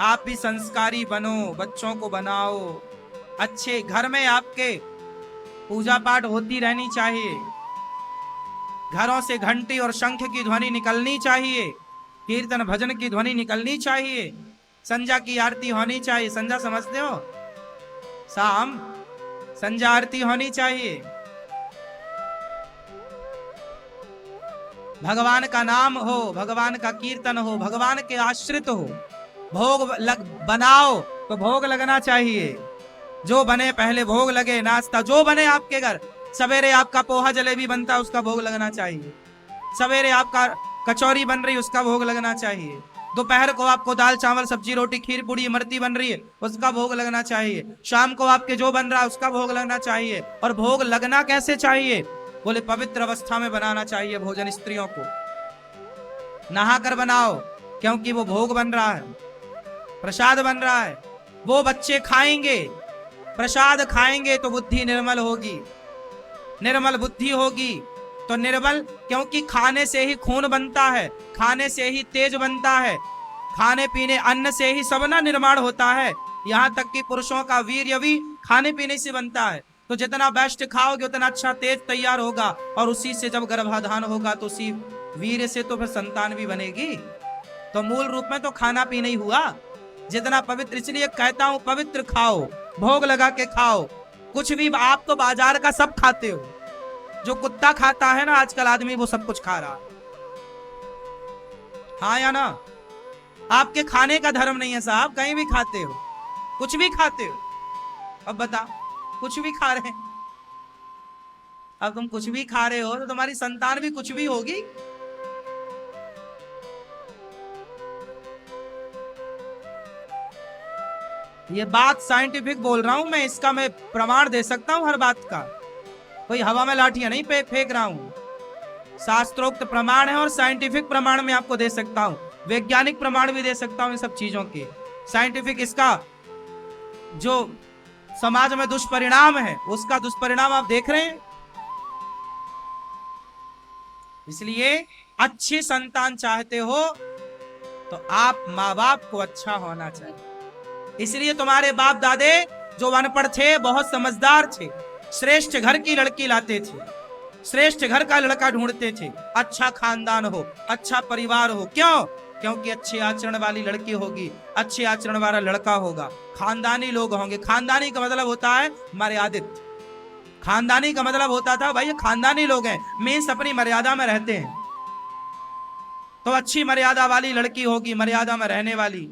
आप भी संस्कारी बनो, बच्चों को बनाओ अच्छे। घर में आपके पूजा पाठ होती रहनी चाहिए, घरों से घंटी और शंख की ध्वनि निकलनी चाहिए, कीर्तन भजन की ध्वनि निकलनी चाहिए, संध्या की आरती होनी चाहिए। संध्या समझते हो, शाम संध्या आरती होनी चाहिए। भगवान का नाम हो, भगवान का कीर्तन हो, भगवान के आश्रित हो, भोग बनाओ तो भोग लगना चाहिए। जो बने पहले भोग लगे, नाश्ता जो बने आपके घर, सवेरे आपका पोहा जलेबी बनता है उसका भोग लगना चाहिए, सवेरे आपका कचौरी बन रही उसका भोग लगना चाहिए, दोपहर को आपको दाल चावल सब्जी रोटी खीर पूड़ी इमरती बन रही है उसका भोग लगना चाहिए, शाम को आपके जो बन रहा है उसका भोग लगना चाहिए। और भोग लगना कैसे चाहिए? बोले पवित्र अवस्था में बनाना चाहिए भोजन। स्त्रियों को नहा कर बनाओ, क्योंकि वो भोग बन रहा है, प्रसाद बन रहा है, वो बच्चे खाएंगे, प्रसाद खाएंगे तो बुद्धि निर्मल होगी, निर्मल बुद्धि होगी तो निर्मल, क्योंकि खाने से ही खून बनता है, खाने से ही तेज बनता है, खाने पीने अन्न से ही सब ना निर्माण होता है। यहाँ तक कि पुरुषों का वीर्य भी खाने पीने से बनता है। तो जितना बेस्ट खाओगे उतना अच्छा तेज तैयार होगा, और उसी से जब गर्भाधान होगा तो उसी वीर्य से तो फिर संतान भी बनेगी। तो मूल रूप में तो खाना पीना ही हुआ। जितना पवित्र, इसलिए कहता हूं पवित्र खाओ, भोग लगा के खाओ। कुछ भी, आप तो बाजार का सब खाते हो, जो कुत्ता खाता है ना आजकल आदमी, वो सब कुछ खा रहा है। हाँ या ना? आपके खाने का धर्म नहीं है साहब, कहीं भी खाते हो, कुछ भी खाते हो। अब बता, कुछ भी खा रहे हैं, अब तुम कुछ भी खा रहे हो तो तुम्हारी संतान भी कुछ भी होगी। ये बात साइंटिफिक बोल रहा हूं मैं, इसका मैं प्रमाण दे सकता हूं हर बात का, कोई हवा में लाठियां नहीं फेंक रहा हूं। शास्त्रोक्त प्रमाण है और साइंटिफिक प्रमाण में आपको दे सकता हूं, वैज्ञानिक प्रमाण भी दे सकता हूं इन सब चीजों के। साइंटिफिक, इसका जो समाज में दुष्परिणाम है उसका दुष्परिणाम आप देख रहे हैं। इसलिए अच्छी संतान चाहते हो तो आप माँ बाप को अच्छा होना चाहिए। इसलिए तुम्हारे बाप दादे जो अनपढ़ थे बहुत समझदार थे, श्रेष्ठ घर की लड़की लाते थे, श्रेष्ठ घर का लड़का ढूंढते थे, अच्छा खानदान हो, अच्छा परिवार हो। क्यों? क्योंकि अच्छे आचरण वाली लड़की होगी, अच्छे आचरण वाला लड़का होगा, खानदानी लोग होंगे। खानदानी का मतलब होता है मर्यादित, खानदानी का मतलब होता था भाई ये खानदानी लोग हैं, मीन्स अपनी मर्यादा में रहते हैं। तो अच्छी मर्यादा वाली लड़की होगी, मर्यादा में रहने वाली,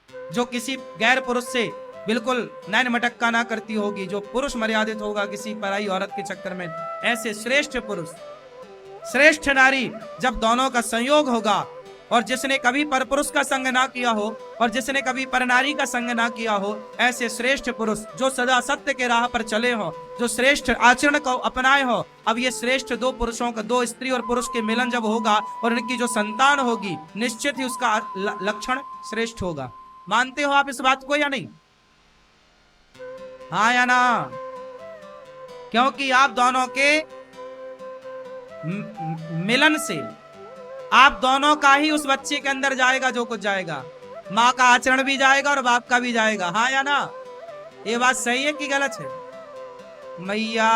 जो किसी गैर पुरुष से बिल्कुल नैन मटक्का ना करती होगी, जो पुरुष मर्यादित होगा किसी पराई औरत के चक्कर में। ऐसे श्रेष्ठ पुरुष, श्रेष्ठ नारी जब दोनों का संयोग होगा, और जिसने कभी परपुरुष का संग ना किया हो और जिसने कभी परनारी का संग ना किया हो, ऐसे श्रेष्ठ पुरुष जो सदा सत्य के राह पर चले हो, जो श्रेष्ठ आचरण को अपनाए हो। अब ये श्रेष्ठ दो पुरुषों का, दो स्त्री और पुरुष के मिलन जब होगा और इनकी जो संतान होगी, निश्चित ही उसका लक्षण श्रेष्ठ होगा। मानते हो आप इस बात को या नहीं? हाँ या ना? क्योंकि आप दोनों के मिलन से आप दोनों का ही उस बच्चे के अंदर जाएगा जो कुछ जाएगा, माँ का आचरण भी जाएगा और बाप का भी जाएगा। हाँ या ना? ये बात सही है कि गलत है? मैया